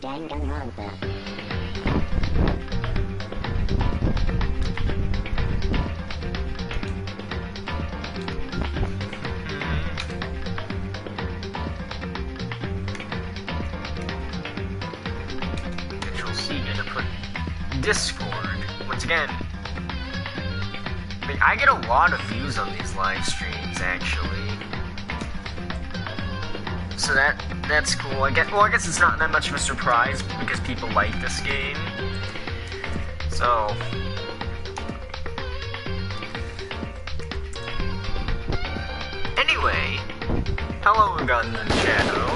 Danganronpa. Control C, gonna put Discord. Once again, I get a lot of views on these live streams, actually. So that's cool. I guess it's not that much of a surprise because people like this game. So anyway, hello Guns and Shadow.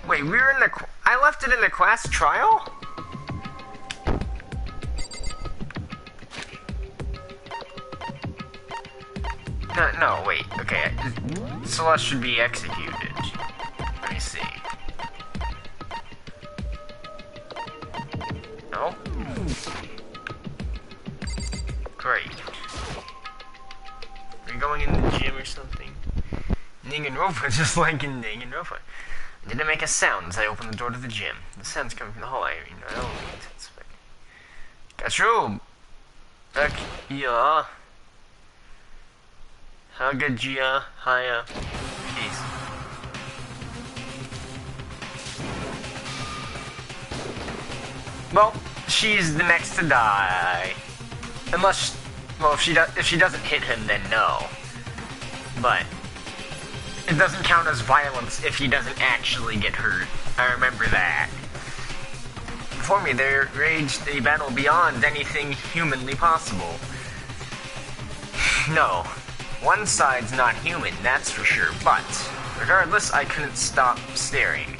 Wait, we're in the... I left it in the class trial? No, wait, okay. Celeste should be executed. Let me see. No? Great. Are you going in the gym or something? Danganronpa, just like in Danganronpa. Didn't make a sound as I opened the door to the gym. The sound's coming from the hallway. I don't need to inspect. Gotcha. Yeah. Hagajia Haya. Peace. Well, she's the next to die. Unless, well, if she doesn't hit him, then no. But it doesn't count as violence if he doesn't actually get hurt. I remember that. For me, there raged a battle beyond anything humanly possible. No, one side's not human, that's for sure, but regardless, I couldn't stop staring.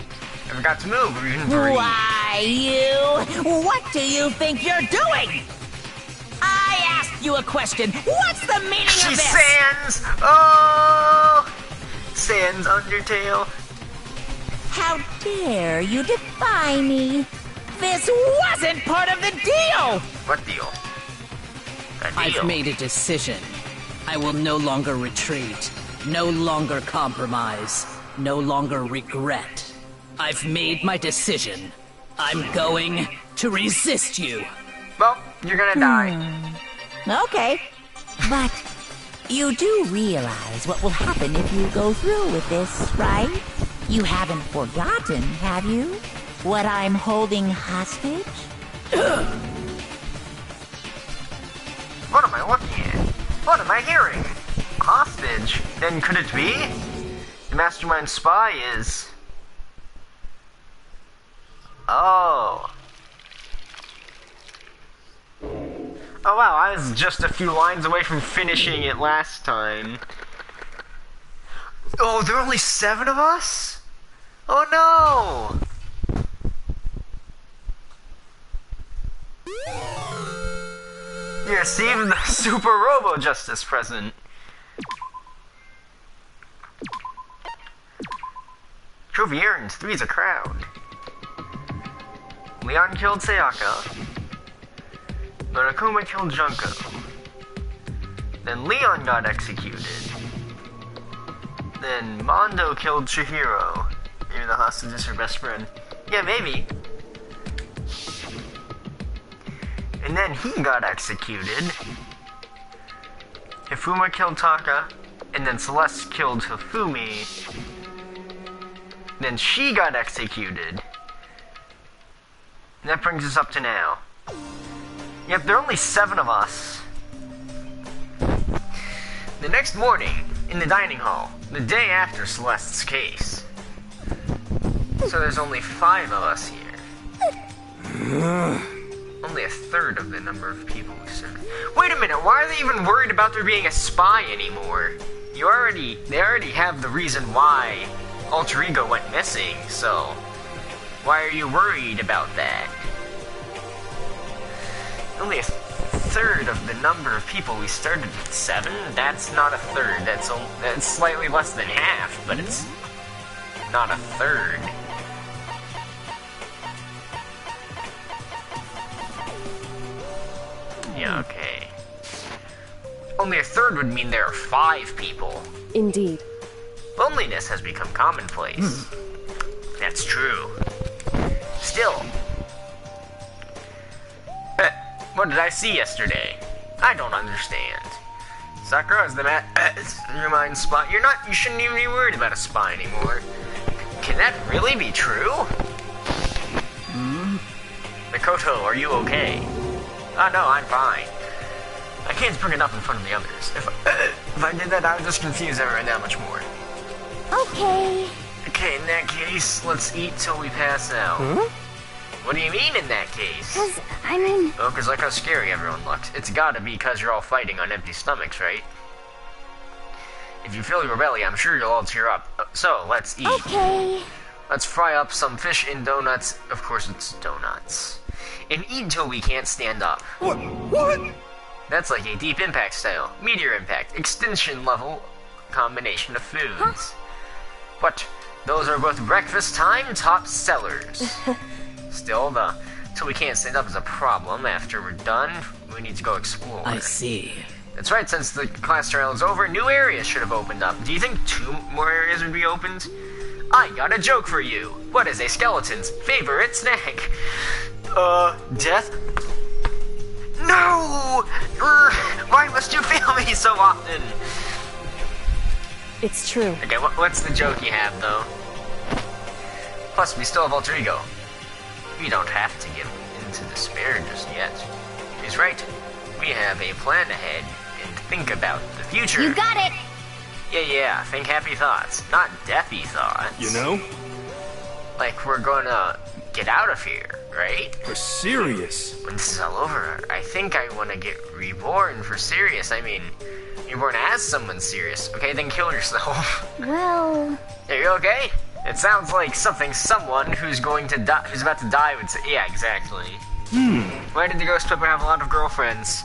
I forgot to move or even breathe. Why, what do you think you're doing? I asked you a question. What's the meaning of this? Sans! Oh! Sans Undertale. How dare you defy me? This wasn't part of the deal! What deal? I've made a decision. I will no longer retreat, no longer compromise, no longer regret. I've made my decision. I'm going to resist you. Well, you're gonna die. Okay, but you do realize what will happen if you go through with this, right? You haven't forgotten, have you? What I'm holding hostage? What am I looking at? What am I hearing? Hostage? Then could it be? The mastermind spy is... Oh. Oh wow, I was just a few lines away from finishing it last time. Oh, there are only 7 of us? Oh no! You received the Super Robo Justice present. Trophy earned, 3's a crowd. Leon killed Sayaka. Monokuma killed Junko. Then Leon got executed. Then Mondo killed Chihiro. Maybe the hostage is her best friend. Yeah, maybe. And then he got executed. Hifuma killed Taka. And then Celeste killed Hifumi. Then she got executed. And that brings us up to now. Yep, there are only 7 of us. The next morning, in the dining hall, the day after Celeste's case. So there's only 5 of us here. Only a third of the number of people we served. Wait a minute, why are they even worried about there being a spy anymore? They already have the reason why Alter Ego went missing, so why are you worried about that? Only a third of the number of people we started with. 7? That's not a third. That's slightly less than half, but it's not a third. Yeah, okay. Only a third would mean there are 5 people. Indeed. Loneliness has become commonplace. That's true. Still. What did I see yesterday? I don't understand. Sakura is the your mind spot. You shouldn't even be worried about a spy anymore. Can that really be true? Mikoto, are you okay? Oh no, I'm fine. I can't bring it up in front of the others. If I did that, I would just confuse everyone that much more. Okay. Okay, in that case, let's eat till we pass out. Huh? What do you mean in that case? Oh, Because look how scary everyone looks. It's gotta be because you're all fighting on empty stomachs, right? If you fill your belly, I'm sure you'll all cheer up. So, let's eat. Okay. Let's fry up some fish and donuts. Of course it's donuts. And eat until we can't stand up. What? That's like a deep impact style. Meteor impact. Extinction level combination of foods. But those are both breakfast time top sellers. Still, till we can't stand up is a problem. After we're done, we need to go explore. I see. That's right, since the class trial is over, new areas should have opened up. Do you think 2 more areas would be opened? I got a joke for you. What is a skeleton's favorite snack? Death? No! Why must you fail me so often? It's true. Okay, what's the joke you have, though? Plus, we still have alter ego. We don't have to give into despair just yet. He's right. We have a plan ahead and think about the future. You got it. Yeah, think happy thoughts, not deathy thoughts. You know? Like we're gonna get out of here, right? For serious. When this is all over, I think I want to get reborn for serious. I mean, reborn as someone serious. Okay, then kill yourself. Well... Are you okay? It sounds like something someone who's going to die, who's about to die would say. Yeah, exactly. Why did the Ghost Pepper have a lot of girlfriends?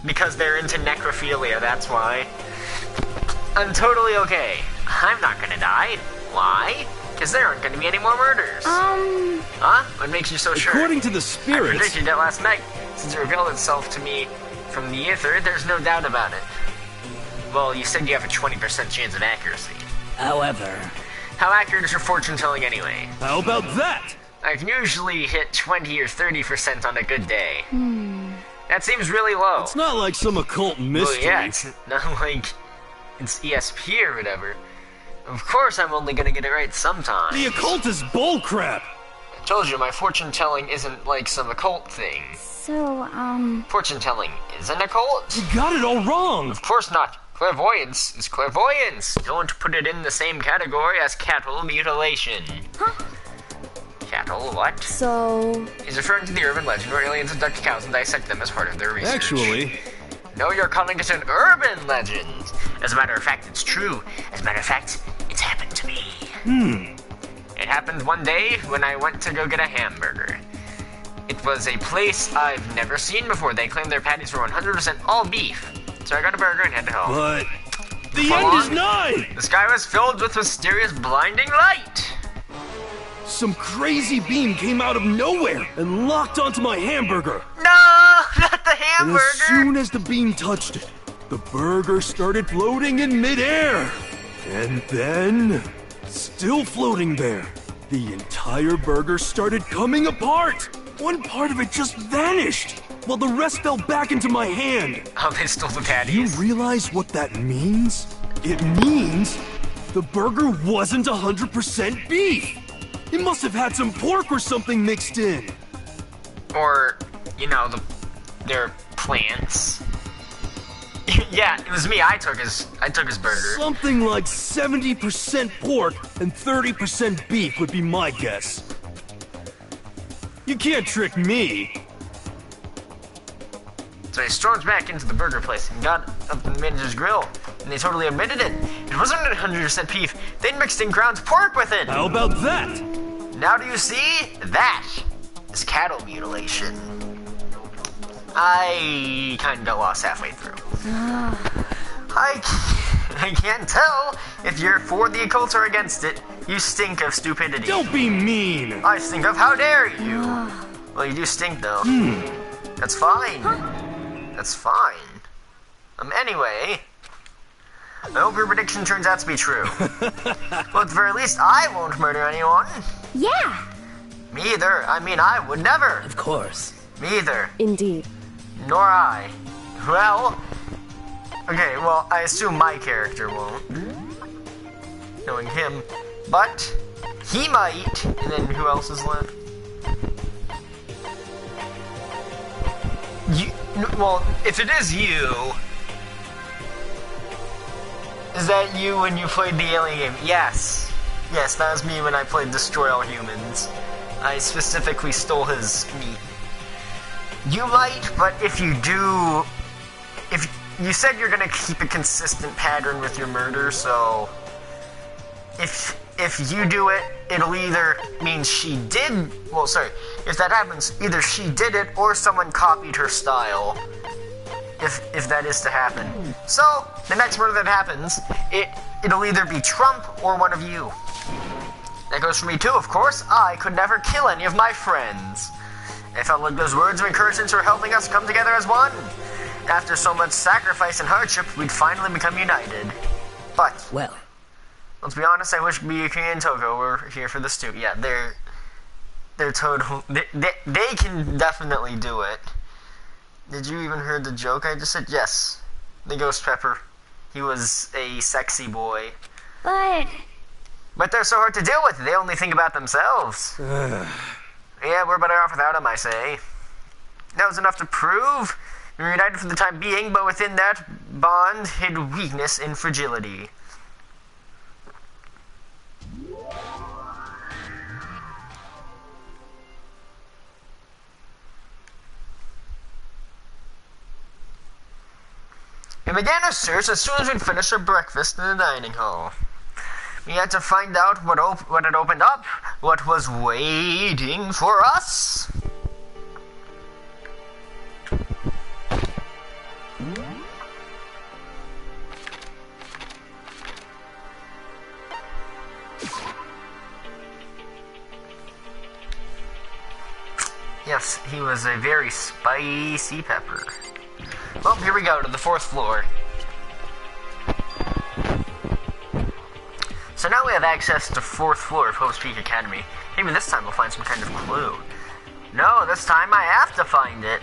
Because they're into necrophilia, that's why. I'm totally okay. I'm not gonna die. Why? Because there aren't gonna be any more murders. Huh? What makes you so sure? According to the I spirits. predicted it last night. Since it revealed itself to me from the ether, there's no doubt about it. Well, you said you have a 20% chance of accuracy. However, How accurate is your fortune telling anyway? How about that? I can usually hit 20 or 30% on a good day. That seems really low. It's not like some occult mystery. Well, yeah, it's not like it's ESP or whatever. Of course I'm only gonna get it right sometime. The occult is bullcrap. I told you, my fortune telling isn't like some occult thing. So, Fortune telling is an occult? You got it all wrong. Of course not. Clairvoyance is clairvoyance. Don't put it in the same category as cattle mutilation. Huh? Cattle what? So... He's referring to the urban legend where aliens abduct cows and dissect them as part of their research. Actually, No, you're calling it an urban legend. As a matter of fact, it's true. As a matter of fact, it's happened to me. It happened one day when I went to go get a hamburger. It was a place I've never seen before. They claimed their patties were 100% all beef. So I got a burger and headed home. but the Before end is long, nigh. The sky was filled with mysterious blinding light. Some crazy beam came out of nowhere and locked onto my hamburger. No, not the And hamburger. as soon as the beam touched it, the burger started floating in midair. And then, still floating there, the entire burger started coming apart. One part of it just vanished, while the rest fell back into my hand. Oh, they stole the You patties. realize what that means? It means the burger wasn't 100% beef. It must have had some pork or something mixed in. Or, you know, their plants. Yeah, it was me. I took his burger. Something like 70% pork and 30% beef would be my guess. You can't trick me. So he stormed back into the burger place and got up the manager's grill, and they totally admitted it. It wasn't 100% beef. They'd mixed in ground pork with it. How about that? Now do you see? That is cattle mutilation. I kind of got lost halfway through. I can't tell if you're for the occult or against it. You stink of stupidity. Don't be mean. I stink of how dare you. Well, you do stink though. That's fine. That's fine. Anyway, I hope your prediction turns out to be true. Well, at the very least, I won't murder anyone. Yeah. Me either. I mean, I would never. Of course. Me either. Indeed. Nor I. Well, okay, well, I assume my character won't. Knowing him. But he might. And then who else is left? You, well, if it is you, is that you when you played the Alien game? Yes. Yes, that was me when I played Destroy All Humans. I specifically stole his meat. You might, but if you do... If you said you're gonna keep a consistent pattern with your murder, so... If you do it, it'll either mean she did... Well, sorry. If that happens, either she did it or someone copied her style. If that is to happen. So, the next murder that happens, it'll either be Trump or one of you. That goes for me too, of course. I could never kill any of my friends. I felt like those words of encouragement were helping us come together as one. After so much sacrifice and hardship, we'd finally become united. But, well, let's be honest, I wish Miyuki and Toko were here for this too. Yeah, they're total... They can definitely do it. Did you even hear the joke I just said? Yes. The Ghost Pepper. He was a sexy boy. But they're so hard to deal with. They only think about themselves. Yeah, we're better off without him, I say. That was enough to prove. We were united for the time being, but within that bond hid weakness and fragility. We began our search as soon as we'd finished our breakfast in the dining hall. We had to find out what had opened up, what was waiting for us. Yes, he was a very spicy pepper. Well, here we go, to the 4th floor. So now we have access to 4th floor of Hope's Peak Academy. Maybe this time we'll find some kind of clue. No, this time I have to find it.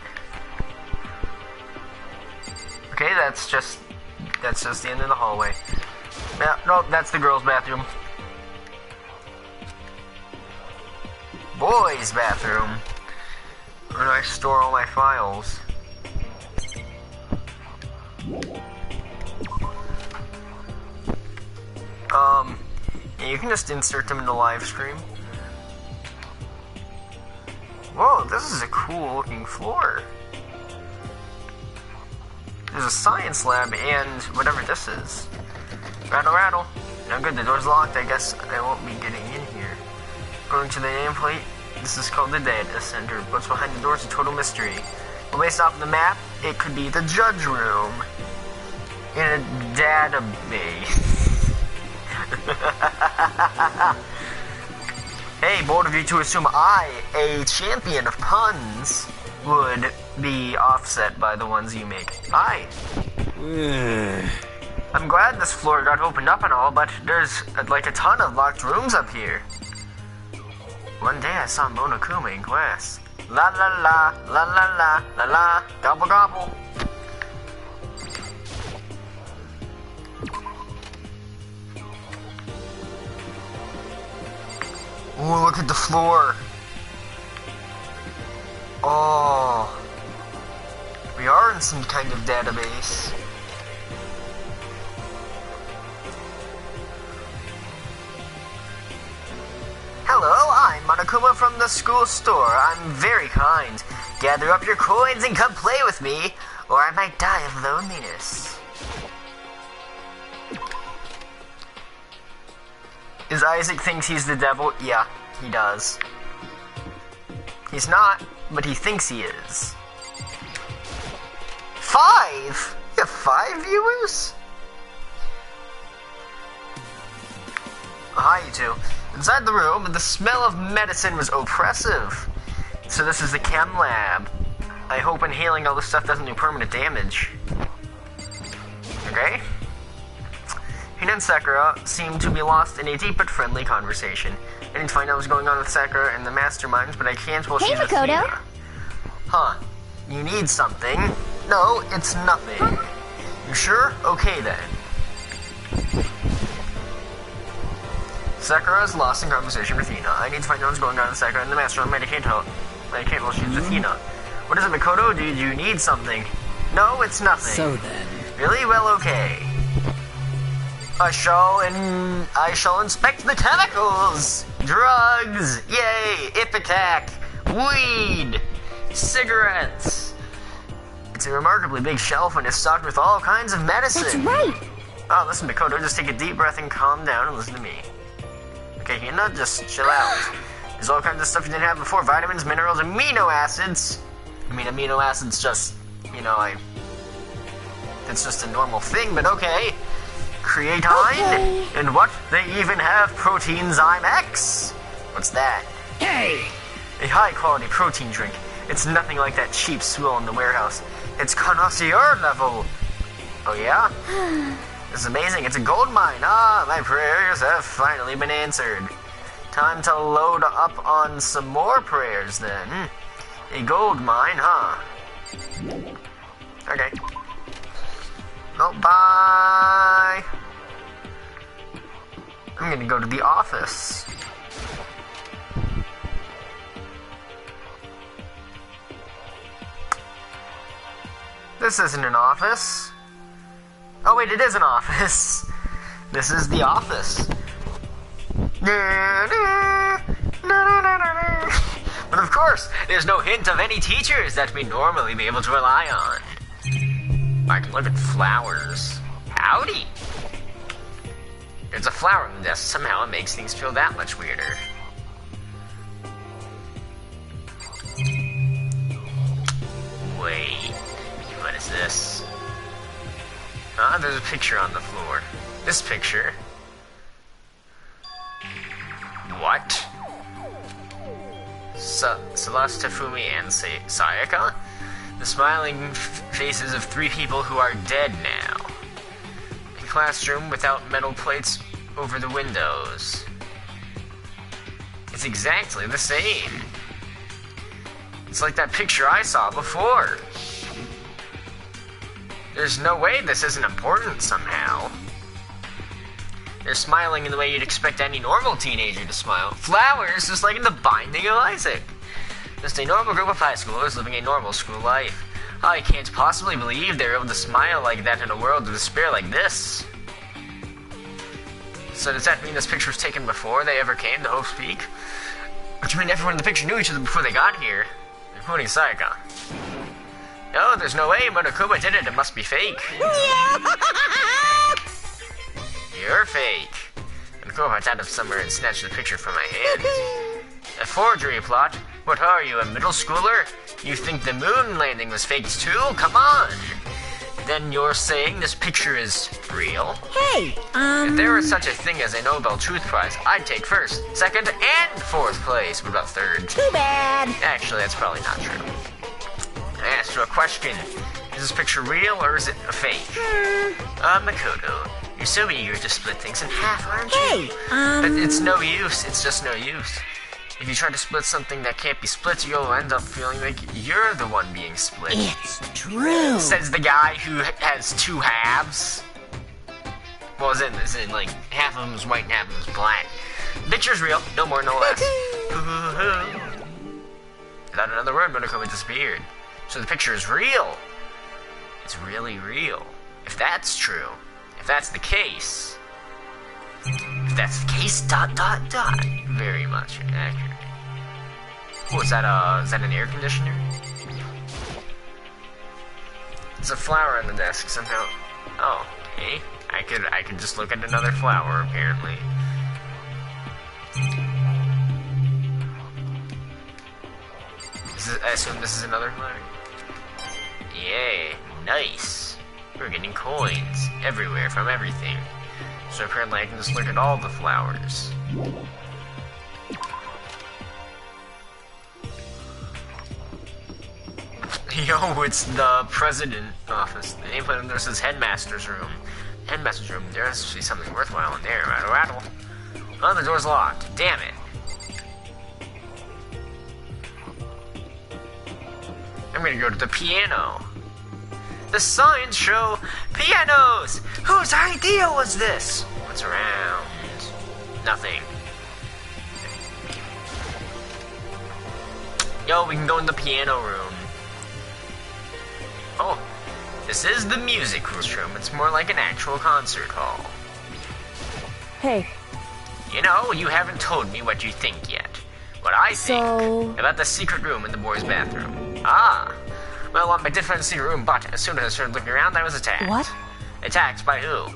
Okay, that's just the end of the hallway. Yeah, no, that's the girls' bathroom. Boys' bathroom. Where do I store all my files? Yeah, you can just insert them in the live stream. Whoa, this is a cool looking floor. There's a science lab and whatever this is. Rattle, rattle. No good, the door's locked. I guess I won't be getting in here. According to the nameplate, this is called the Data Center. What's behind the door is a total mystery. Well, based off the map, it could be the judge room in a database. Hey, bold of you to assume I, a champion of puns, would be offset by the ones you make. Hi. I'm glad this floor got opened up and all, but there's like a ton of locked rooms up here. One day I saw Monokuma in class. La la la, la la la, la la, gobble gobble. Ooh, look at the floor. Oh. We are in some kind of database. Hello, I'm Monokuma from the school store. I'm very kind. Gather up your coins and come play with me, or I might die of loneliness. Is Isaac thinks he's the devil? Yeah, he does. He's not, but he thinks he is. 5? You have 5 viewers? Hi, you two. Inside the room, the smell of medicine was oppressive. So this is the chem lab. I hope inhaling all this stuff doesn't do permanent damage. Okay? Hina and Sakura seem to be lost in a deep but friendly conversation. I need to find out what's going on with Sakura and the masterminds, but I can't while she's with Hina. Huh. You need something? No, it's nothing. You sure? Okay then. Sakura is lost in conversation with Hina. I need to find out what's going on with Sakura and the mastermind, but I can't while she's with Hina. What is it, Makoto? Do you need something? No, it's nothing. So then. Really? Well, okay. I shall inspect the chemicals! Drugs! Yay! Ipecac! Weed! Cigarettes! It's a remarkably big shelf and is stocked with all kinds of medicine. That's right! Oh, listen, Makoto, just take a deep breath and calm down and listen to me. Okay, Hina, just chill out. There's all kinds of stuff you didn't have before. Vitamins, minerals, amino acids. I mean, amino acids just, you know, it's just a normal thing, but okay. Creatine, okay. And what? They even have Proteinzyme X. What's that? Hey! A high-quality protein drink. It's nothing like that cheap swill in the warehouse. It's connoisseur level. Oh yeah? This is amazing. It's a gold mine. Ah, my prayers have finally been answered. Time to load up on some more prayers then. A gold mine, huh? Okay. Oh, bye. I'm gonna go to the office. This isn't an office. Oh wait, it is an office. This is the office. But of course, there's no hint of any teachers that we normally be able to rely on. I can look at flowers. Howdy! There's a flower on the desk. Somehow it makes things feel that much weirder. Wait, what is this? Ah, there's a picture on the floor. This picture. What? Celeste, Tafumi, and Sayaka? The smiling faces of 3 people who are dead now. A classroom without metal plates over the windows. It's exactly the same. It's like that picture I saw before. There's no way this isn't important somehow. They're smiling in the way you'd expect any normal teenager to smile. Flowers, just like in The Binding of Isaac. Just a normal group of high schoolers living a normal school life. I can't possibly believe they're able to smile like that in a world of despair like this. So does that mean this picture was taken before they ever came to Hope's Peak? Which means everyone in the picture knew each other before they got here, including Sayaka. No, there's no way Monokuma did it. It must be fake. You're fake. Monokuma went out of somewhere and snatched the picture from my hand. A forgery plot? What are you, a middle schooler? You think the moon landing was faked too? Come on! Then you're saying this picture is real? Hey, If there was such a thing as a Nobel Truth Prize, I'd take first, second, and fourth place. What about third? Too bad. Actually, that's probably not true. I asked you a question. Is this picture real or is it a fake? Makoto, you're so eager to split things in half, aren't you? Hey, But it's no use. It's just no use. If you try to split something that can't be split, you'll end up feeling like you're the one being split. It's true. Says the guy who has 2 halves. Well, as in like, half of them is white and half of them is black. The picture's real, no more, no less. Without another word, Monokuma disappeared. So the picture is real. It's really real. If that's true, if that's the case, very much accurate. Oh, is that an air conditioner? There's a flower on the desk somehow. Oh, okay. I could just look at another flower, apparently. I assume this is another flower? Yay, nice. We're getting coins everywhere from everything. So apparently I can just look at all the flowers. Yo, it's the president office. The nameplate on there says headmaster's room. Headmaster's room, there has to be something worthwhile in there. Rattle, rattle. Oh, the door's locked. Damn it. I'm gonna go to the piano. The signs show pianos! Whose idea was this? What's around? Nothing. Yo, we can go in the piano room. Oh, this is the music room. It's more like an actual concert hall. Hey. You know, you haven't told me what you think yet. What I think about the secret room in the boys' bathroom. Ah. Well, I did find the secret room, but as soon as I started looking around, I was attacked. What? Attacked by who?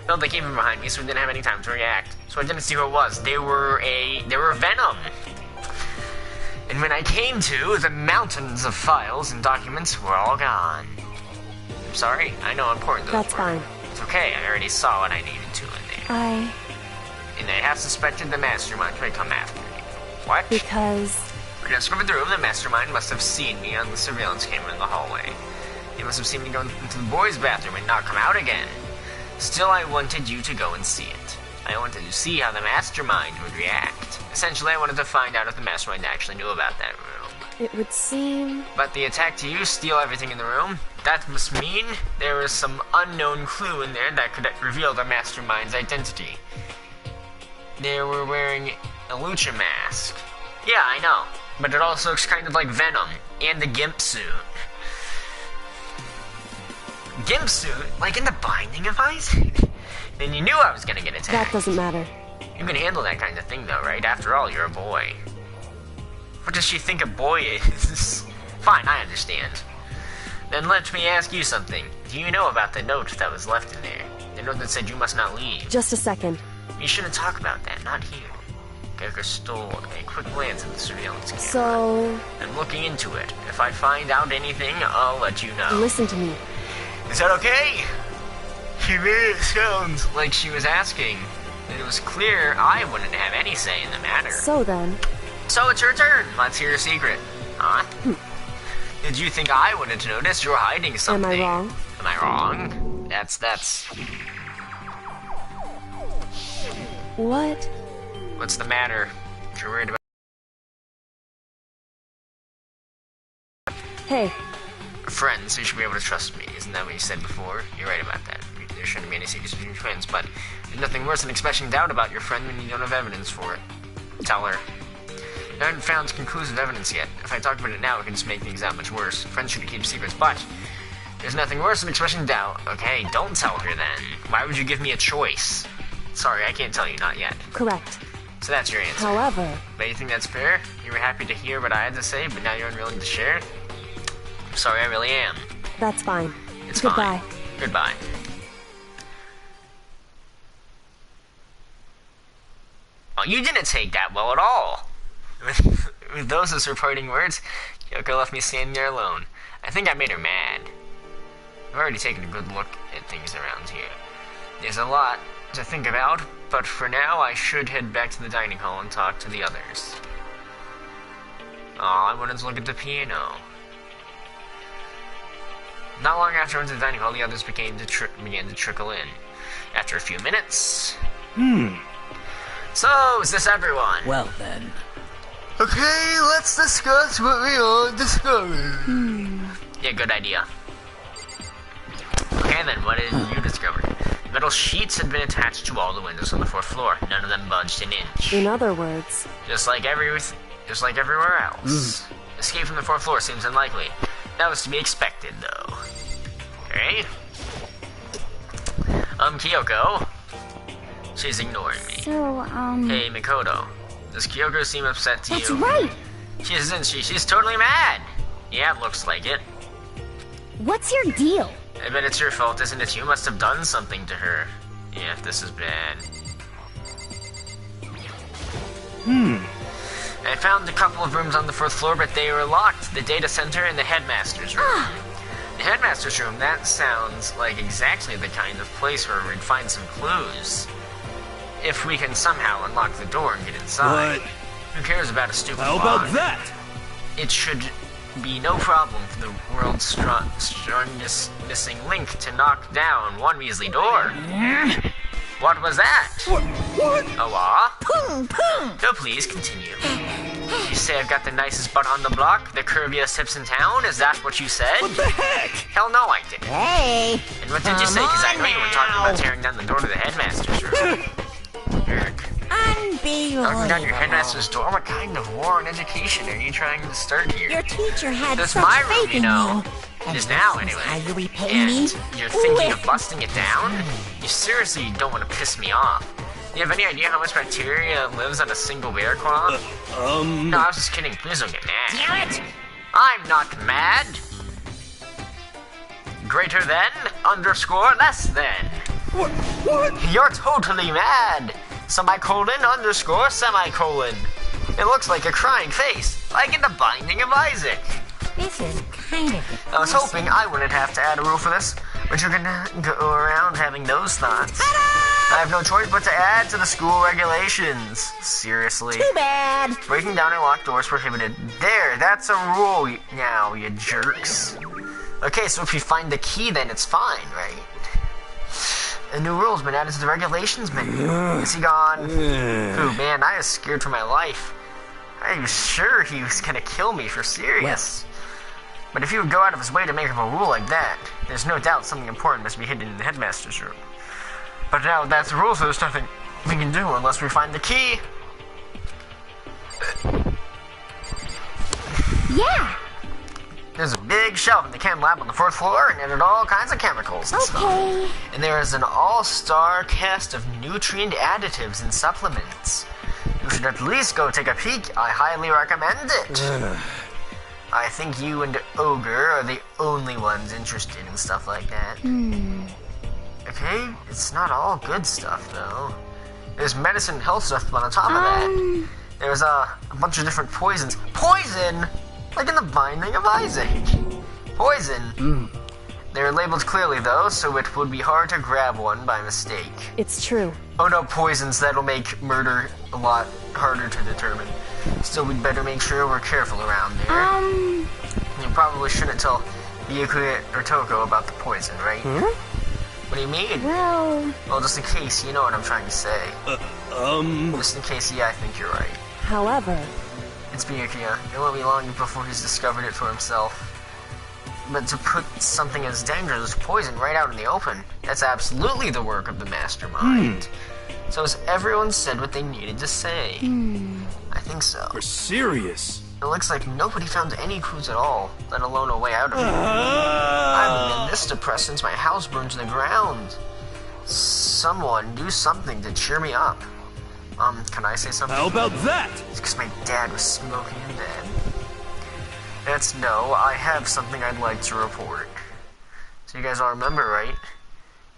No, they came from behind me, so we didn't have any time to react. So I didn't see who it was. They were Venom. And when I came to, the mountains of files and documents were all gone. I'm sorry, I know how important those were. That's fine. It's okay, I already saw what I needed to in there. And I have suspected the mastermind might come after me. What? Because... When I discovered the room, the mastermind must have seen me on the surveillance camera in the hallway. He must have seen me go into the boys' bathroom and not come out again. Still, I wanted you to go and see it. I wanted to see how the mastermind would react. Essentially, I wanted to find out if the mastermind actually knew about that room. It would seem... But the attack to you, steal everything in the room, that must mean there was some unknown clue in there that could reveal the mastermind's identity. They were wearing a lucha mask. Yeah, I know. But it also looks kind of like Venom and the Gimp suit. Gimp suit? Like in the Binding of Isaac? Then you knew I was gonna get attacked. That doesn't matter. You can handle that kind of thing though, right? After all, you're a boy. What does she think a boy is? Fine, I understand. Then let me ask you something. Do you know about the note that was left in there? The note that said you must not leave. Just a second. You shouldn't talk about that, not here. Geiger stole a quick glance at the surveillance camera. So... I'm looking into it. If I find out anything, I'll let you know. Listen to me. Is that okay? She made it sound like she was asking. And it was clear I wouldn't have any say in the matter. So then... So it's your turn. Let's hear your secret. Huh? Did you think I wouldn't notice? You're hiding something. Am I wrong? Am I wrong? That's... What? What's the matter? You're worried about... Hey. Friends, you should be able to trust me. Isn't that what you said before? You're right about that. There shouldn't be any secrets between friends, but there's nothing worse than expressing doubt about your friend when you don't have evidence for it. Tell her. I haven't found conclusive evidence yet. If I talk about it now, it can just make things that much worse. Friends shouldn't keep secrets, but there's nothing worse than expressing doubt. Okay, don't tell her then. Why would you give me a choice? Sorry, I can't tell you, not yet. Correct. So that's your answer. However... But you think that's fair? You were happy to hear what I had to say, but now you're unwilling to share? I'm sorry, I really am. That's fine. It's Goodbye. fine. Goodbye. Oh, you didn't take that well at all. With those as her parting words, Kyoko left me standing there alone. I think I made her mad. I've already taken a good look at things around here. There's a lot to think about, but for now I should head back to the dining hall and talk to the others. Aw, I wanted to look at the piano. Not long after I went to the dining hall, the others began to trickle in. After a few minutes... So, is this everyone? Well then. Okay, let's discuss what we all discovered. Yeah, good idea. Okay then, what did you discover? Metal sheets had been attached to all the windows on the 4th floor. None of them budged an inch. In other words... Just like everywhere else. Escape from the 4th floor seems unlikely. That was to be expected, though. Okay. Kyoko. She's ignoring me. So, Hey, Mikoto. Does Kyoko seem upset to you? That's right! She isn't she? She's totally mad! Yeah, it looks like it. What's your deal? I bet it's your fault, isn't it? You must have done something to her. Yeah, if this is bad. I found a couple of rooms on the 4th floor, but they were locked. The data center and the headmaster's room. The headmaster's room, that sounds like exactly the kind of place where we'd find some clues. If we can somehow unlock the door and get inside. What? Who cares about a stupid How lock? about that? It should be no problem for the world's strongest missing link to knock down one Weasley door. What was that? What? Oh, ah? Pung, pung. No, please, continue. You say I've got the nicest butt on the block, the curviest hips in town? Is that what you said? What the heck? Hell no, I didn't. Hey. And what did you say? Because I know you were talking about tearing down the door to the headmaster's room. Unbelievable. Knocking down your headmaster's door? What kind of war on education are you trying to start here? Your teacher had That's such my room, faith you in know. you. It And is now, this is anyway. how you repay And me? you're thinking of With- busting it down? You seriously don't want to piss me off. Do you have any idea how much bacteria lives on a single bear claw? No, I was just kidding. Please don't get mad. Damn it! I'm not mad. Greater than, underscore, less than. What? You're totally mad. Semicolon, underscore, semicolon. It looks like a crying face, like in the Binding of Isaac. This is kind of I was hoping I wouldn't have to add a rule for this, but you're gonna go around having those thoughts. I have no choice but to add to the school regulations. Seriously. too bad. Breaking down and locked doors prohibited. There, that's a rule now, you jerks. Okay, so if you find the key, then it's fine, right? A new rule's been added to the regulations menu. Is he gone? Ooh, man, I was scared for my life. I was sure he was gonna kill me for serious. But if he would go out of his way to make up a rule like that, there's no doubt something important must be hidden in the headmaster's room. But now that's the rule, so there's nothing we can do unless we find the key. Yeah. There's a big shelf in the chem lab on the 4th floor, and it had all kinds of chemicals and stuff. Okay. And there is an all-star cast of nutrient additives and supplements. You should at least go take a peek. I highly recommend it. I think you and Ogre are the only ones interested in stuff like that. Okay, it's not all good stuff, though. There's medicine and health stuff on the top of that. There's a bunch of different poisons. Poison! Like in the Binding of Isaac. Poison. They're labeled clearly, though, so it would be hard to grab one by mistake. It's true. Oh no, poisons. That'll make murder a lot harder to determine. Still, we'd better make sure we're careful around there. You probably shouldn't tell Ryuki or Toko about the poison, right? What do you mean? Well, Well, just in case, you know what I'm trying to say. Just in case, yeah, I think you're right. However, It's Ryuki. It won't be long before he's discovered it for himself. But to put something as dangerous as poison right out in the open, that's absolutely the work of the mastermind. So has everyone said what they needed to say? I think so. You're serious? It looks like nobody found any clues at all, let alone a way out of it. I haven't been this depressed since my house burned to the ground. Someone do something to cheer me up. Can I say something? How about that? It's because my dad was smoking in bed. That's no, I have something I'd like to report. So you guys all remember, right?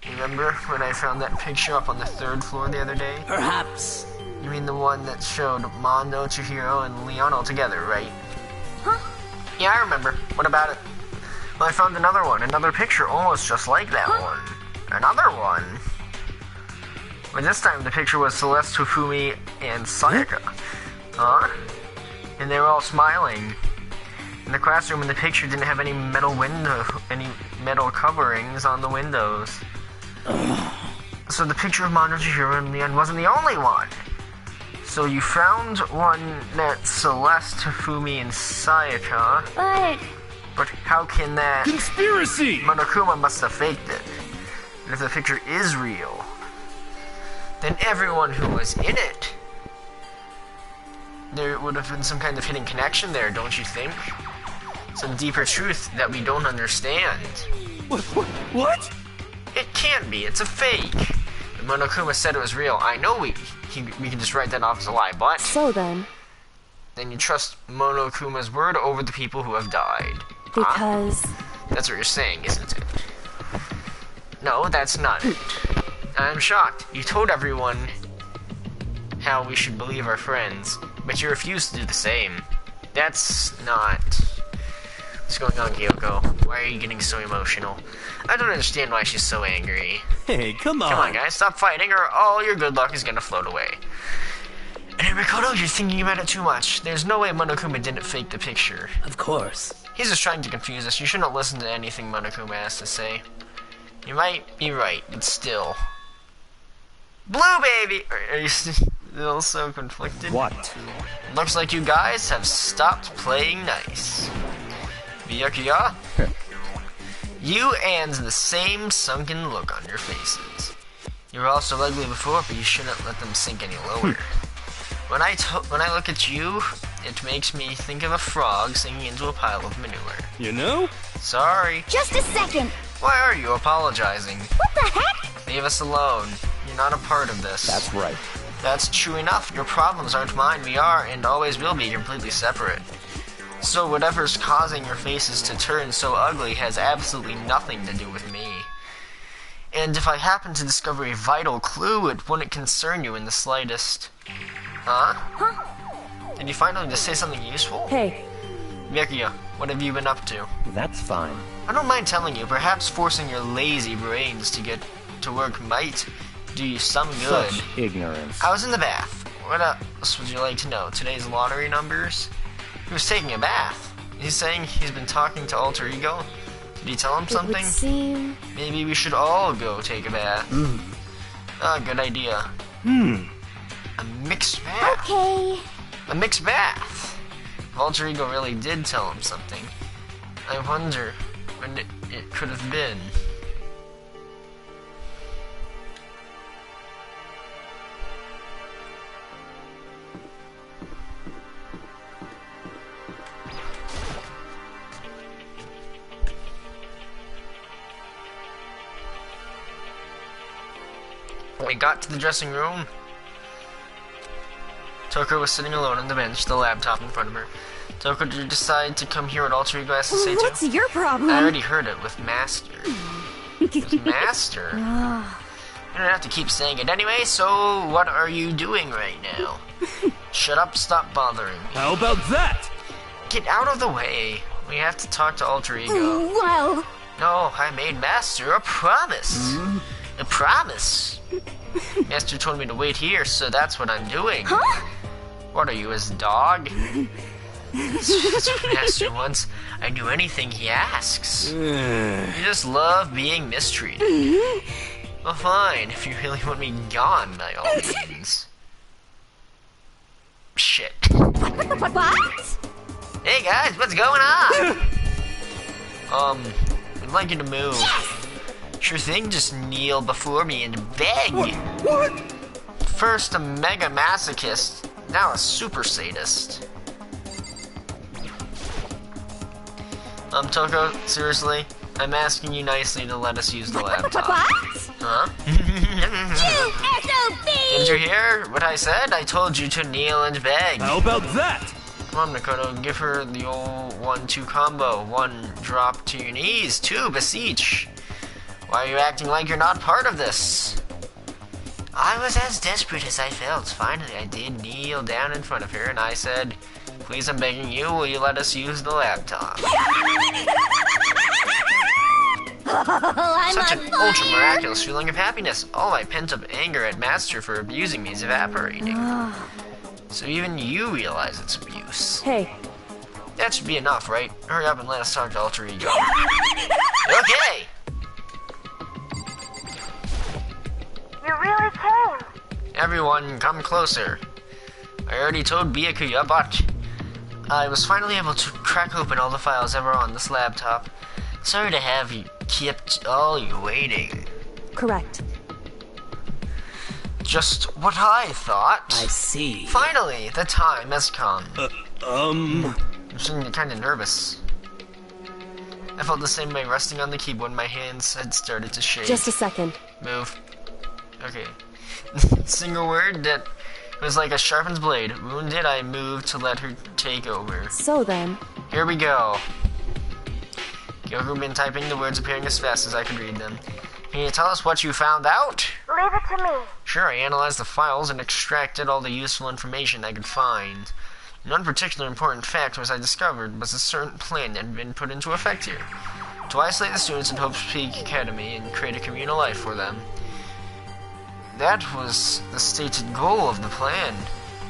You remember when I found that picture up on the 3rd floor the other day? Perhaps. You mean the one that showed Mondo, Chihiro, and Leon all together, right? Huh? Yeah, I remember. What about it? Well, I found another one, another picture almost just like that one. Another one. But this time the picture was Celeste, Hifumi, and Sayaka. Huh? And they were all smiling. And the classroom in the picture didn't have any metal coverings on the windows. So the picture of Mondo, Chihiro, and Leon wasn't the only one. So you found one that's Celeste, Hifumi, and Sayaka. But how can that... Conspiracy! Monokuma must have faked it. And if the picture is real, then everyone who was in it, there would have been some kind of hidden connection there, don't you think? Some deeper truth that we don't understand. What? It can't be, it's a fake. And Monokuma said it was real. I know we can just write that off as a lie, but so then, then you trust Monokuma's word over the people who have died. because... That's what you're saying, isn't it? No, that's not it. I'm shocked. You told everyone how we should believe our friends, but you refused to do the same. That's not... What's going on, Kyoko? Why are you getting so emotional? I don't understand why she's so angry. Hey, come on. Come on, guys, stop fighting or all your good luck is gonna float away. And Mikoto, you're thinking about it too much. There's no way Monokuma didn't fake the picture. Of course. He's just trying to confuse us. You shouldn't listen to anything Monokuma has to say. You might be right, but still. Blue baby! Are you still so conflicted? What? Looks like you guys have stopped playing nice. Byakuya? You and the same sunken look on your faces. You were also ugly before, but you shouldn't let them sink any lower. When I look at you, it makes me think of a frog sinking into a pile of manure. You know? Sorry. Just a second. Why are you apologizing? What the heck? Leave us alone. You're not a part of this. That's right. That's true enough. Your problems aren't mine. We are, and always will be, completely separate. So whatever's causing your faces to turn so ugly has absolutely nothing to do with me. And if I happen to discover a vital clue, it wouldn't concern you in the slightest. Huh? Did you finally just say something useful? Hey, Byakuya, what have you been up to? That's fine. I don't mind telling you, perhaps forcing your lazy brains to get to work might do you some good. Such ignorance. I was in the bath. What else would you like to know? Today's lottery numbers? He was taking a bath. He's saying he's been talking to Alter Ego. Did he tell him it something? would seem... Maybe we should all go take a bath. Good idea. A mixed bath. Okay. A mixed bath. If Alter Ego really did tell him something, I wonder when it could have been. When we got to the dressing room, Toko was sitting alone on the bench, the laptop in front of her. Toko, did you decide to come hear what Alter Ego has to say too? What's your problem? I already heard it with Master. With Master? You don't have to keep saying it anyway, so what are you doing right now? Shut up, stop bothering me. How about that? Get out of the way. We have to talk to Alter Ego. Well, No, I made Master a promise. A promise. Master told me to wait here, so that's what I'm doing. huh? What are you, his dog? That's what Master wants. I do anything he asks. You just love being mistreated. Well, fine, if you really want me gone, by all means. Shit. What? Hey guys, what's going on? I'd like you to move. Sure thing, just kneel before me and beg. What? First a mega masochist, now a super sadist. Toko, seriously? I'm asking you nicely to let us use the laptop. What? Huh? You SOB! Did you hear what I said? I told you to kneel and beg. How about that? Come on, Makoto, give her the old 1-2 combo. 1, drop to your knees. 2, beseech. Why are you acting like you're not part of this? I was as desperate as I felt. Finally, I did kneel down in front of her, and I said, please, I'm begging you, will you let us use the laptop? I'm Such on an fire. ultra-miraculous feeling of happiness. All my pent-up anger at Master for abusing me is evaporating. So even you realize it's abuse. Hey, That should be enough, right? Hurry up and let us talk to Alter Ego. Okay! You really came. Everyone, come closer. I already told Byakuya, but I was finally able to crack open all the files ever on this laptop. Sorry to have you kept all you waiting. correct. Just what I thought. I see. Finally, the time has come. Um... I'm feeling kind of nervous. I felt the same way resting on the keyboard. My hands had started to shake. Just a second. Move. Okay. Single word that was like a sharpened blade. Wounded, I moved to let her take over. So then, Here we go. Gyoku been typing the words appearing as fast as I could read them. Can you tell us what you found out? Leave it to me. Sure, I analyzed the files and extracted all the useful information I could find. One particular important fact was I discovered was a certain plan that had been put into effect here. To isolate the students in Hope's Peak Academy and create a communal life for them. That was the stated goal of the plan,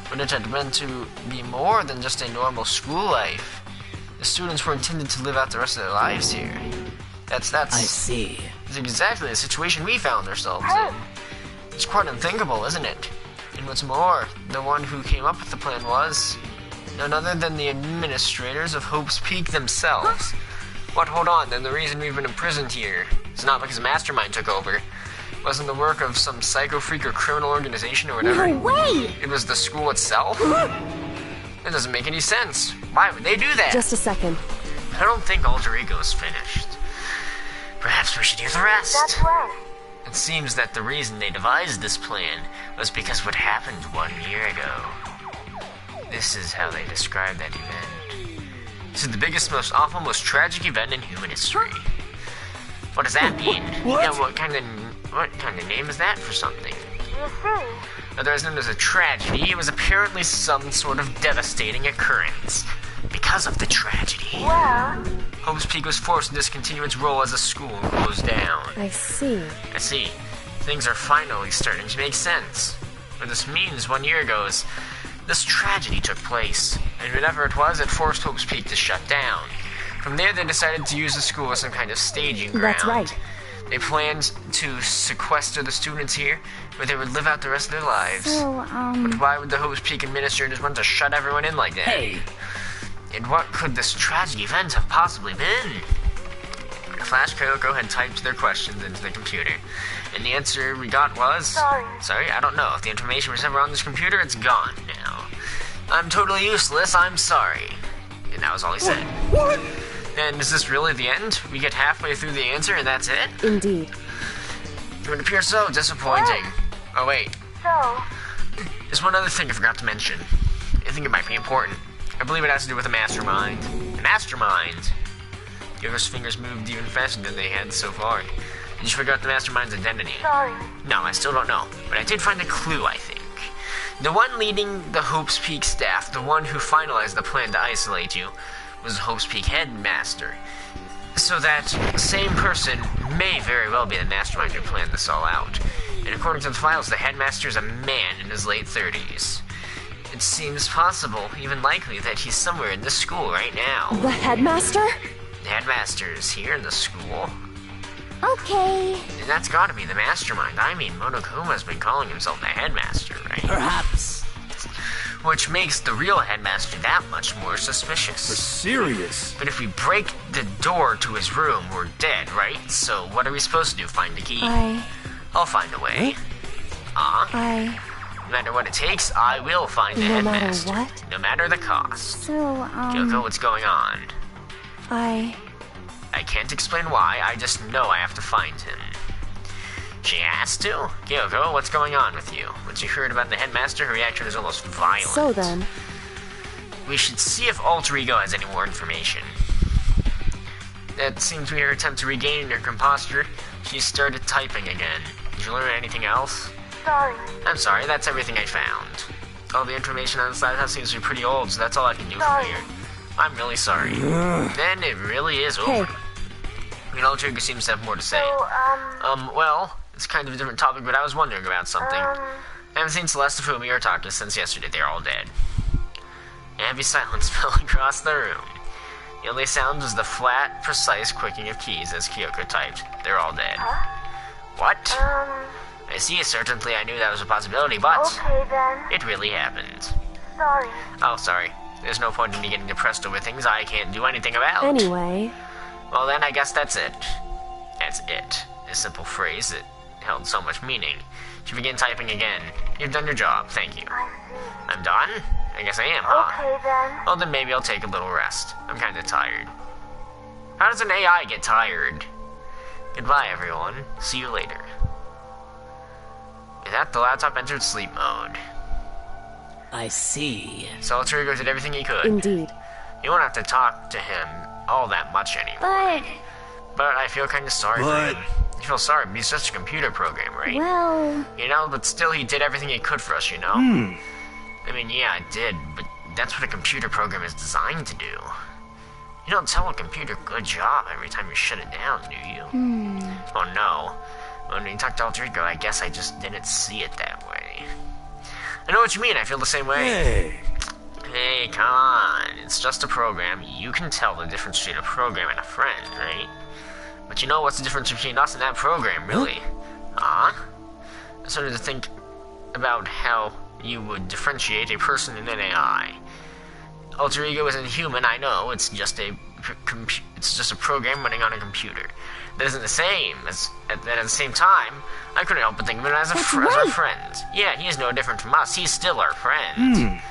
but it had meant to be more than just a normal school life. The students were intended to live out the rest of their lives here. That's I see. That's exactly the situation we found ourselves in. It's quite unthinkable, isn't it? And what's more, the one who came up with the plan was none other than the administrators of Hope's Peak themselves. What, hold on, then the reason we've been imprisoned here is not because a mastermind took over. It wasn't the work of some psycho freak or criminal organization or whatever. No way! It was the school itself? It doesn't make any sense. Why would they do that? Just a second. I don't think Alter Ego is finished. Perhaps we should do the rest. That's right. It seems that the reason they devised this plan was because what happened 1 year ago. This is how they describe that event. This is the biggest, most awful, most tragic event in human history. What does that mean? What? Yeah, what kind of name is that for something? You see, Otherwise known as a tragedy, it was apparently some sort of devastating occurrence. Because of the tragedy, well, Hope's Peak was forced to discontinue its role as a school and closed down. I see. I see. Things are finally starting to make sense. What this means 1 year ago is this tragedy took place, and whatever it was, it forced Hope's Peak to shut down. From there, they decided to use the school as some kind of staging ground. That's right. They planned to sequester the students here, where they would live out the rest of their lives. But why would the Hope's Peak administrators want to shut everyone in like that? Hey, And what could this tragic event have possibly been? Flash Kyoko had typed their questions into the computer, and the answer we got was... Sorry, I don't know. If the information was ever on this computer, it's gone now. I'm totally useless, I'm sorry. And that was all he said. What? And is this really the end? We get halfway through the answer and that's it? Indeed. It would appear so disappointing. Oh wait, so, there's one other thing I forgot to mention. I think it might be important. I believe it has to do with a mastermind. A mastermind? Yoko's fingers moved even faster than they had so far. You just forgot the mastermind's identity. sorry. No, I still don't know, but I did find a clue, I think. The one leading the Hope's Peak staff, the one who finalized the plan to isolate you, was the Hope's Peak headmaster. So that same person may very well be the mastermind who planned this all out. And according to the files, the headmaster is a man in his late 30s. It seems possible, even likely, that he's somewhere in this school right now. The headmaster? The headmaster is here in the school. Okay. And that's gotta be the mastermind. I mean, Monokuma's been calling himself the headmaster, right? perhaps. Which makes the real headmaster that much more For suspicious. serious? But if we break the door to his room, we're dead, right? So what are we supposed to do, find the key? I'll find a way. No matter what it takes, I will find the No matter headmaster. what? No matter the cost. So, Kyoko, what's going on? I I can't explain why, I just know I have to find him. She has to? Kyoko, what's going on with you? When she heard about the headmaster, her reaction was almost violent. So then, We should see if Alter Ego has any more information. That seems to be her attempt to regain her composture. She started typing again. Did you learn anything else? Sorry. I'm sorry, that's everything I found. All the information on the side house seems to be pretty old, so that's all I can do Sorry. from here. I'm really sorry. Then it really is over. I mean, Alter Ego seems to have more to say. So, Well, it's kind of a different topic, but I was wondering about something. I haven't seen Celeste, Fumi, or Taka since yesterday. They're all dead. A heavy silence fell across the room. The only sound was the flat, precise clicking of keys as Kyoko typed. They're all dead. What? I see, certainly I knew that was a possibility, but okay then. it really happened. Sorry. Oh, sorry. There's no point in me getting depressed over things I can't do anything about. anyway, Well then, I guess that's it. That's it. A simple phrase that held so much meaning. She began typing again. You've done your job, thank you. I see. I'm done? I guess I am, huh? Okay then. Well, then maybe I'll take a little rest. I'm kinda tired. How does an AI get tired? Goodbye, everyone. See you later. With that, the laptop entered sleep mode. I see. So Alter Ego did everything he could. indeed. You won't have to talk to him all that much anymore. But I feel kinda sorry for him. You feel sorry, but he's just a computer program, right? well, You know, but still he did everything he could for us, you know? I mean, yeah, I did, but that's what a computer program is designed to do. You don't tell a computer good job every time you shut it down, do you? Oh no. When you talk to Alter Ego, I guess I just didn't see it that way. I know what you mean, I feel the same way. Hey. Hey, come on. it's just a program, you can tell the difference between a program and a friend, right? But you know what's the difference between us and that program, really? I started to think about how you would differentiate a person and an AI. Alter ego isn't human, I know. It's just a program running on a computer. That isn't the same. At the same time, I couldn't help but think of it as our friend. Yeah, he is no different from us. He's still our friend.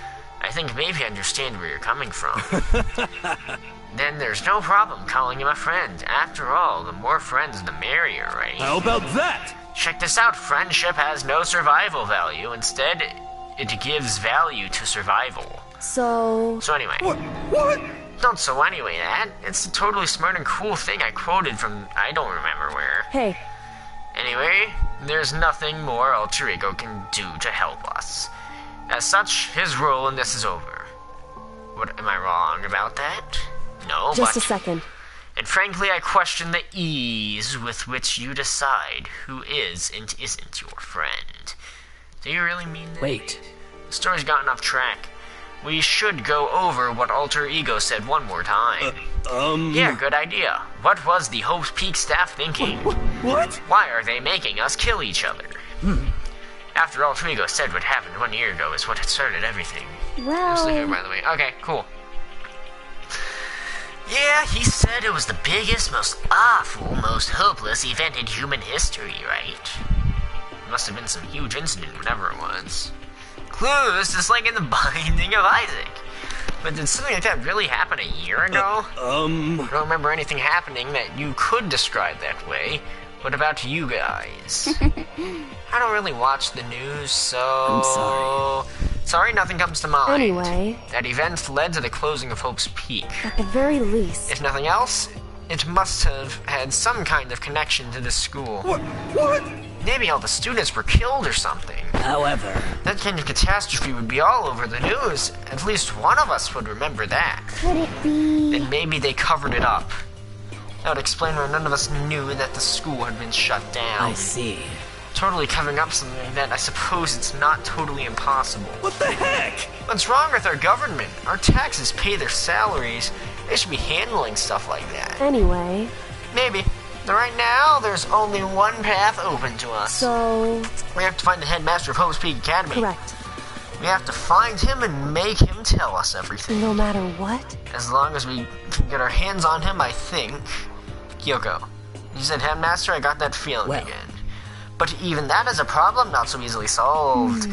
I think maybe I understand where you're coming from. Then there's no problem calling him a friend. After all, the more friends, the merrier, right? How about that? Check this out. Friendship has no survival value. Instead, it gives value to survival. So anyway. What? Don't so anyway, that. It's a totally smart and cool thing I quoted from I don't remember where. Hey. Anyway, there's nothing more Alter Ego can do to help us. As such, his role in this is over. What, am I wrong about that? No, Just a second. And frankly, I question the ease with which you decide who is and isn't your friend. Do you really mean that? Wait. The story's gotten off track. We should go over what Alter Ego said one more time. Yeah, good idea. What was the Hope's Peak staff thinking? What? Why are they making us kill each other? After Alter Ego said what happened 1 year ago is what had started everything. I'm still here, by the way. Okay, cool. Yeah, he said it was the biggest, most awful, most hopeless event in human history, right? It must have been some huge incident, whatever it was. Clues, just like in the Binding of Isaac. But did something like that really happen a year ago? I don't remember anything happening that you could describe that way. What about you guys? I don't really watch the news, so... I'm sorry. Sorry, nothing comes to mind. Anyway. That event led to the closing of Hope's Peak. At the very least. If nothing else, it must have had some kind of connection to this school. What? Maybe all the students were killed or something. However, That kind of catastrophe would be all over the news. At least one of us would remember that. Could it be... Then maybe they covered it up. That would explain why none of us knew that the school had been shut down. I see. Totally covering up something like that, I suppose it's not totally impossible. What the heck? What's wrong with our government? Our taxes pay their salaries. They should be handling stuff like that. Anyway. Maybe. But right now, there's only one path open to us. So... We have to find the headmaster of Hope's Peak Academy. Correct. We have to find him and make him tell us everything. No matter what? As long as we can get our hands on him, I think. Kyoko, you said headmaster? I got that feeling Well. again. But even that is a problem not so easily solved.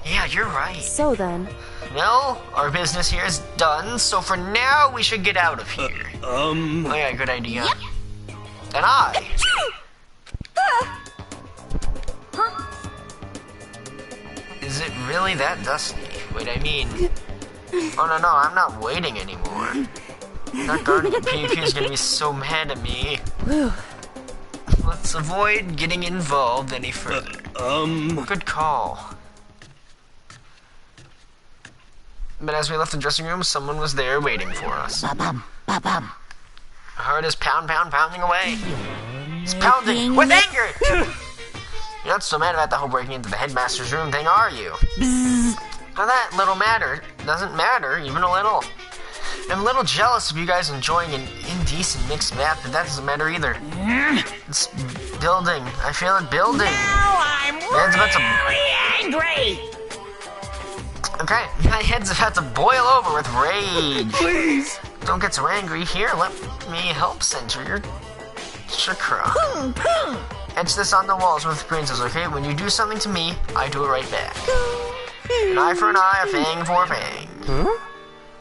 Yeah, you're right. So then... Well, our business here is done, so for now we should get out of here. Oh yeah, good idea. Yep. And I... Is it really that dusty? Wait, I mean... Oh no, I'm not waiting anymore. That guard PvP is gonna be so mad at me. Whew. Let's avoid getting involved any further. Good call. But as we left the dressing room, someone was there waiting for us. Ba-bum, ba-bum. Our heart is pounding away. It's pounding with anger! You're not so mad about the whole breaking into the headmaster's room thing, are you? Now that little matter doesn't matter, even a little. I'm a little jealous of you guys enjoying an indecent mixed map, but that doesn't matter either. It's building. I feel it building. Now I'm Man's about to... angry! Okay, my head's about to boil over with rage. Please! Don't get so angry. Here, let me help center your chakra. Etch this on the walls with princess, okay? When you do something to me, I do it right back. An eye for an eye, a fang for a fang.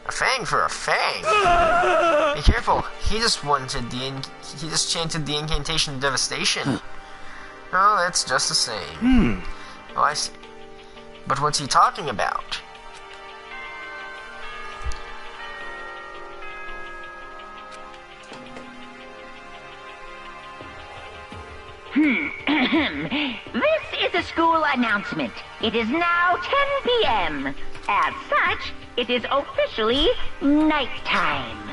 A fang for a fang. Be careful. He just chanted the incantation of devastation. Oh, that's just the same. Oh, I see. But what's he talking about? This is a school announcement. It is now 10 p.m. As such, it is officially nighttime.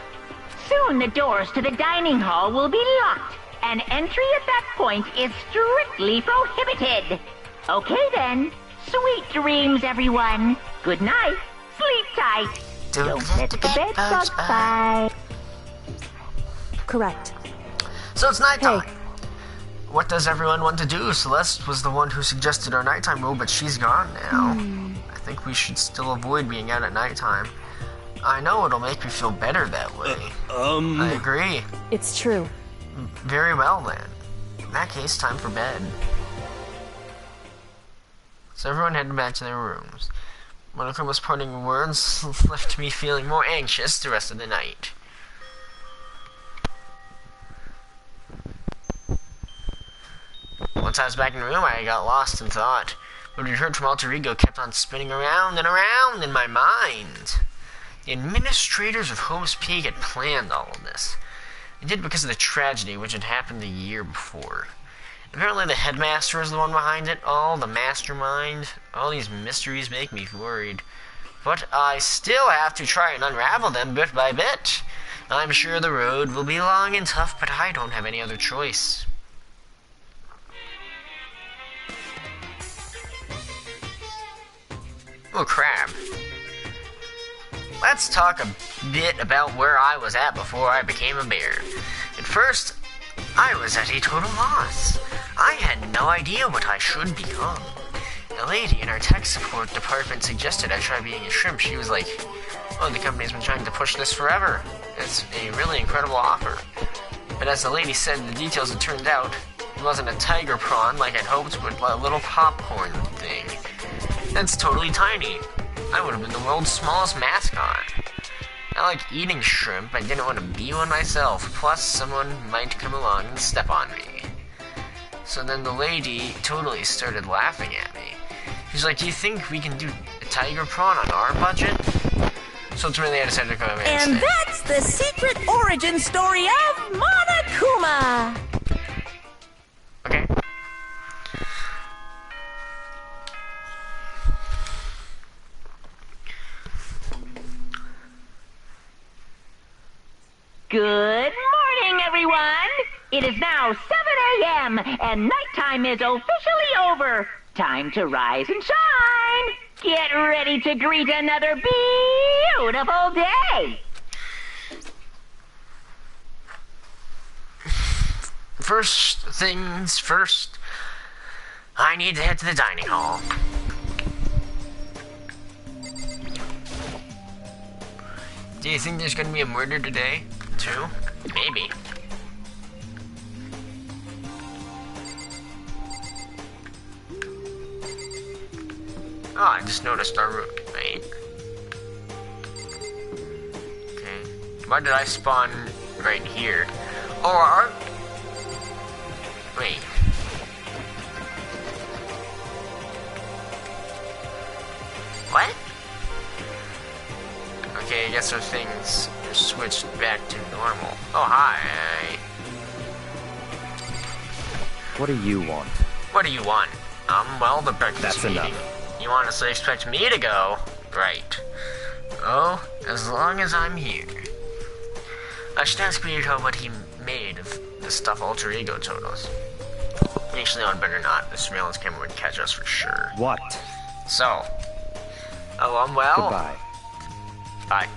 Soon the doors to the dining hall will be locked, and entry at that point is strictly prohibited. Okay then. Sweet dreams, everyone. Good night. Sleep tight. Don't let the bed bugs bite. Correct. So it's nighttime. Hey. What does everyone want to do? Celeste was the one who suggested our nighttime rule, but she's gone now. I think we should still avoid being out at nighttime. I know it'll make me feel better that way. I agree. It's true. Very well then. In that case, time for bed. So everyone headed back to their rooms. Monokuma's parting words left me feeling more anxious the rest of the night. Once I was back in the room, I got lost in thought. What we heard from Alter Ego kept on spinning around and around in my mind. The administrators of Home's Peak had planned all of this. They did because of the tragedy which had happened the year before. Apparently the headmaster was the one behind it all, the mastermind. All these mysteries make me worried. But I still have to try and unravel them bit by bit. I'm sure the road will be long and tough, but I don't have any other choice. Oh crap. Let's talk a bit about where I was at before I became a bear. At first, I was at a total loss. I had no idea what I should become. A lady in our tech support department suggested I try being a shrimp. She was like, oh, the company's been trying to push this forever. It's a really incredible offer. But as the lady said in the details, it turned out it wasn't a tiger prawn like I'd hoped, but a little popcorn thing. That's totally tiny. I would have been the world's smallest mascot. I like eating shrimp, I didn't want to be one myself, plus someone might come along and step on me. So then the lady totally started laughing at me. She's like, do you think we can do a tiger prawn on our budget? So ultimately I decided to come over And instead. that's the secret origin story of Monokuma! Okay. Good morning, everyone! It is now 7 a.m. and nighttime is officially over. Time to rise and shine! Get ready to greet another beautiful day! First things first, I need to head to the dining hall. Do you think there's gonna be a murder today? Too? Maybe. Oh, I just noticed our roommate. Okay. Why did I spawn right here? Oh, our... Wait. What? Okay, I guess our things are switched back to normal. Oh, hi. What do you want? What do you want? Well, the breakfast That's meeting. enough. You honestly expect me to go? Right. Oh, as long as I'm here. I should ask Peter what he made of the stuff Alter Ego told us. Actually, no, I'd better not. The surveillance camera would catch us for sure. What? So. Oh, well. Goodbye. Bye.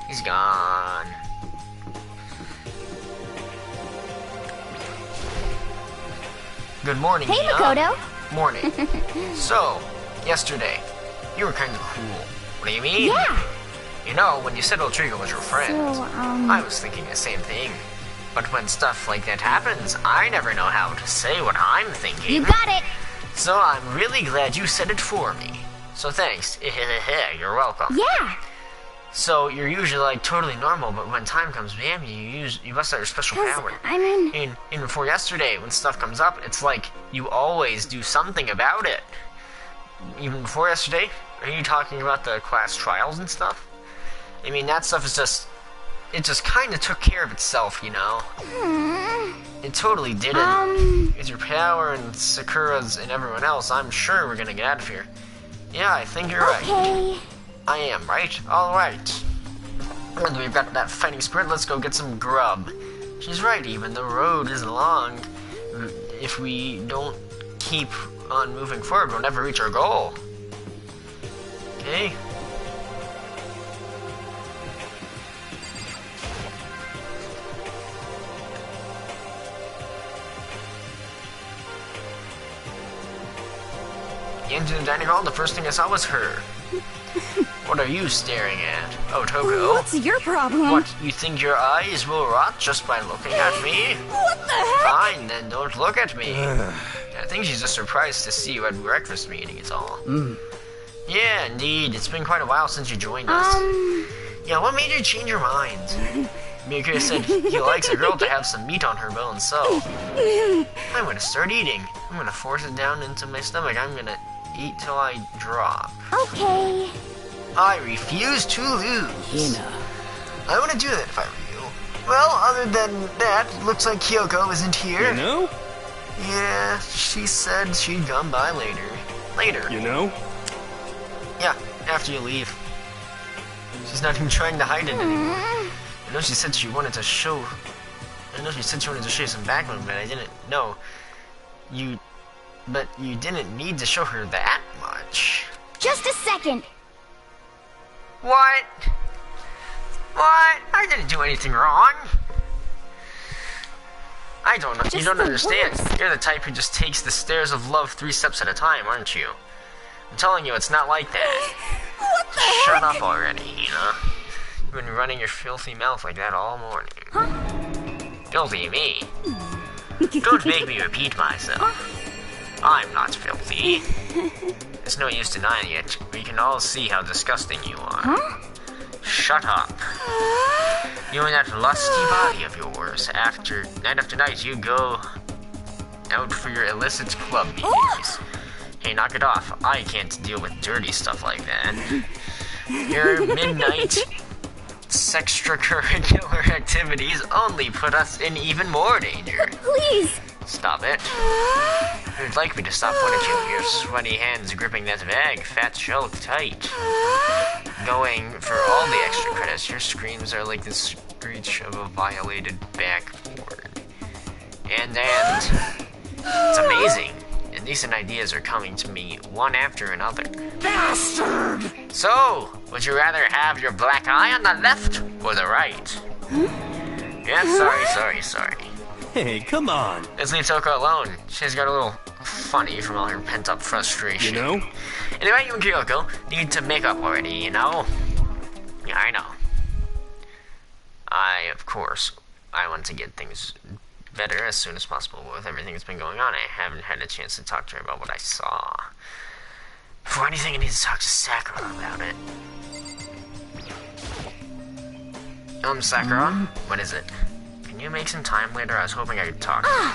He's gone. Good morning, Hey, Mia. Makoto. Morning. So, yesterday, you were kind of cool. What do you mean? Yeah. You know, when you said Alter Ego was your friend, So, I was thinking the same thing. But when stuff like that happens, I never know how to say what I'm thinking. You got it. So I'm really glad you said it for me. So thanks. You're welcome. Yeah. So you're usually like totally normal, but when time comes, bam, you bust out your special 'Cause, power. I mean, And before yesterday, when stuff comes up, it's like you always do something about it. Even before yesterday, are you talking about the class trials and stuff? I mean, that stuff is just, it just kind of took care of itself, you know? It totally didn't. With your power and Sakura's and everyone else, I'm sure we're gonna get out of here. Yeah, I think you're right. okay. I am, right? Alright. And we've got that fighting spirit, let's go get some grub. She's right, even the road is long. If we don't keep on moving forward, we'll never reach our goal. Okay? into the dining hall, the first thing I saw was her. What are you staring at? Oh, Toko. What's your problem? What, you think your eyes will rot just by looking at me? What the heck? Fine, then don't look at me. I think she's just surprised to see you at breakfast meeting is all. Yeah, indeed. It's been quite a while since you joined us. Yeah, what made you change your mind? Mika said he likes a girl to have some meat on her bones, so... I'm gonna start eating. I'm gonna force it down into my stomach. I'm gonna eat till I drop. Okay. I refuse to lose. I wanna do that if I were you. Well, other than that, looks like Kyoko isn't here. You know? Yeah, she said she'd come by later. Later. You know? Yeah, after you leave. She's not even trying to hide it anymore. I know she said she wanted to show... I know she said she wanted to show you some background, but I didn't know. But you didn't need to show her that much. Just a second. What? What? I didn't do anything wrong. I don't know. You don't understand. You're the type who just takes the stairs of love 3 steps at a time, aren't you? I'm telling you, it's not like that. What the heck? Shut up already, Hina. You've been running your filthy mouth like that all morning. Filthy me? Don't make me repeat myself. I'm not filthy. There's no use denying it. We can all see how disgusting you are. Shut up. You and that lusty body of yours. Night after night, you go out for your illicit club meetings. Hey, knock it off. I can't deal with dirty stuff like that. Your midnight extracurricular activities only put us in even more danger. Please. Stop it. You'd like me to stop, wouldn't you? Your sweaty hands gripping that bag, fat shell tight. Going for all the extra credits, your screams are like the screech of a violated backboard. And it's amazing. And decent ideas are coming to me one after another. Bastard! So, would you rather have your black eye on the left or the right? Yeah, sorry. Hey, come on. Let's leave Toko alone. She's got a little funny from all her pent-up frustration. You know? Anyway, you and Kyoko need to make up already, you know? Yeah, I know. Of course, I want to get things better as soon as possible with everything that's been going on. I haven't had a chance to talk to her about what I saw. Before anything, I need to talk to Sakura about it. Sakura? What is it? Can you make some time later? I was hoping I could talk to you.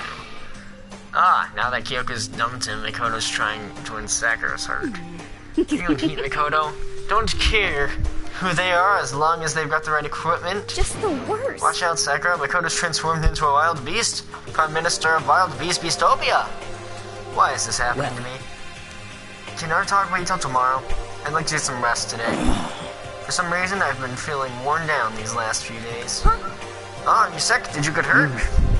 Now that Kyoko's dumped him, Mikoto's trying to win Sakura's heart. You and Heat Mikoto don't care who they are as long as they've got the right equipment. Just the worst. Watch out, Sakura. Makoto's transformed into a wild beast. Prime Minister of Wild Beast Beastopia. Why is this happening to me? Can our talk wait till tomorrow? I'd like to get some rest today. For some reason, I've been feeling worn down these last few days. Oh, you sick? Did you get hurt?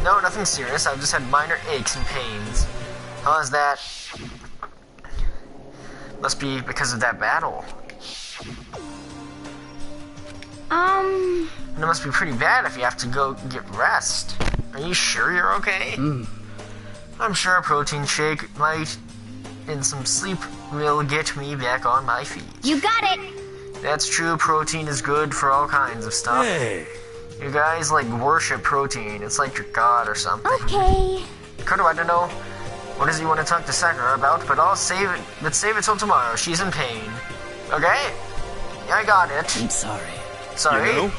No, nothing serious. I've just had minor aches and pains. How is that? Must be because of that battle. And it must be pretty bad if you have to go get rest. Are you sure you're okay? I'm sure a protein shake, light, and some sleep will get me back on my feet. You got it! That's true, protein is good for all kinds of stuff. Hey! You guys, like, worship protein. It's like your god or something. Okay. Kodo, I don't know what does he want to talk to Sakura about, but I'll save it. Let's save it till tomorrow. She's in pain. Okay? I got it. I'm sorry. Sorry? You know?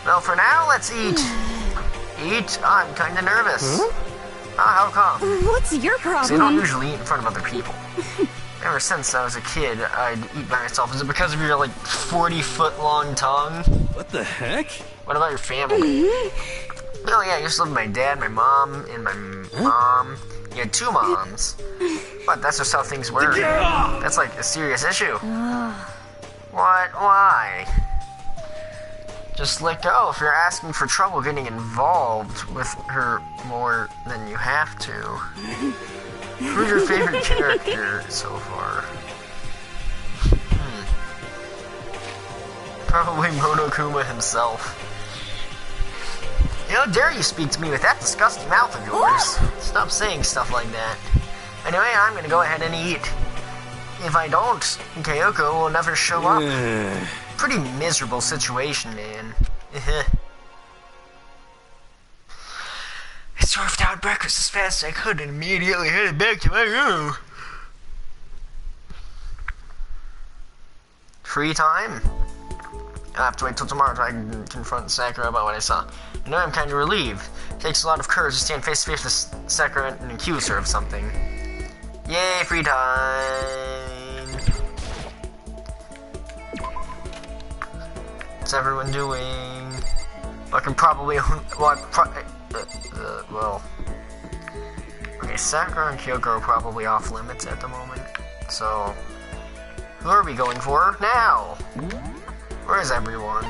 Well, for now, let's eat. Eat? I'm kinda nervous. How come? What's your 'Cause I don't problem? usually eat in front of other people. Ever since I was a kid, I'd eat by myself. Is it because of your, like, 40-foot-long tongue? What the heck? What about your family? Oh yeah, I used to live with my dad, my mom, and my mom. You had 2 moms. But that's just how things were. That's like a serious issue. What? Why? Just let go if you're asking for trouble getting involved with her more than you have to. Who's your favorite character so far? Probably Monokuma himself. How dare you speak to me with that disgusting mouth of yours? Stop saying stuff like that. Anyway, I'm gonna go ahead and eat. if I don't, Kyoko will never show up. Pretty miserable situation, man. I swerved out breakfast as fast as I could and immediately headed back to my room. Free time? I'll have to wait till tomorrow so I can confront Sakura about what I saw. I know I'm kind of relieved. It takes a lot of courage to stand face to face with Sakura and accuse her of something. Yay, free time! What's everyone doing? I can probably... well... Okay, Sakura and Kyoko are probably off limits at the moment. So... who are we going for now? Where is everyone?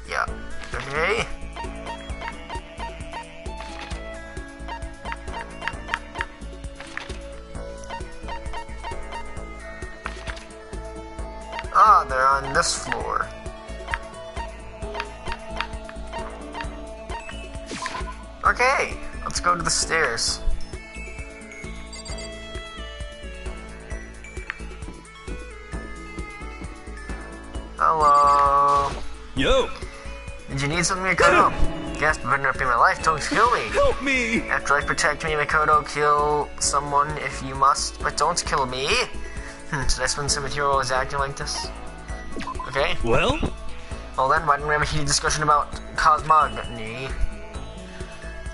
Yeah. Okay. Ah, they're on this floor. Okay, let's go to the stairs. Hello. Yo. Did you need something, Mikoto? Guess better not be my life. Don't kill me. Help me. After life protect me, Mikoto. Kill someone if you must, but don't kill me. Did I spend some material always acting like this? Okay. Well then, why didn't we have a heated discussion about cosmogony?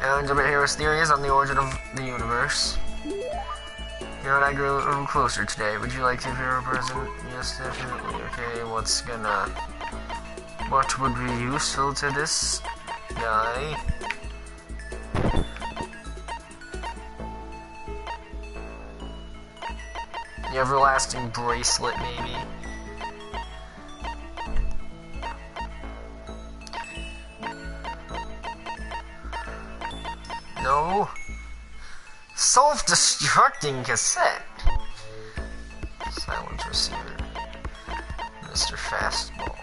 And about Hero's theories on the origin of the universe. You know what, I grew a little closer today. Would you like to hear a present? Yes, definitely. Okay, what would be useful to this guy? The everlasting bracelet, maybe? No. Self-destructing cassette. Silence receiver. Mr. Fastball.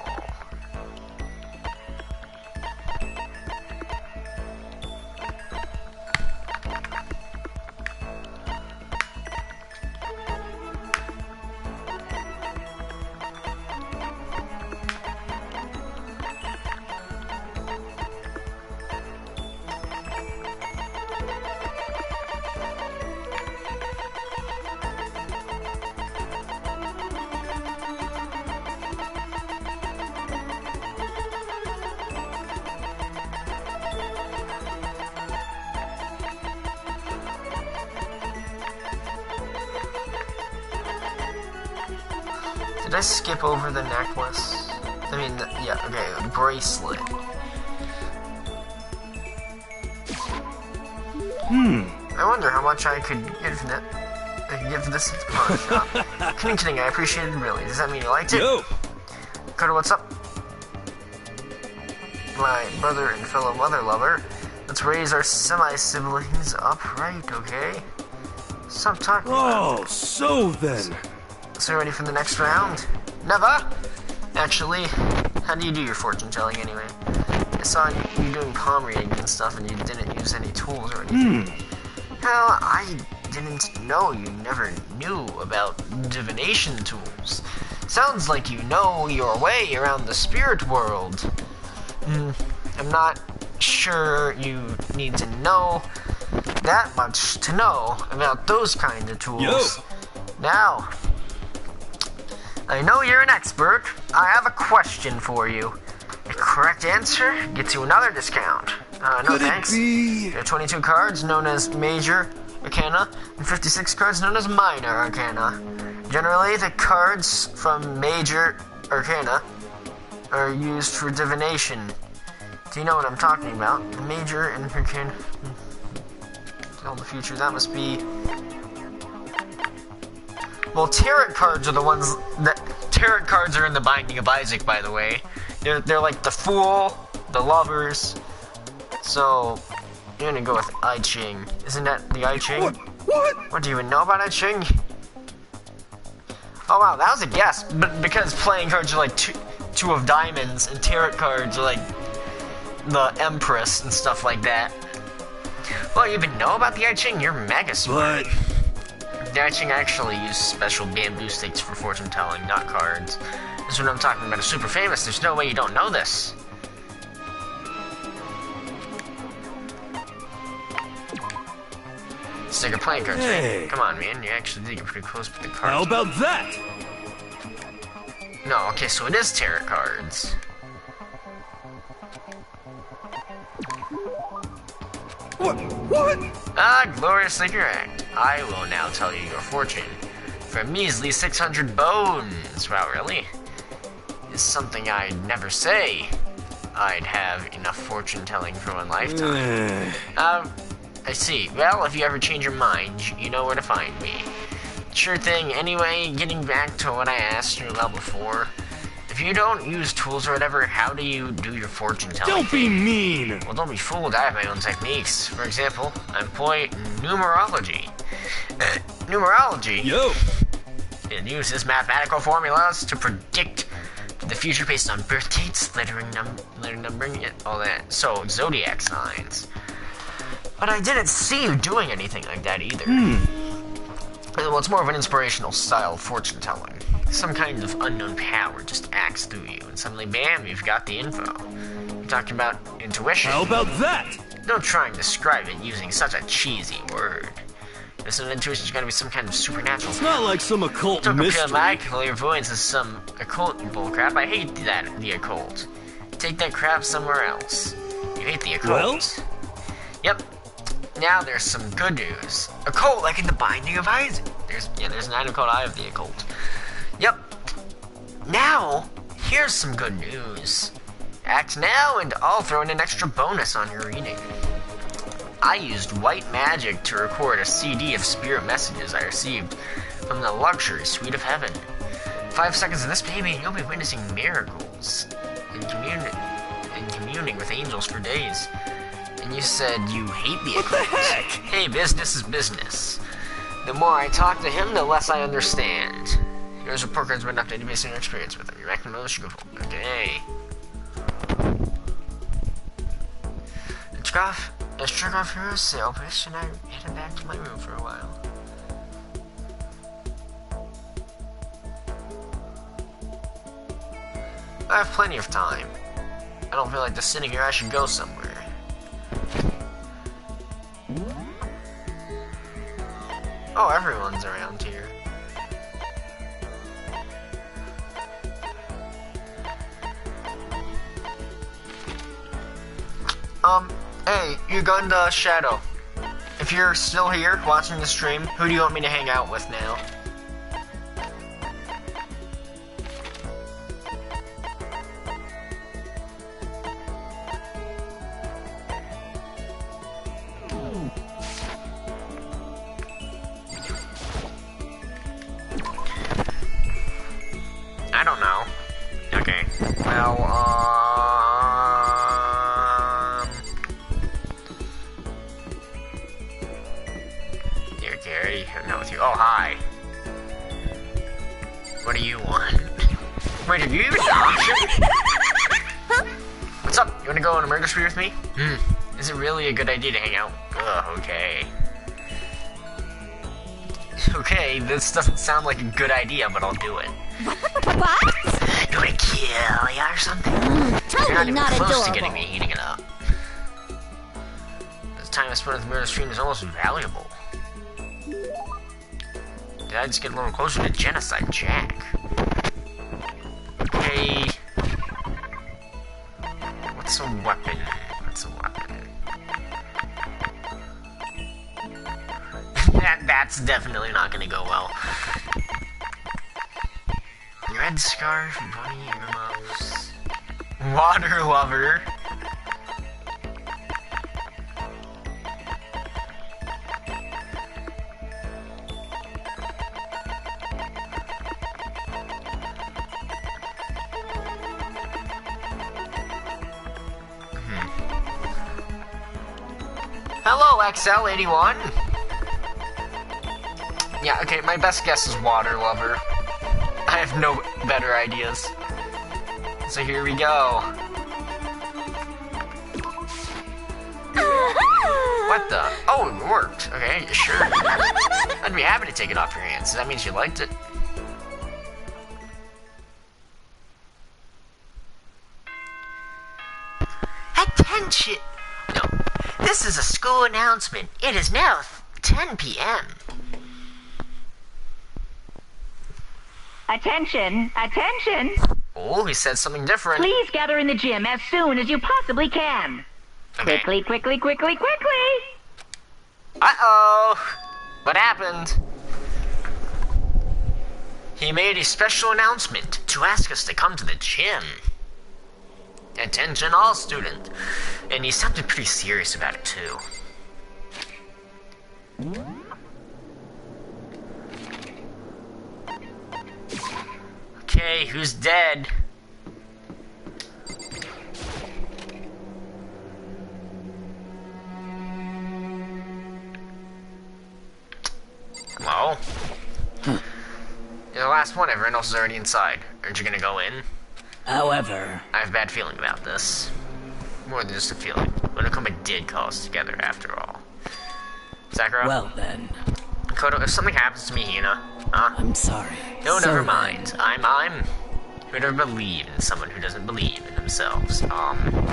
Did I skip over the necklace? I mean, yeah, okay, the bracelet. I wonder how much I could give this at the pawn shop. Kidding, I appreciate it really. Does that mean you liked it? Yo. Koto, what's up? My brother and fellow mother lover. Let's raise our semi-siblings up, right, okay? Stop talking about it. So then. So you ready for the next round? Never! Actually, how do you do your fortune telling anyway? I saw you doing palm reading and stuff and you didn't use any tools or anything. Well, I didn't know you never knew about divination tools. Sounds like you know your way around the spirit world. I'm not sure you need to know that much to know about those kind of tools. Yo. Now, I know you're an expert. I have a question for you. A correct answer gets you another discount. No Could thanks. it be? There are 22 cards known as Major Arcana and 56 cards known as Minor Arcana. Generally, the cards from Major Arcana are used for divination. Do you know what I'm talking about? The Major and Arcana. Tell the future. That must be... Well, tarot cards are the ones that... Tarot cards are in the Binding of Isaac, by the way. They're like the Fool, the Lovers. So, you're gonna go with I Ching. Isn't that the I Ching? What? What, do you even know about I Ching? Oh wow, that was a guess. But because playing cards are like two of diamonds, and tarot cards are like the Empress and stuff like that. Well, you even know about the I Ching? You're mega smart. But The I Ching actually use special bamboo sticks for fortune telling, not cards. This is what I'm talking about. It's super famous. There's no way you don't know this. Stick of playing cards, Hey. right? Come on, man. You actually think you're pretty close with the cards. how about that? No, okay, so it is tarot cards. What? Ah, gloriously correct. I will now tell you your fortune. For a measly 600 bones. Wow, really? Is something I'd never say. I'd have enough fortune telling for one lifetime. I see. Well, if you ever change your mind, you know where to find me. Sure thing. Anyway, getting back to what I asked you about before. If you don't use tools or whatever, how do you do your fortune telling? Don't be mean! Well, don't be fooled. I have my own techniques. For example, I employ numerology. Numerology? Yo! It uses mathematical formulas to predict the future based on birth dates, letter numbering, all that. So, zodiac signs. But I didn't see you doing anything like that either. Well, it's more of an inspirational style of fortune telling. Some kind of unknown power just acts through you, and suddenly, bam, you've got the info. I'm talking about intuition. How about that? Don't try and describe it using such a cheesy word. This intuition is going to be some kind of supernatural. It's not like some occult Don't compare mystery. my clairvoyance as some occult bullcrap. I hate the occult. Take that crap somewhere else. You hate the occult. Well? Yep. Now there's some good news. Occult, like in the Binding of Isaac. There's an item called Eye of the Occult. Yep. Now, here's some good news. Act now, and I'll throw in an extra bonus on your reading. I used white magic to record a CD of spirit messages I received from the luxury suite of heaven. 5 seconds of this, baby, and you'll be witnessing miracles and communing with angels for days. And you said you hate the occult. What the heck? Hey, business is business. The more I talk to him, the less I understand. Here's a report cards been updated based on your experience with him. You're acting most go. Okay. Let's check off your sale pitch, and I'm heading back to my room for a while. I have plenty of time. I don't feel like just sitting here. I should go somewhere. Oh, everyone's around here. Hey, Uganda Shadow. If you're still here watching the stream, who do you want me to hang out with now? I don't know. Okay. Well, Here, Gary. I'm not with you. Oh, hi. What do you want? Wait, have you even option? What's up? You wanna go on a murder spree with me? Is it really a good idea to hang out? Ugh, okay. Okay, this doesn't sound like a good idea, but I'll do it. What? Do I kill ya or something? Totally You're not even not close adorable. to getting me heating it up. The time I spent at the murder stream is almost valuable. Did I just get a little closer to Genocide Jack? Okay. What's a weapon? That's definitely not gonna go well. Red scarf, bunny earmuffs. Water lover. Hello, XL81. Yeah, okay, my best guess is water lover. I have no better ideas. So here we go. What the? Oh, it worked. Okay, sure. I'd be happy to take it off your hands. That means you liked it. Attention! No. This is a school announcement. It is now 10 p.m. Attention, attention. Oh, he said something different. Please gather in the gym as soon as you possibly can. Okay. Quickly, quickly, quickly, quickly. Uh-oh. What happened? He made a special announcement to ask us to come to the gym. Attention all students. And he sounded pretty serious about it too. Okay, who's dead? Hello? You're the last one. Everyone else is already inside. Aren't you gonna go in? However, I have a bad feeling about this. More than just a feeling. Monokuma did call us together after all. Sakura? well then, Koto, if something happens to me, Hina, huh? I'm sorry. No, So never then, mind. I'm who never believe in someone who doesn't believe in themselves.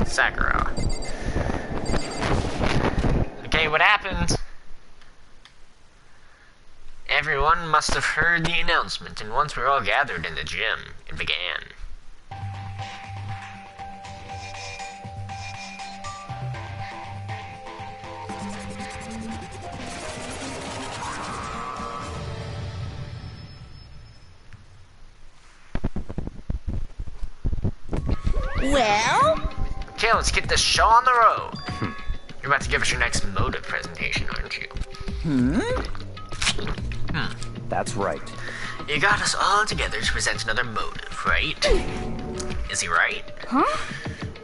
Sakura. Okay, what happened? Everyone must have heard the announcement, and once we were all gathered in the gym, it began. Well? Okay, let's get this show on the road. You're about to give us your next motive presentation, aren't you? That's right. You got us all together to present another motive, right? Is he right? Huh?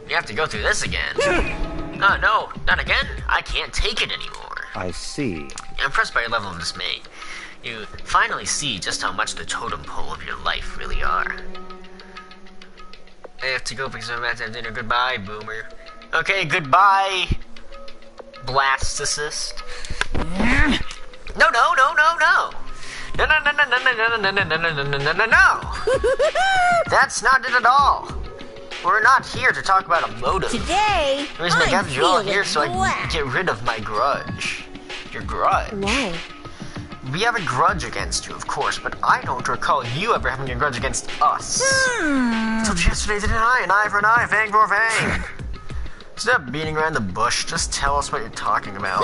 You have to go through this again. Oh, no, not again. I can't take it anymore. I see. I'm impressed by your level of dismay. You finally see just how much the totem pole of your life really are. I have to go because I'm about to have dinner. Goodbye, boomer. Okay, goodbye, Blastocyst. No, no, no, no, no. No, no, no, no, no, no, no, no, no, no, no, no, no, no, no. That's not it at all. We're not here to talk about a motive. Today, The reason I I'm gathered you all feeling here so I black. can get rid of my grudge. Your grudge. Why? We have a grudge against you, of course, but I don't recall you ever having a grudge against us. I told you yesterday, didn't I? An eye for an eye, fang for a fang. Stop beating around the bush. Just tell us what you're talking about.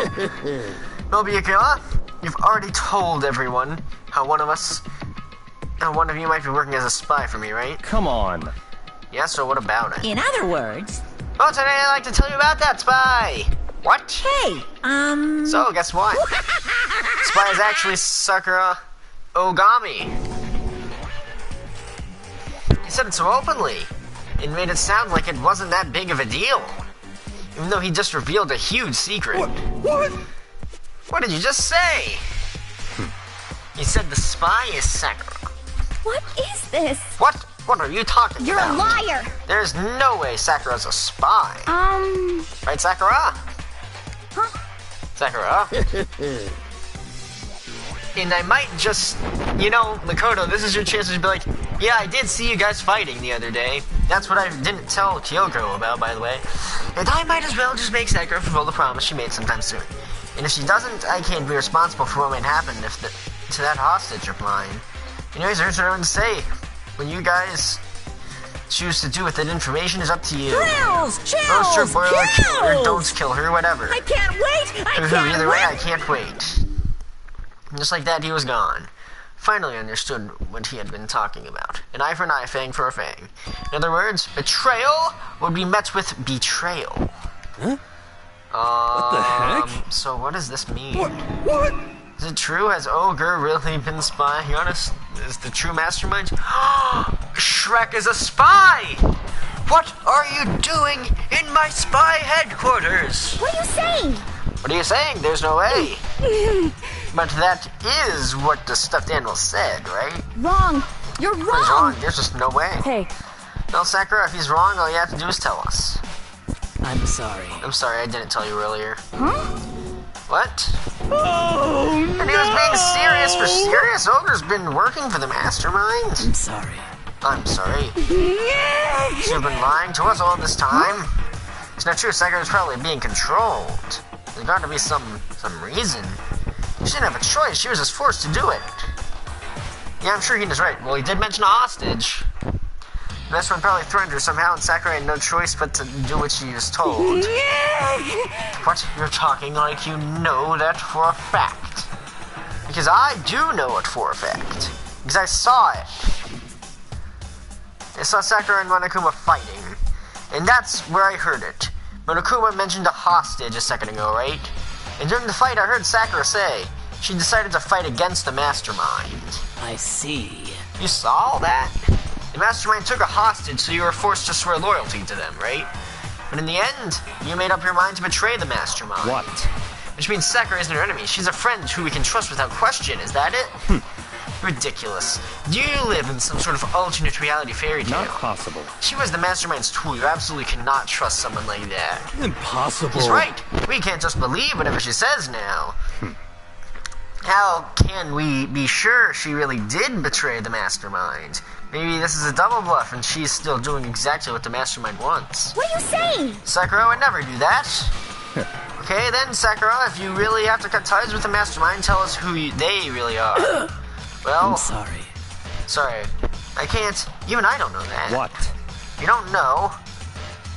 Nobuyuki, you've already told everyone how one of you might be working as a spy for me, right? Come on. Yeah, so what about it? In other words, Well, today I'd like to tell you about that spy. What? hey, So, guess what? Spy is actually Sakura Ogami. He said it so openly. It made it sound like it wasn't that big of a deal. Even though he just revealed a huge secret. What? What did you just say? He said the spy is Sakura. What is this? What? What are you talking You're about? a liar! There's no way Sakura's a spy. Right, Sakura? Huh? Sakura? And I might just, Makoto, this is your chance to be like, yeah, I did see you guys fighting the other day. That's what I didn't tell Kyoko about, by the way. And I might as well just make Sakura fulfill the promise she made sometime soon. And if she doesn't, I can't be responsible for what might happen to that hostage of mine. Anyways, there's what I want to say. When you guys choose to do with that information is up to you. Chills, Roast her, boil her, kill her, chills. don't kill her, whatever. I can't wait! I can't Either way, wait! I can't wait. Just like that, he was gone. Finally understood what he had been talking about. An eye for an eye, fang for a fang. In other words, betrayal would be met with betrayal. Huh? What the heck? So what does this mean? What? Is it true? Has Ogre really been spying on us? Is the true mastermind? Shrek is a spy! What are you doing in my spy headquarters? What are you saying? What are you saying? There's no way. But that is what the stuffed animal said, right? Wrong! You're He's wrong! wrong. There's just no way. Hey, No, Sakura, if he's wrong, all you have to do is tell us. I'm sorry. I'm sorry, I didn't tell you earlier. Huh? What? Oh, And he was being serious for serious? Ogre's been working for the mastermind? I'm sorry. I'm sorry. You've been lying to us all this time? It's not true, Sakura's probably being controlled. There's got to be some reason. She didn't have a choice, she was just forced to do it. Yeah, I'm sure Hina's right. Well, he did mention a hostage. The mastermind probably threatened her somehow, and Sakura had no choice but to do what she was told. What? You're talking like you know that for a fact. Because I do know it for a fact. Because I saw it. I saw Sakura and Monokuma fighting. And that's where I heard it. Monokuma mentioned a hostage a second ago, right? And during the fight, I heard Sakura say she decided to fight against the mastermind. I see. You saw all that? The mastermind took a hostage, so you were forced to swear loyalty to them, right? But in the end, you made up your mind to betray the mastermind. What? Which means Sakura isn't her enemy. She's a friend who we can trust without question. Is that it? Ridiculous. Do you live in some sort of alternate reality fairy tale? Not possible. She was the mastermind's tool. You absolutely cannot trust someone like that. impossible. He's right. We can't just believe whatever she says now. How can we be sure she really did betray the mastermind? Maybe this is a double bluff and she's still doing exactly what the mastermind wants. What are you saying? Sakura would never do that. Okay then, Sakura, if you really have to cut ties with the mastermind, tell us who they really are. Well, I'm sorry. sorry. I can't. Even I don't know that. What? You don't know?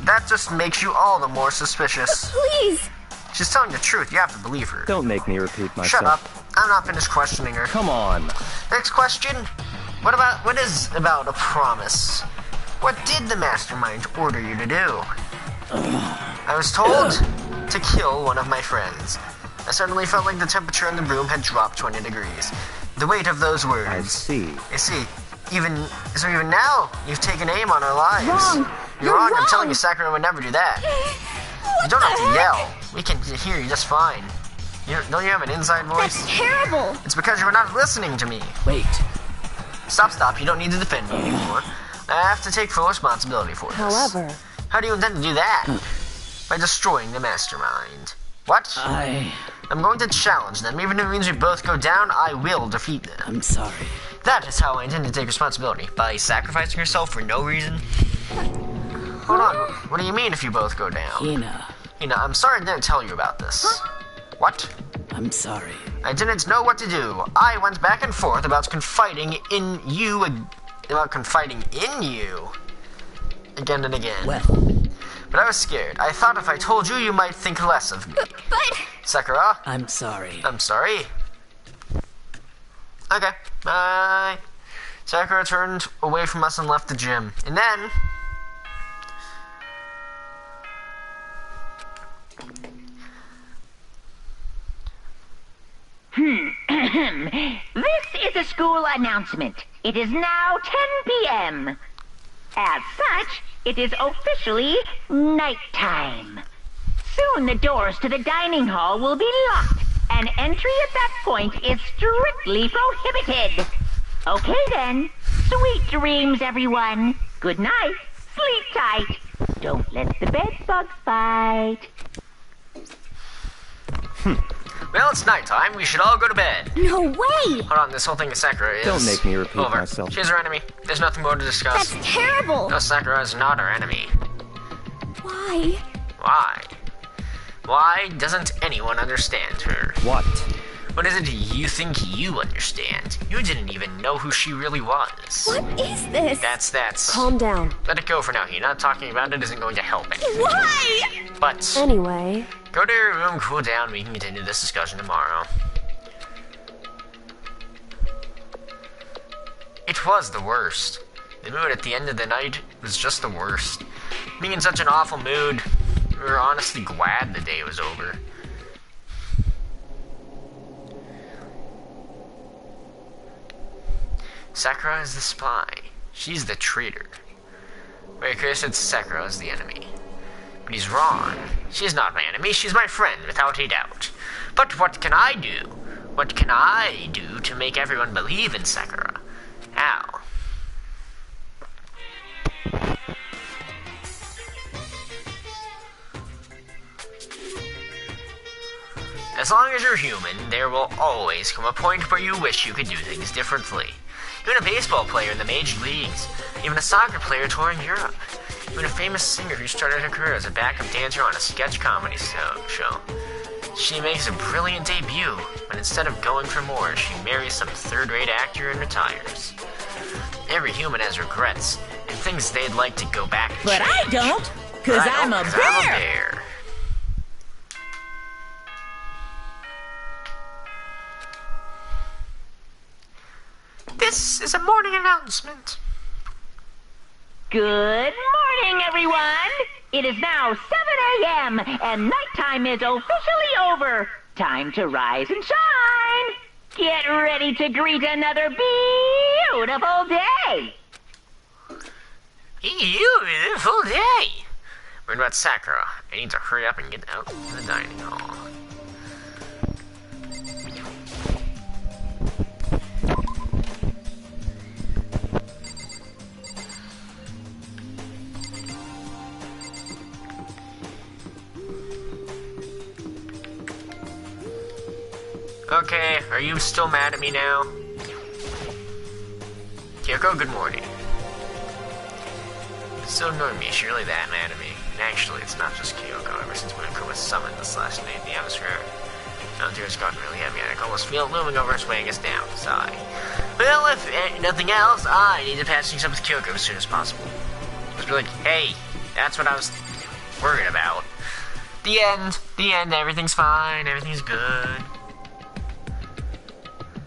That just makes you all the more suspicious. Please. She's telling the truth. You have to believe her. Don't make me repeat myself. Shut up. I'm not finished questioning her. Come on. Next question. What is about a promise? What did the mastermind order you to do? I was told to kill one of my friends. I suddenly felt like the temperature in the room had dropped 20 degrees. The weight of those words. I see. You see, even now, you've taken aim on our lives. Wrong. You're wrong. I'm telling you, Sakura would never do that. You don't have to the heck? yell. We can hear you just fine. Don't you have an inside voice? That's terrible. It's because you were not listening to me. Wait. Stop. You don't need to defend me anymore. I have to take full responsibility for this. However, How do you intend to do that? By destroying the mastermind. What? I'm going to challenge them. Even if it means we both go down, I will defeat them. I'm sorry. That is how I intend to take responsibility. By sacrificing yourself for no reason. Hold on. What do you mean if you both go down? Hina. Hina, I'm sorry I didn't tell you about this. What? I'm sorry. I didn't know what to do. I went back and forth about confiding in you again and again. Well, But I was scared. I thought if I told you, you might think less of me. But Sakura? I'm sorry. I'm sorry. Okay, bye. Sakura turned away from us and left the gym. And then... This is a school announcement. It is now 10 p.m. As such, it is officially nighttime. Soon the doors to the dining hall will be locked, and entry at that point is strictly prohibited. Okay then. Sweet dreams, everyone. Good night. Sleep tight. Don't let the bed bugs bite. Well, it's nighttime. We should all go to bed. no way. Hold on, this whole thing with Sakura is... Don't make me repeat over. myself. She's our enemy. There's nothing more to discuss. That's terrible. No, Sakura is not our enemy. Why? Why? Why doesn't anyone understand her? What? What is it you think you understand? You didn't even know who she really was. What is this? That's... calm down. Let it go for now, Hina. Talking about it isn't going to help anything. Why? But... Anyway, go to your room, cool down, we can continue this discussion tomorrow. It was the worst. The mood at the end of the night was just the worst. Being in such an awful mood, we were honestly glad the day was over. Sakura is the spy. She's the traitor. Wait, Chris said Sakura is the enemy. But he's wrong. She's not my enemy, she's my friend, without a doubt. But what can I do? What can I do to make everyone believe in Sakura? How? As long as you're human, there will always come a point where you wish you could do things differently. Even a baseball player in the major leagues, even a soccer player touring Europe, even a famous singer who started her career as a backup dancer on a sketch comedy show. She makes a brilliant debut, but instead of going for more, she marries some third-rate actor and retires. Every human has regrets, and things they'd like to go back and But I change. don't, because I'm a bear. This is a morning announcement. Good morning, everyone! It is now 7 a.m., and nighttime is officially over. Time to rise and shine! Get ready to greet another beautiful day! Beautiful day! Worried about Sakura. I need to hurry up and get out to the dining hall. Okay, are you still mad at me now? Kyoko, good morning. So Normie, is really that mad at me? And actually, it's not just Kyoko. Ever since Monokuma summoned us last night, the atmosphere down here has gotten really heavy. I can almost feel it looming over us, weighing us down. Sigh. Well, if nothing else, I need to patch things up with Kyoko as soon as possible. Just be like, hey, that's what I was worried about. The end. The end. Everything's fine. Everything's good.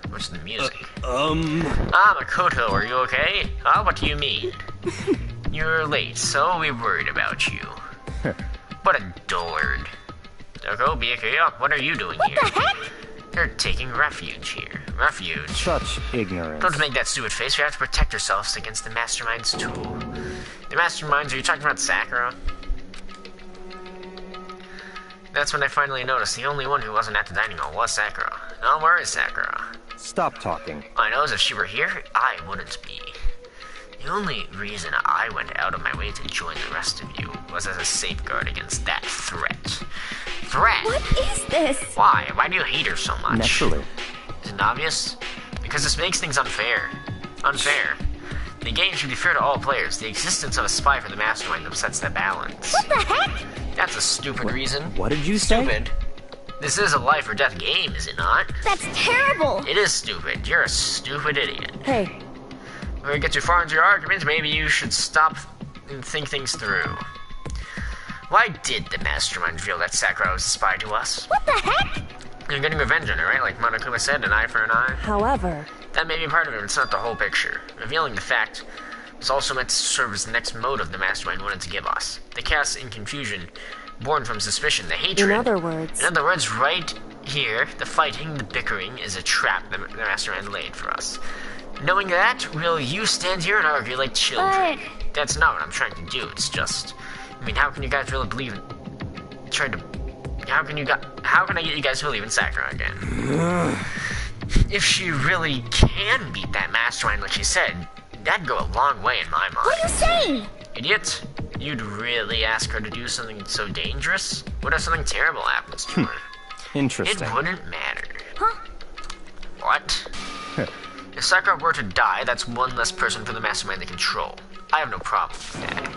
What's the music? Makoto, are you okay? What do you mean? You're late, so we worried about you. What a dullard. Doko, Byakuya, what are you doing here? What the heck? You're taking refuge here. Refuge. Such ignorance. Don't make that stupid face. We have to protect ourselves against the masterminds, too. The masterminds, are you talking about Sakura? That's when I finally noticed the only one who wasn't at the dining hall was Sakura. Now, where is Sakura? Stop talking. I know, as if she were here, I wouldn't be. The only reason I went out of my way to join the rest of you was as a safeguard against that threat. Threat? What is this? Why? Why do you hate her so much? Naturally. Isn't it obvious? Because this makes things unfair. Unfair. The game should be fair to all players. The existence of a spy for the mastermind upsets the balance. What the heck? That's a stupid reason. What did you say? Stupid. This is a life or death game, is it not? That's terrible. It is stupid. You're a stupid idiot. Hey, Before you get too far into your argument, maybe you should stop and think things through. Why did the mastermind reveal that Sakura was a spy to us? What the heck? You're getting revenge on her, right? Like Monokuma said, an eye for an eye? however, That may be part of it, but it's not the whole picture. Revealing the fact was also meant to serve as the next motive the mastermind wanted to give us. The chaos and confusion born from suspicion, the hatred. in other words, Right here, the fighting, the bickering is a trap the mastermind laid for us. Knowing that, will you stand here and argue like children? But That's not what I'm trying to do. It's just, I mean, how can you guys really believe in how can I get you guys to believe in Sakura again? If she really can beat that mastermind like she said, that'd go a long way in my mind. what are you saying? Idiot, you'd really ask her to do something so dangerous? What if something terrible happens to her? Interesting. It wouldn't matter. Huh? What? If Sakura were to die, that's one less person for the mastermind to control. I have no problem with that.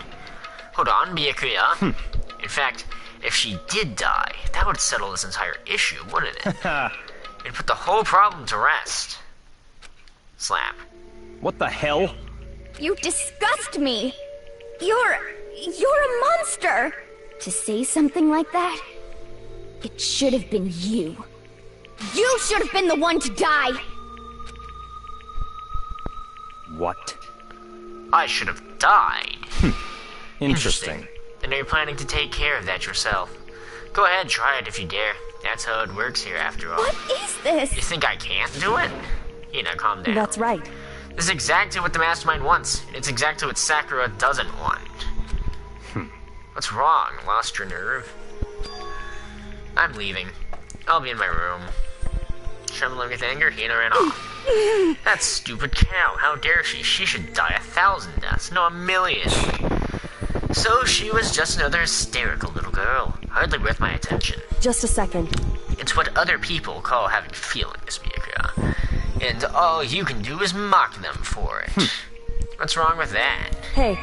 Hold on, Byakuya. In fact, if she did die, that would settle this entire issue, wouldn't it? It'd put the whole problem to rest. Slap. What the hell? You disgust me. You're a monster. To say something like that, it should have been you. You should have been the one to die. What? I should have died. Interesting. Then are you planning to take care of that yourself? Go ahead, try it if you dare. That's how it works here, after all. What is this? You think I can't do it? Hina, calm down. that's right. This is exactly what the mastermind wants. It's exactly what Sakura doesn't want. What's wrong? Lost your nerve? I'm leaving. I'll be in my room. Trembling with anger, Hina ran off. That stupid cow. How dare she? She should die 1,000 deaths, no, 1,000,000. So she was just another hysterical little girl, hardly worth my attention. Just a second. It's what other people call having feelings, Mika. And all you can do is mock them for it. What's wrong with that? Hey.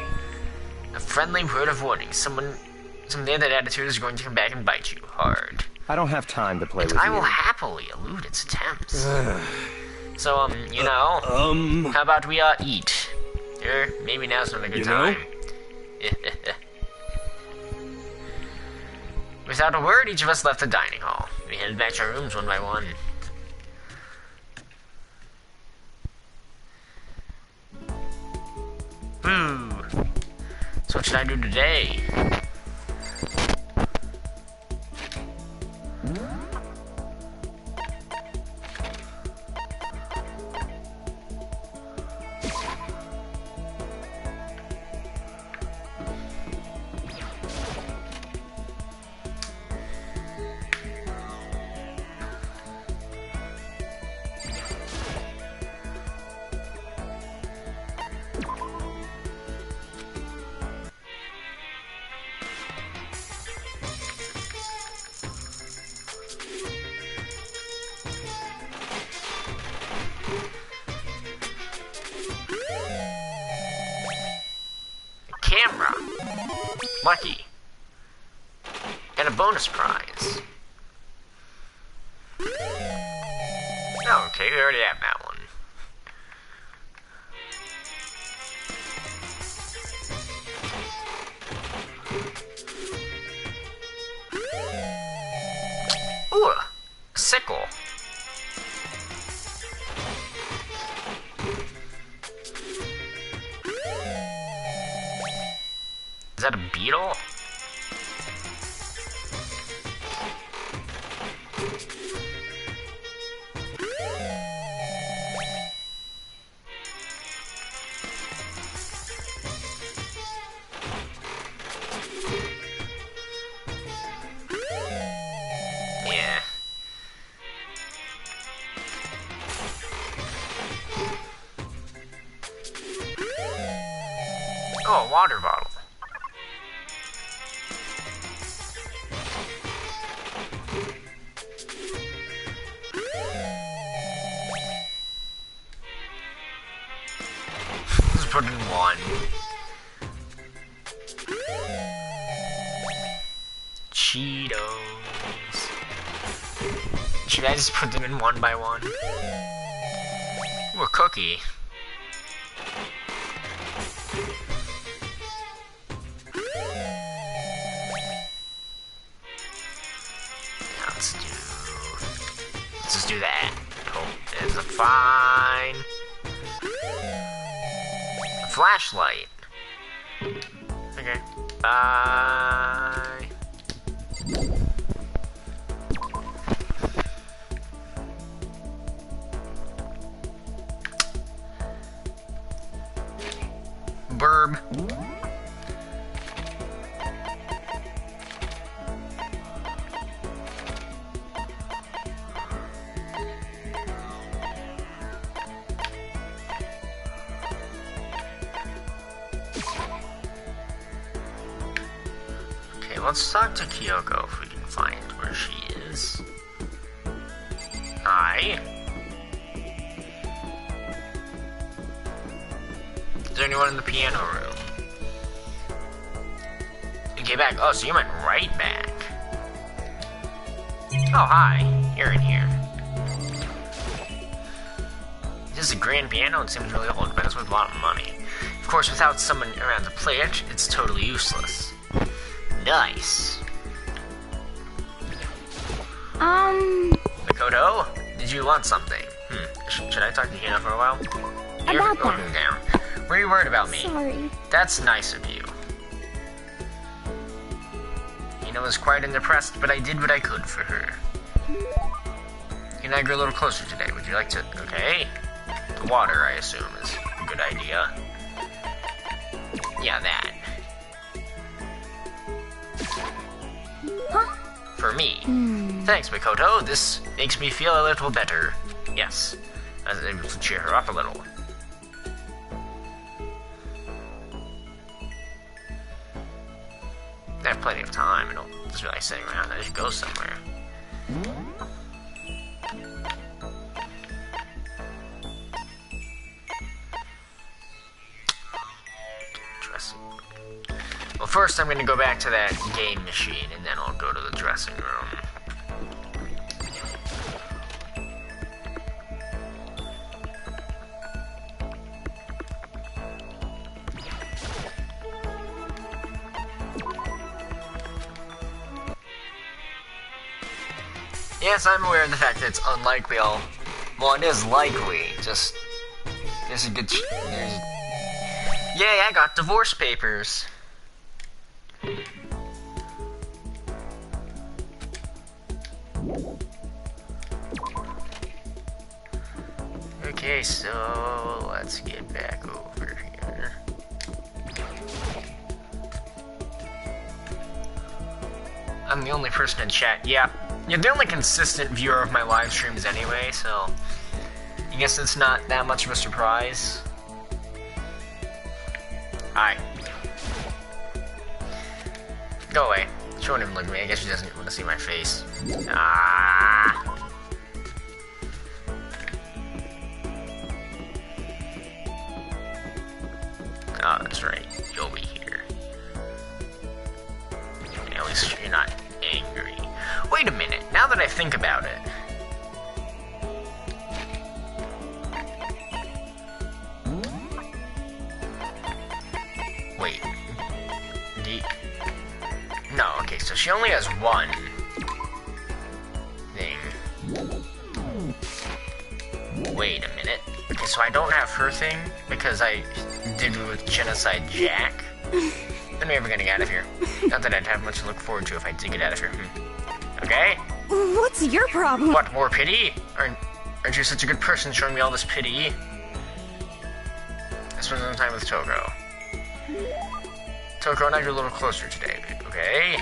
A friendly word of warning. Someday that attitude is going to come back and bite you hard. I don't have time to play with I you. will happily elude its attempts. So, you know, how about we, eat? Or maybe now's not a good time. Without a word, each of us left the dining hall. We headed back to our rooms one by one. So what should I do today? Camera. Lucky. And a bonus prize. Oh, okay, we already have that one. Ooh, a sickle. Is that a beetle? Yeah. Oh, a water bottle. Let's put in one. Cheetos. Should I just put them in one by one? Ooh, a cookie. Let's just do that. Oh, there's a fine. A flashlight. Okay. Bye. Burb. Okay, let's talk to Kyoko if we can find where she is. Hi. Is there anyone in the piano room? Okay, back. Oh, so you went right back. Oh, hi. You're in here. This is a grand piano and seems really old, but it's worth a lot of money. Of course, without someone around to play it, it's totally useless. Nice. Makoto, did you want something? Should I talk to Hina for a while? About that. Damn. Were you worried about me? Sorry. That's nice of you. Hina was quiet and depressed, but I did what I could for her. You and I grew a little closer today. Would you like to... Okay. The water, I assume, is a good idea. Yeah, that. Huh? For me. Thanks, Makoto. This makes me feel a little better. Yes. I was able to cheer her up a little. I have plenty of time. I don't just really like sitting around. I should go somewhere. Dressing. Well, first I'm gonna go back to that game machine, and then I'll go to the dressing room. Yes, I'm aware of the fact that it's unlikely well, it is likely, just... There's a good... Yay, I got divorce papers! Okay, so... Let's get back over here. I'm the only person in chat. Yeah. You're the only consistent viewer of my live streams anyway, so I guess it's not that much of a surprise. Hi. Go away. She won't even look at me. I guess she doesn't want to see my face. Ah. Oh, that's right. You'll be here. At least you're not angry. Wait a minute, now that I think about it. Wait. No, okay, so she only has one thing. Wait a minute. Okay, so I don't have her thing because I did it with Genocide Jack. When are we ever gonna get out of here? Not that I'd have much to look forward to if I did get out of here. Okay? What's your problem? What, more pity? Aren't you such a good person showing me all this pity? I spent some time with Toko. Toko and I grew a little closer today, babe, okay?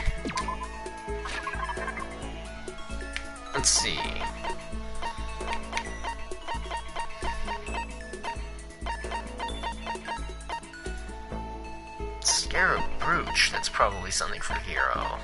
Let's see. Scarab brooch, that's probably something for Hero.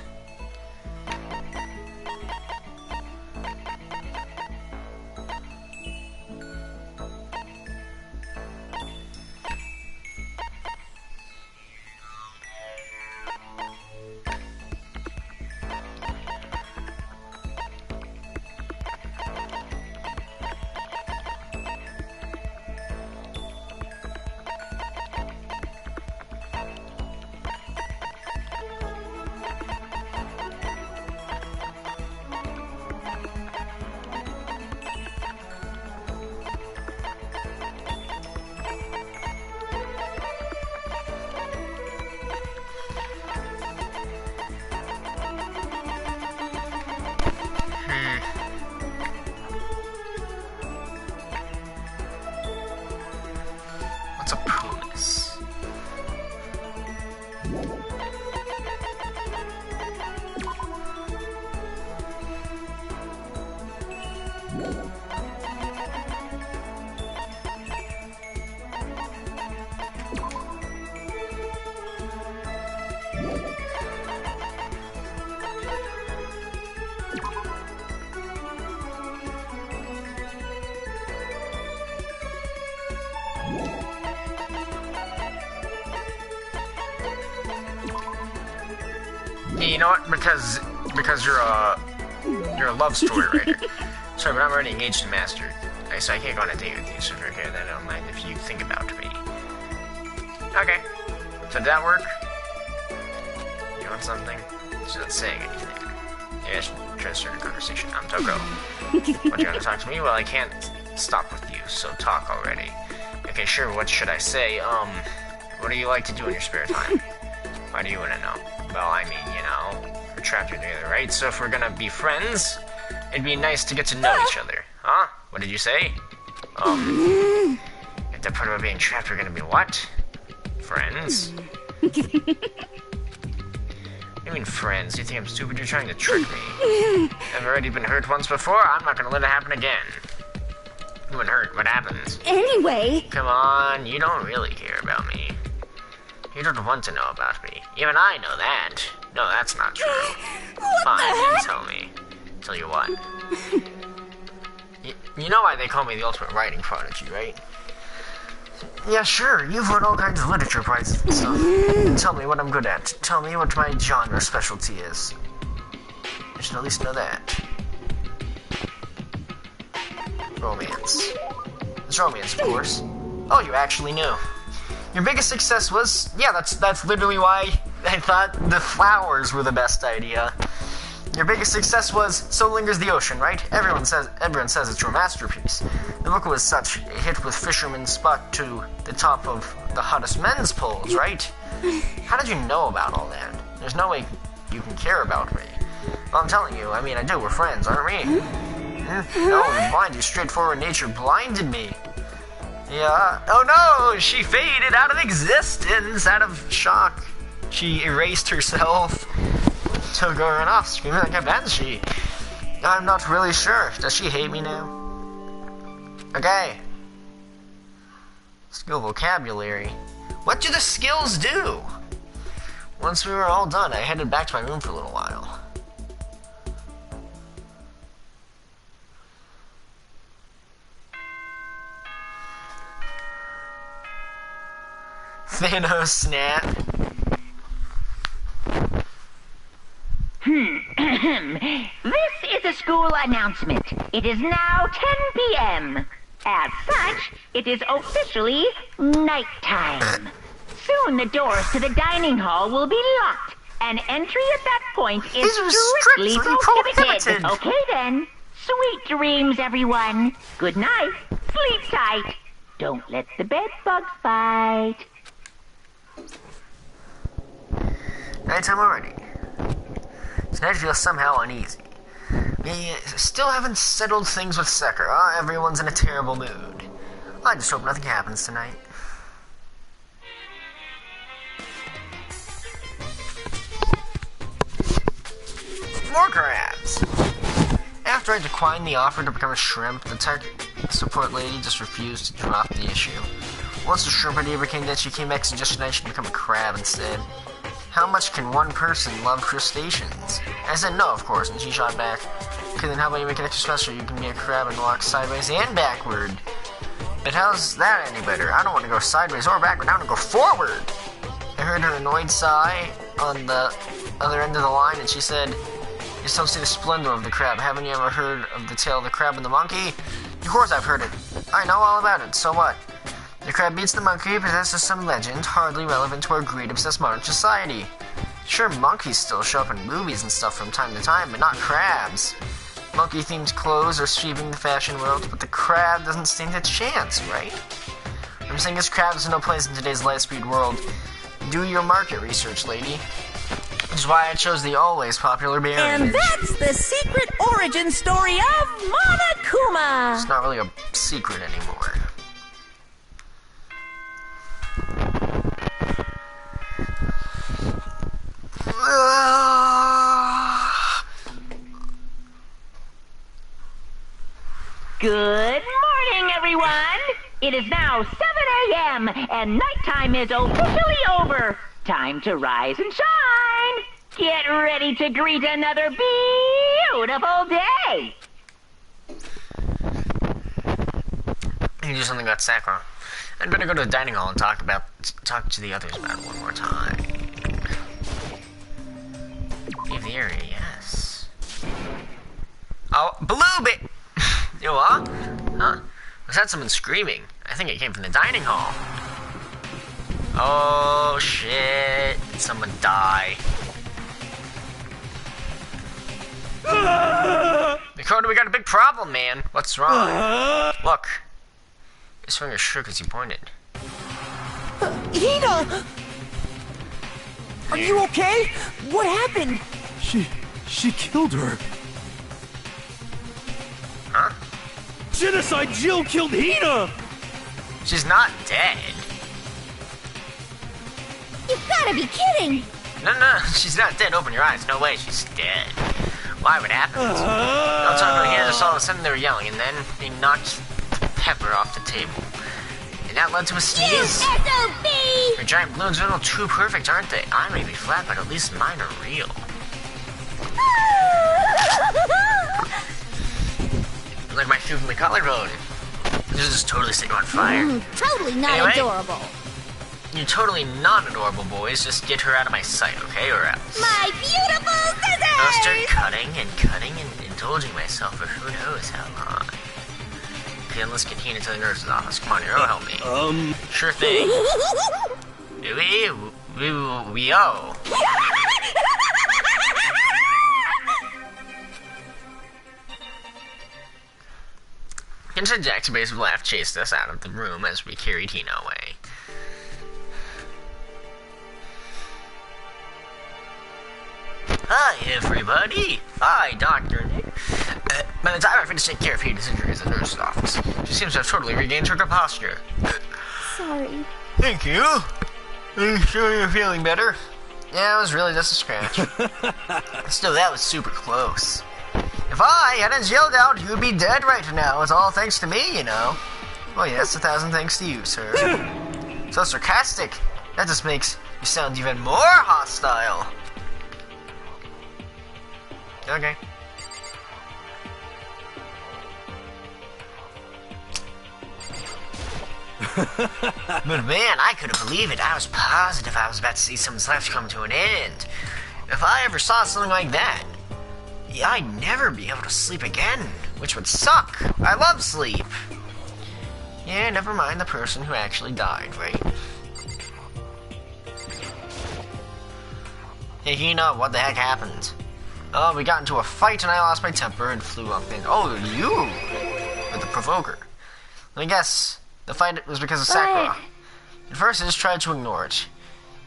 You know what? Because you're a love story writer. Sorry, but I'm already engaged to Master. So I can't go on a date with you, so if you're okay with that, I don't mind if you think about me. Okay. So did that work? You want something? She's not saying anything. Yeah, I should try to start a conversation. I'm Toko. What, you want to talk to me? Well, I can't stop with you, so talk already. Okay, sure, what should I say? What do you like to do in your spare time? Why do you want to know? Well, I mean, you know, we're trapped here together, right? So if we're gonna be friends, it'd be nice to get to know each other. Huh? What did you say? If the part about being trapped, we're gonna be what? Friends? What do you mean friends? Do you think I'm stupid? You're trying to trick me. I've already been hurt once before. I'm not gonna let it happen again. You been hurt. What happens? Anyway. Come on, you don't really care about me. You don't want to know about me. Even I know that. No, that's not true. Fine, then tell me. Tell you what. You know why they call me the ultimate writing prodigy, right? Yeah, sure. You've won all kinds of literature prizes and stuff. Tell me what I'm good at. Tell me what my genre specialty is. I should at least know that. Romance. It's romance, of course. Oh, you actually knew. Your biggest success was... Yeah, that's literally why I thought the flowers were the best idea. Your biggest success was So Lingers the Ocean, right? Everyone says it's your masterpiece. The book was such a hit with Fisherman's Spot to the top of the hottest men's polls, right? How did you know about all that? There's no way you can care about me. Well, I'm telling you, I mean, I do, we're friends, aren't we? No, the blind, straightforward nature blinded me. Yeah. Oh no, she faded out of existence, out of shock. She erased herself. Took her run off, screaming like a banshee. I'm not really sure. Does she hate me now? Okay. Skill vocabulary. What do the skills do? Once we were all done, I headed back to my room for a little while. Thanos snap. This is a school announcement. It is now 10 p.m. As such, it is officially nighttime. Soon the doors to the dining hall will be locked, and entry at that point is strictly prohibited. Okay then. Sweet dreams, everyone. Good night. Sleep tight. Don't let the bed bugs bite. Nighttime already. Tonight feels somehow uneasy. We still haven't settled things with Sekiro. Everyone's in a terrible mood. I just hope nothing happens tonight. More crabs! After I declined the offer to become a shrimp, the tech support lady just refused to drop the issue. Once the shrimp idea became that, she came back and suggested I should become a crab instead. How much can one person love crustaceans? I said no, of course, and she shot back. Okay, then how about you make it extra special? You can be a crab and walk sideways and backward. But how's that any better? I don't want to go sideways or backward, I want to go forward. I heard her annoyed sigh on the other end of the line, and she said, you still see the splendor of the crab. Haven't you ever heard of the tale of the crab and the monkey? Of course I've heard it. I know all about it, so what? The crab beats the monkey, possesses some legend, hardly relevant to our greed-obsessed modern society. Sure, monkeys still show up in movies and stuff from time to time, but not crabs. Monkey-themed clothes are sweeping the fashion world, but the crab doesn't stand a chance, right? What I'm saying is crabs have no place in today's light-speed world. Do your market research, lady. Which is why I chose the always popular bear And image. that's the secret origin story of Monokuma! It's not really a secret anymore. Good morning, everyone. It is now 7 a.m. and nighttime is officially over. Time to rise and shine. Get ready to greet another beautiful day. You do something about Sakura. I'd better go to the dining hall and talk to the others about it one more time. Leave the area, yes. Oh, blue bit. You what? Huh? Was that someone screaming? I think it came from the dining hall. Oh shit! Did someone die? Dakota, we got a big problem, man. What's wrong? Look. His finger shook as he pointed. Hina! Are you okay? What happened? She killed her. Huh? Genocide Jill killed Hina! She's not dead. You've gotta be kidding! No, she's not dead. Open your eyes. No way, she's dead. Why would happen? No time to hear this all of a sudden they were yelling, and then they knocked the pepper off the table. And That led to a sneeze. SOB! Your giant balloons are a little too perfect, aren't they? I may be flat, but at least mine are real. Like my shoe from the collarbone. This is just totally setting you on fire. Totally not Anyway. adorable. You're totally not adorable, boys. Just get her out of my sight, okay? Or else. My beautiful I'll start scissors! cutting and indulging myself for who knows how long. Okay, let's get Hina to the nurse's office. Come on, Hero, help me. Sure thing. We oh. Jack's evasive laugh chased us out of the room as we carried Hina away. Hi, everybody. Hi, Dr. Nick. By the time I finished taking care of Hina's injuries in the nurse's office, she seems to have totally regained her composure. Sorry. Thank you. Are you sure you're feeling better? Yeah, it was really just a scratch. Still, that was super close. If I hadn't yelled out, you'd be dead right now. It's all thanks to me, you know. Well, yes, 1,000 thanks to you, sir. So sarcastic. That just makes you sound even more hostile. Okay. But man, I couldn't believe it. I was positive I was about to see someone's life come to an end. If I ever saw something like that, yeah, I'd never be able to sleep again, which would suck. I love sleep. Yeah, never mind the person who actually died, right? Hey, Hina, what the heck happened? Oh, we got into a fight and I lost my temper and flew up in. Oh, you were the provoker. Let me guess. The fight was because of Sakura. At first, I just tried to ignore it.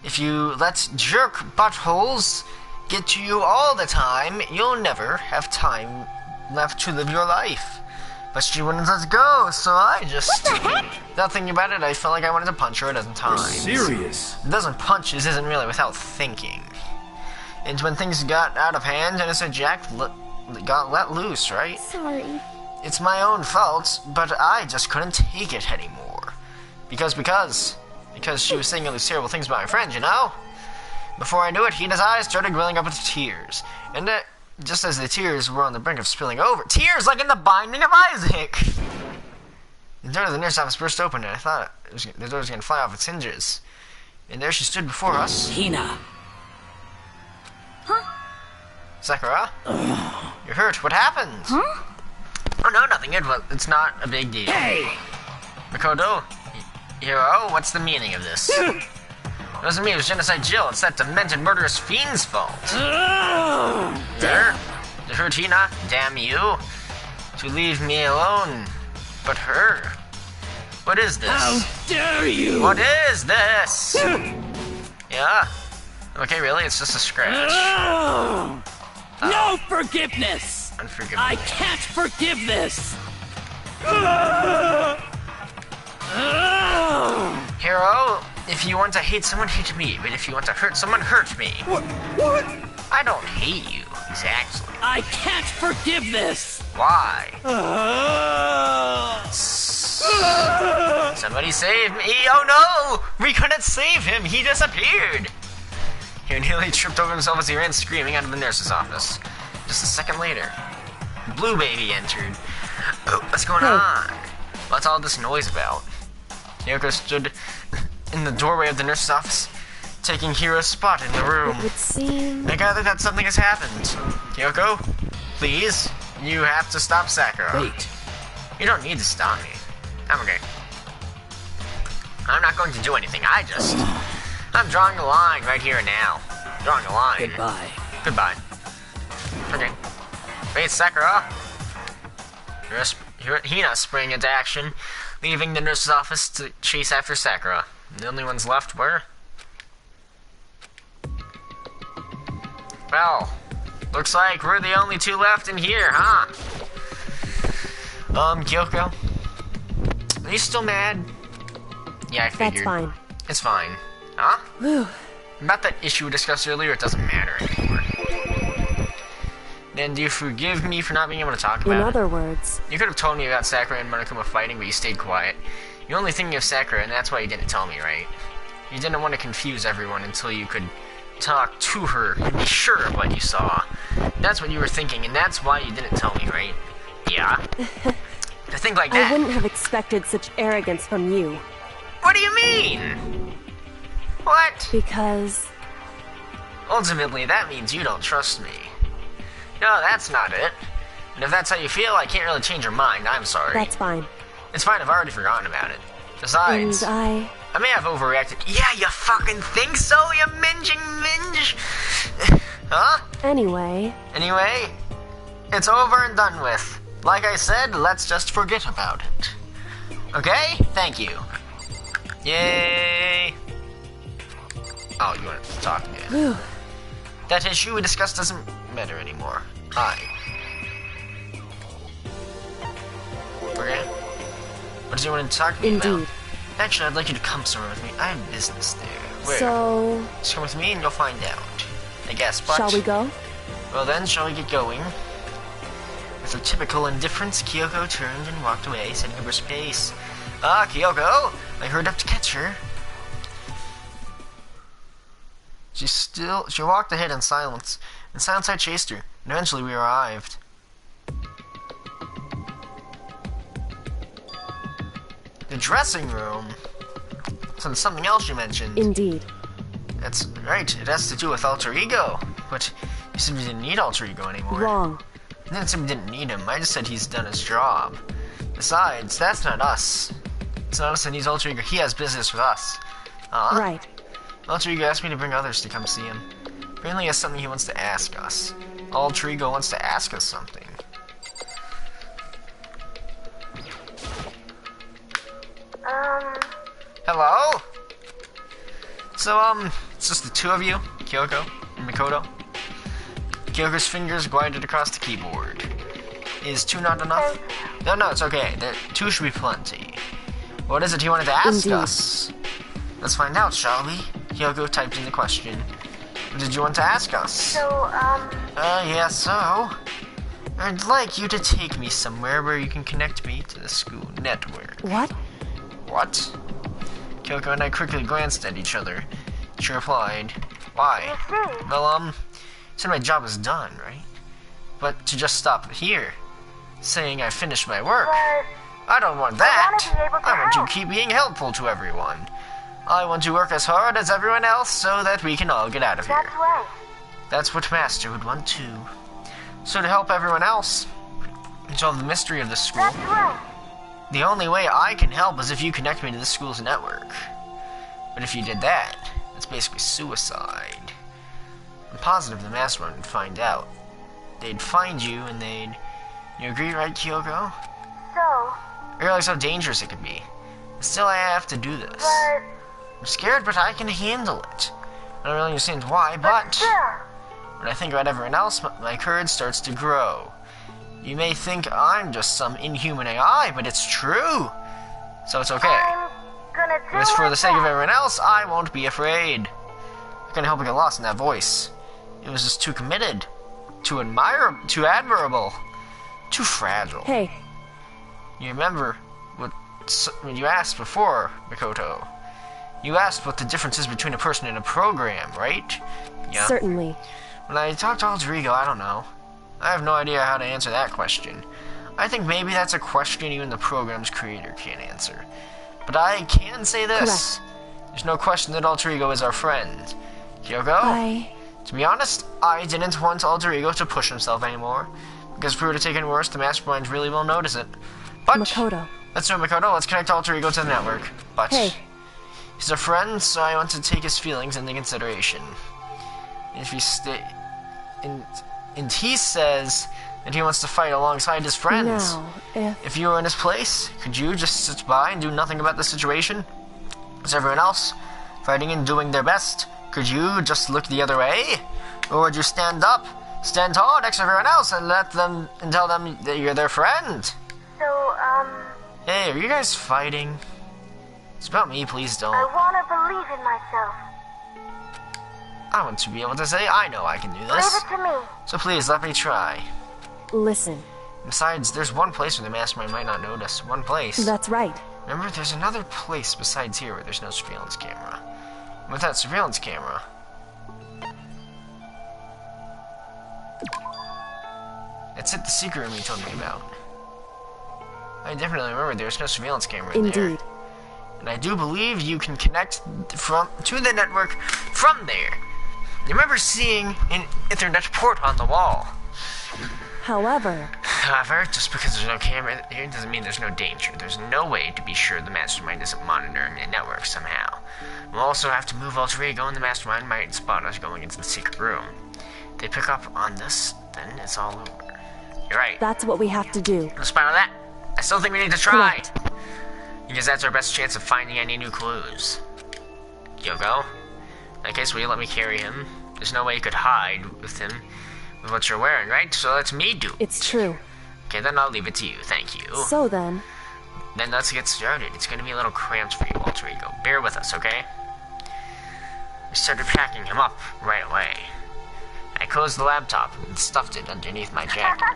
If you let jerk buttholes get to you all the time, you'll never have time left to live your life. But she wouldn't let go, so I just... What the heck? Without thinking about it, I felt like I wanted to punch her a dozen times. You're serious? A dozen punches isn't really without thinking. And when things got out of hand, innocent Jack got let loose, right? Sorry. It's my own fault, but I just couldn't take it anymore. Because she was saying all these terrible things about my friend, you know? Before I knew it, Hina's eyes started welling up with tears. And just as the tears were on the brink of spilling over, tears like in the Binding of Isaac! The door of the nurse office burst open, and I thought the door was going to fly off its hinges. And there she stood before us. Hina. Huh? Sakura? You're hurt. What happened? Huh? Oh, no, nothing. It's not a big deal. Hey! Makoto? Hero? What's the meaning of this? It wasn't me. It was Genocide Jill. It's that demented, murderous fiend's fault. Her? To hurt Hina? Damn you. To leave me alone. But her? What is this? How dare you! What is this? Yeah? Okay, really? It's just a scratch. No forgiveness! Unforgivable. I can't forgive this! Hero, if you want to hate someone, hate me. But if you want to hurt someone, hurt me. What? I don't hate you, exactly. I can't forgive this! Why? Somebody save me! Oh no! We couldn't save him! He disappeared! He nearly tripped over himself as he ran screaming out of the nurse's office. Just a second later, Blue Baby entered. Oh, what's going on? What's all this noise about? Yoko stood in the doorway of the nurse's office, taking Hiro's spot in the room. It would seem... I gather that something has happened. Kyoko, please, you have to stop Sakura. Wait. You don't need to stop me. I'm okay. I'm not going to do anything. I'm drawing a line right here and now. Drawing a line. Goodbye. Goodbye. Okay. Wait, Sakura. Hina sprang into action, leaving the nurse's office to chase after Sakura. The only ones left were... Well, looks like we're the only two left in here, huh? Kyoko? Are you still mad? Yeah, I figured. That's fine. It's fine. Huh? Whew. About that issue we discussed earlier, it doesn't matter anymore. Then do you forgive me for not being able to talk about it? In other words... You could have told me about Sakura and Monokuma fighting, but you stayed quiet. You're only thinking of Sakura, and that's why you didn't tell me, right? You didn't want to confuse everyone until you could talk to her and be sure of what you saw. That's what you were thinking, and that's why you didn't tell me, right? Yeah. To think like that. I wouldn't have expected such arrogance from you. What do you mean? What? Because... Ultimately, that means you don't trust me. No, that's not it. And if that's how you feel, I can't really change your mind. I'm sorry. That's fine. It's fine, I've already forgotten about it. Besides, And I may have overreacted. Yeah, you fucking think so, you minge? Huh? Anyway, it's over and done with. Like I said, let's just forget about it. Okay? Thank you. Yay! Oh, you want to talk again? That issue we discussed doesn't matter anymore. Hi. Okay. What does he want to talk to me about? indeed. Actually, I'd like you to come somewhere with me. I have business there. Where? So, Just come with me and you'll find out. I guess, but... shall we go? Well then, shall we get going? With her typical indifference, Kyoko turned and walked away, setting up her space. Ah, Kyoko! I hurried up to catch her. She walked ahead in silence. In silence I chased her, and eventually we arrived. The dressing room? So something else you mentioned. Indeed. That's right, it has to do with alter ego. But you said we didn't need alter ego anymore. Wrong. I didn't say we didn't need him, I just said he's done his job. Besides, that's not us. It's not us that needs alter ego, he has business with us. Right. Alter ego asked me to bring others to come see him. Apparently he has something he wants to ask us. Alter ego wants to ask us something. Hello? So, it's just the two of you, Kyoko and Mikoto. Kyoko's fingers glided across the keyboard. Is 2 not enough? No, it's okay. 2 should be plenty. What is it he wanted to ask Indeed. us? Let's find out, shall we? Kyoko typed in the question. What did you want to ask us? So, Yeah, so... I'd like you to take me somewhere where you can connect me to the school network. What? What? Kyoko and I quickly glanced at each other. She replied, why? Well, you said my job was done, right? But to just stop here, saying I finished my work. I don't want that. I want to keep being helpful to everyone. I want to work as hard as everyone else so that we can all get out of here. That's right. That's what Master would want too. So to help everyone else and solve the mystery of this school, That's right. the only way I can help is if you connect me to the school's network. But if you did that, that's basically suicide. I'm positive the Master would find out. They'd find you and they'd... You agree, right, Kyoko? So, I realize how dangerous it could be. Still, I have to do this. but I'm scared, but I can handle it. I don't really understand why, but... still, When I think about everyone else, my courage starts to grow. You may think I'm just some inhuman AI, but it's true. So it's okay. I'm gonna do As for my the sake of best. everyone else, I won't be afraid. I couldn't help but get lost in that voice. It was just too committed, too admirable, too fragile. Hey, You remember what you asked before, Mikoto? You asked what the difference is between a person and a program, right? Yeah. certainly. When I talk to Alter Ego, I don't know. I have no idea how to answer that question. I think maybe that's a question even the program's creator can't answer. But I can say this. Correct. There's no question that Alter Ego is our friend. Kyoko? To be honest, I didn't want Alter Ego to push himself anymore. Because if we were to take it worse, the mastermind really will notice it. But... Makoto. Let's do it, Mikoto. Let's connect Alter Ego to the network. But... Hey. He's a friend, so I want to take his feelings into consideration. If he and he says that he wants to fight alongside his friends. Now, If you were in his place, could you just sit by and do nothing about the situation? Is everyone else fighting and doing their best? Could you just look the other way? Or would you stand up, stand tall next to everyone else and tell them that you're their friend? So, Hey, are you guys fighting? It's about me, please don't. I wanna believe in myself. I want to be able to say, I know I can do Leave this. it to me. So please, let me try. listen. Besides, there's one place where the mastermind might not notice. One place. That's right. Remember, there's another place besides here where there's no surveillance camera. And with that surveillance camera... That's it, the secret room you told me about. I definitely remember there's no surveillance camera in there. Indeed. And I do believe you can connect to the network from there. You remember seeing an Ethernet port on the wall. However, just because there's no camera here doesn't mean there's no danger. There's no way to be sure the mastermind isn't monitoring the network somehow. We'll also have to move alter ego, and the mastermind might spot us going into the secret room. If they pick up on this, then it's all over. You're right. that's what we have to do. Despite all that, I still think we need to try. Correct. Because that's our best chance of finding any new clues. Yoko? In that case, will you let me carry him? There's no way you could hide with him with what you're wearing, right? So let's me do it. It's true. Okay, then I'll leave it to you. Thank you. So then... Then let's get started. It's gonna be a little cramped for you, alter ego. Bear with us, okay? We started packing him up right away. I closed the laptop and stuffed it underneath my jacket.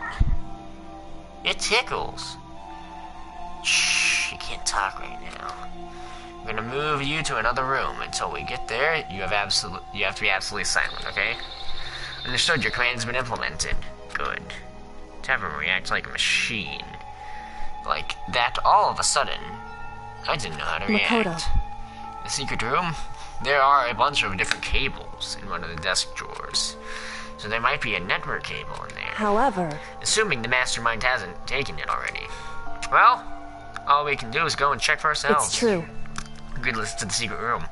It tickles. Shh, you can't talk right now. I'm gonna move you to another room. Until we get there, you have to be absolutely silent, okay? Understood, your command's been implemented. Good. To have him react like a machine. Like that all of a sudden. I didn't know how to react. The secret room? There are a bunch of different cables in one of the desk drawers. So there might be a network cable in there. However... Assuming the mastermind hasn't taken it already. Well, all we can do is go and check for ourselves. It's true. Good, listen to the secret room.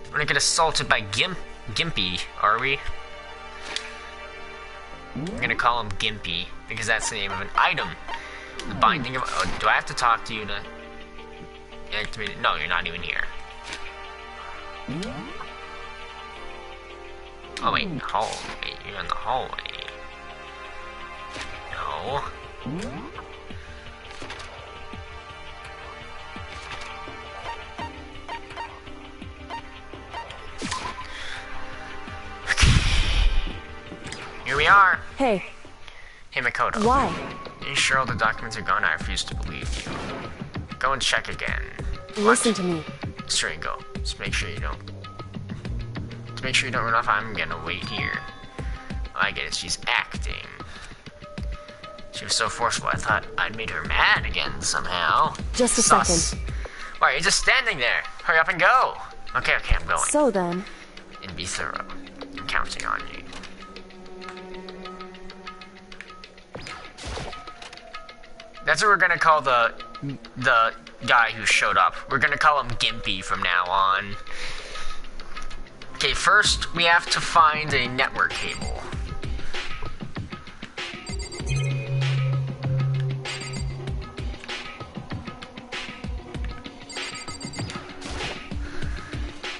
We're gonna get assaulted by Gimpy, are we? I'm gonna call him Gimpy, because that's the name of an item. The binding of... Oh, do I have to talk to you to... activate it? No, you're not even here. Oh, wait, hallway. You're in the hallway. No. Here we are. Hey. Hey, Makoto. Why? Are you sure all the documents are gone? I refuse to believe you. Go and check again. Listen to me. Sure, go. Just make sure you don't... To make sure you don't run off, I'm gonna wait here. Oh, I get it. She's acting. She was so forceful, I thought I'd made her mad again somehow. Just a second. Why, you're just standing there. Hurry up and go. Okay, I'm going. So then... And be thorough. I'm counting on you. That's what we're gonna call the guy who showed up. We're gonna call him Gimpy from now on. Okay, first we have to find a network cable.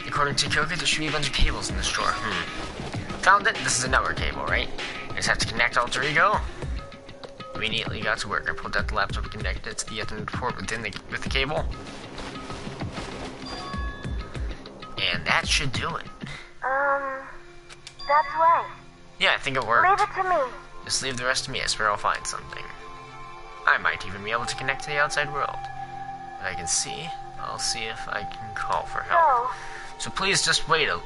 According to Kyoka, there should be a bunch of cables in this drawer. Found it. This is a network cable, right? I just have to connect alter ego. Immediately got to work. I pulled out the laptop and connected it to the Ethernet port with the cable. And that should do it. That's right. Yeah, I think it worked. Leave it to me. Just leave the rest to me. I swear I'll find something. I might even be able to connect to the outside world. If I can see, I'll see if I can call for help. So please just wait a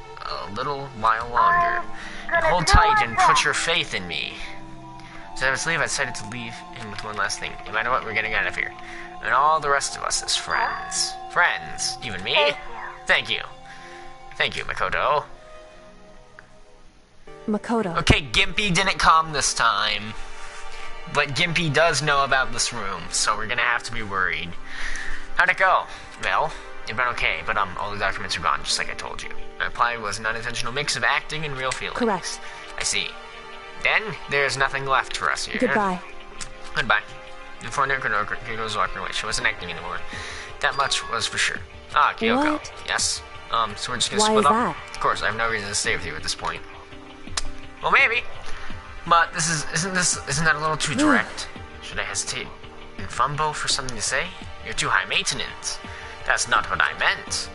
little while longer. And hold tight and put your faith in me. So I was leave, I decided to leave him with one last thing. No matter what, we're getting out of here. And all the rest of us as friends. Friends. Even me? Thank you. Thank you, Makoto. Makoto. Okay, Gimpy didn't come this time. But Gimpy does know about this room, so we're gonna have to be worried. How'd it go? Well, it went okay, but all the documents are gone, just like I told you. My reply was an unintentional mix of acting and real feelings. Correct. I see. Then, there's nothing left for us here. Goodbye. Goodbye. Before Kyoko was walking away, she wasn't acting anymore. That much was for sure. Ah, Kyoko. What? Yes. So we're just gonna Why split is up. that? Of course, I have no reason to stay with you at this point. Well, maybe. But isn't that a little too direct? Should I hesitate and fumble for something to say? You're too high maintenance. That's not what I meant.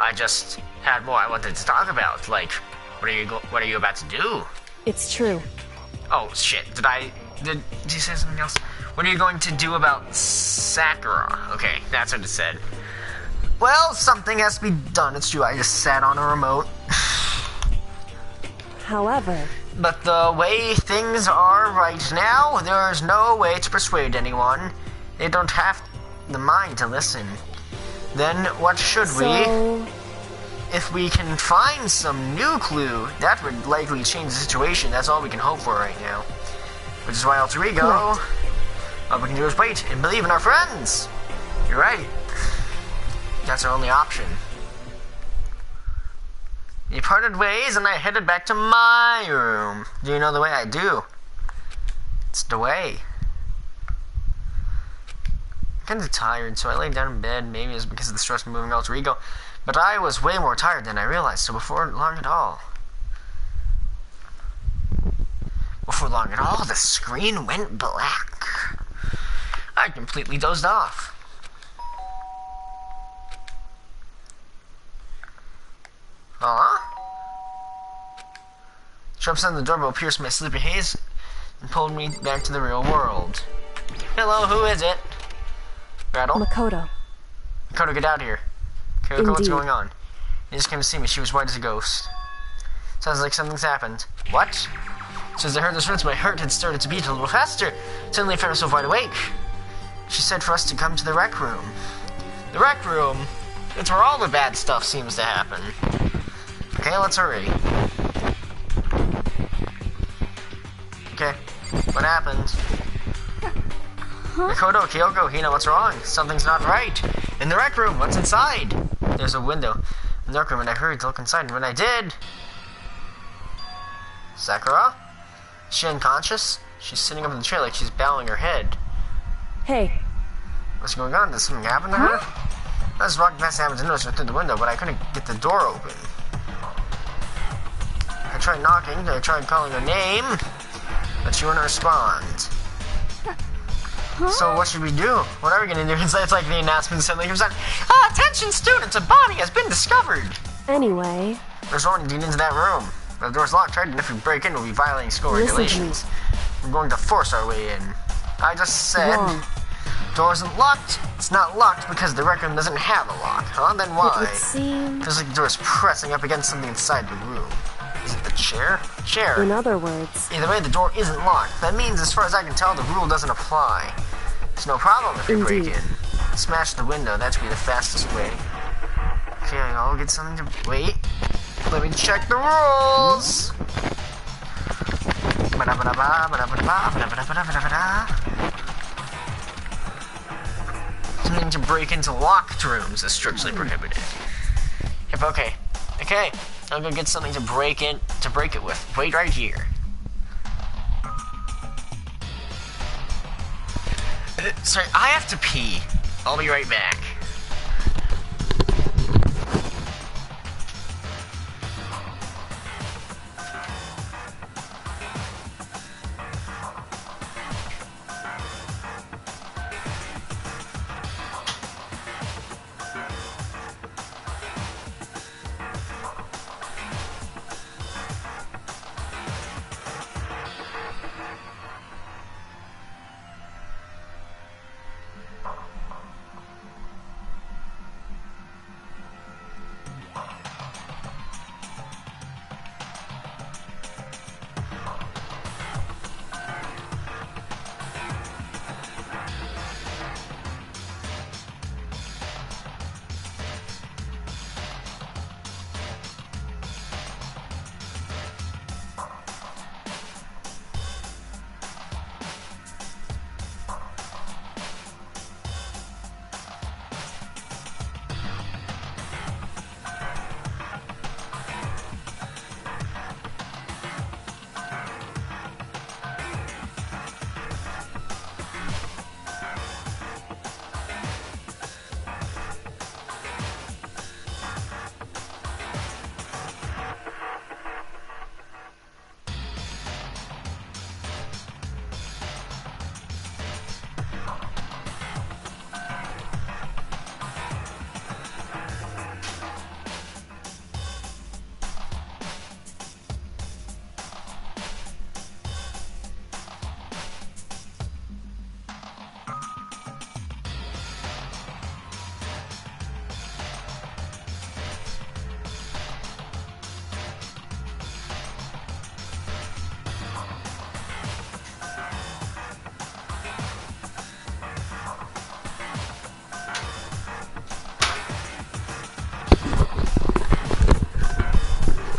I just had more I wanted to talk about. Like, what are you about to do? It's true. Oh shit! Did I Did you say something else? What are you going to do about Sakura? Okay, that's what it said. Well, something has to be done. It's true, I just sat on a remote. However... But the way things are right now, there's no way to persuade anyone. They don't have the mind to listen. Then what should we? If we can find some new clue, that would likely change the situation. That's all we can hope for right now. Which is why Alter Ego, all we can do is wait and believe in our friends. You're right. That's our only option. We parted ways and I headed back to my room. Do you know the way I do? It's the way. I'm kind of tired, so I laid down in bed. Maybe it was because of the stress of moving Alter Ego. But I was way more tired than I realized, so before long at all, the screen went black. I completely dozed off. Jumps on the doorbell, pierced my sleepy haze, and pulled me back to the real world. Hello, who is it? Rattle? Makoto. Makoto, get out here. Kyoko, what's going on? He just came to see me. She was white as a ghost. Sounds like something's happened. What? As soon as I heard those words, my heart had started to beat a little faster. Suddenly I found myself wide awake. She said for us to come to the rec room. The rec room? It's where all the bad stuff seems to happen. Okay, let's hurry. Okay, what happened? Makoto, Kyoko, Hina, what's wrong? Something's not right. In the rec room, what's inside? There's a window in the rec room, and I hurried to look inside, and when I did... Sakura? Is she unconscious? She's sitting up in the chair like she's bowing her head. Hey. What's going on? Did something happen to her? I was walking past the Amazon noticed her through the window, but I couldn't get the door open. I tried knocking, I tried calling her name, but she wouldn't respond. So what should we do? What are we gonna do? It's like the announcement suddenly comes on. Attention students, a body has been discovered! Anyway... There's no one to get into that room. The door's locked, right? And if we break in, we'll be violating school regulations. We're going to force our way in. I just said... Door isn't locked. It's not locked because the rec room doesn't have a lock, huh? Then why? It would seem... Feels like the door's pressing up against something inside the room. Is it the chair? Chair. In other words... Either way, the door isn't locked. That means, as far as I can tell, the rule doesn't apply. It's no problem if we break in. Smash the window, that should be the fastest way. Okay, I'll get something to... Wait. Let me check the rules! Something to break into locked rooms is strictly prohibited. Yep, okay. Okay, I'll go get something to break it with. Wait right here. Sorry, I have to pee. I'll be right back.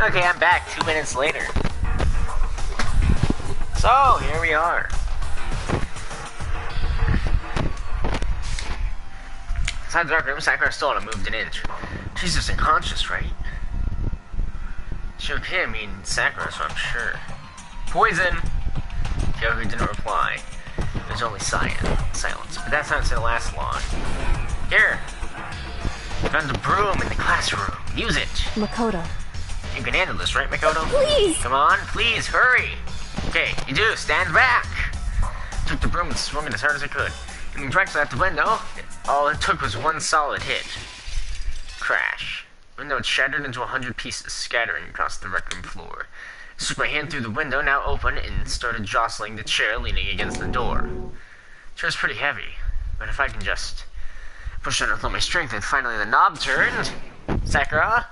Okay, I'm back 2 minutes later. So, here we are. Inside the dark room, Sakura still hadn't moved an inch. She's just unconscious, right? She okay, I mean Sakura, so I'm sure. Poison! Kyoku didn't reply. There's only silence. But that's not going to last long. Here! Found a broom in the classroom. Use it! Makoto. You can handle this, right, Makoto? Please! Come on, please, hurry! Okay, you do, stand back! Took the broom and swung it as hard as I could. Aiming directly at the window, all it took was one solid hit. Crash. The window had shattered into 100 pieces, scattering across the rec room floor. I took my hand through the window, now open, and started jostling the chair leaning against the door. The chair's pretty heavy, but if I can just push it with all my strength, and finally the knob turned. Sakura!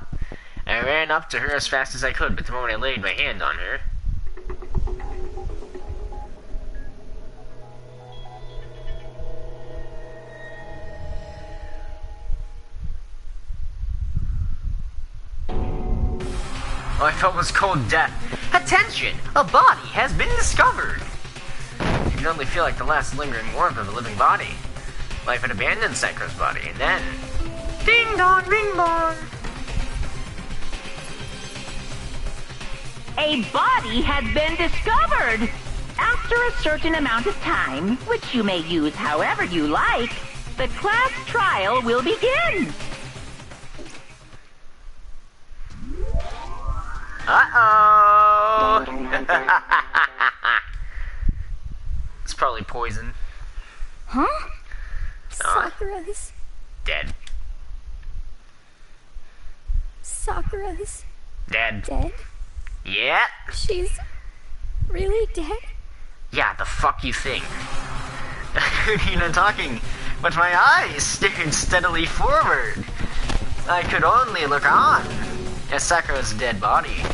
I ran up to her as fast as I could, but the moment I laid my hand on her... all I felt was cold death. Attention! A body has been discovered! You can only feel like the last lingering warmth of a living body. Life had abandoned Sakura's body, and then... Ding dong, ding dong! A body has been discovered! After a certain amount of time, which you may use however you like, the class trial will begin! Uh-oh! It's probably poison. Huh? Sakura's Dead. Sakura's Dead. dead? Yeah? She's really dead? Yeah, the fuck you think? You're not talking, but my eyes stared steadily forward. I could only look on at Sakura's dead body.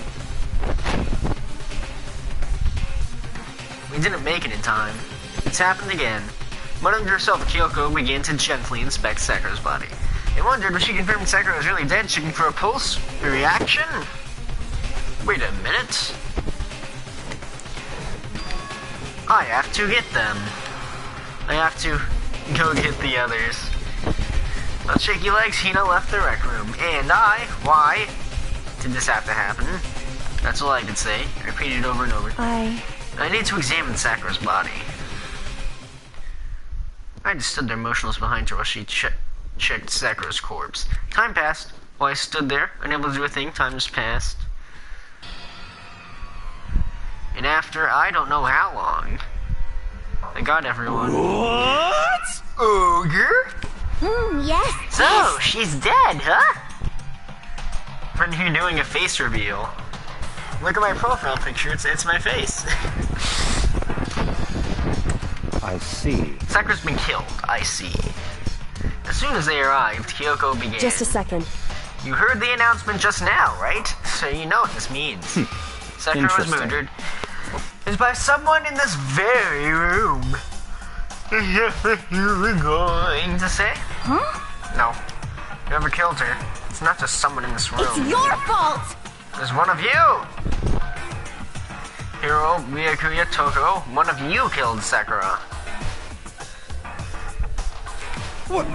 We didn't make it in time. It's happened again. Muttering to herself, Kyoko began to gently inspect Sakura's body. I wondered if she confirmed Sakura was really dead, checking for a pulse, a reaction. Wait a minute. I have to get them. I have to go get the others. On shaky legs, Hina left the rec room, and why did this have to happen? That's all I could say. I repeated it over and over. I need to examine Sakura's body. I just stood there motionless behind her while she checked Sakura's corpse. Time passed. While I stood there, unable to do a thing, time just passed. And after I don't know how long, I got everyone. What? Ogre? Yes. So, she's dead, huh? When you're doing a face reveal. Look at my profile picture, it's my face. I see. Sakura's been killed, I see. As soon as they arrived, Kyoko began. Just a second. You heard the announcement just now, right? So you know what this means. Sakura was murdered. Is by someone in this very room. You were going to say? Huh? No. Whoever killed her, it's not just someone in this room. It's your fault! There's one of you! Hiro, Miyakuya, Toko, one of you killed Sakura. What?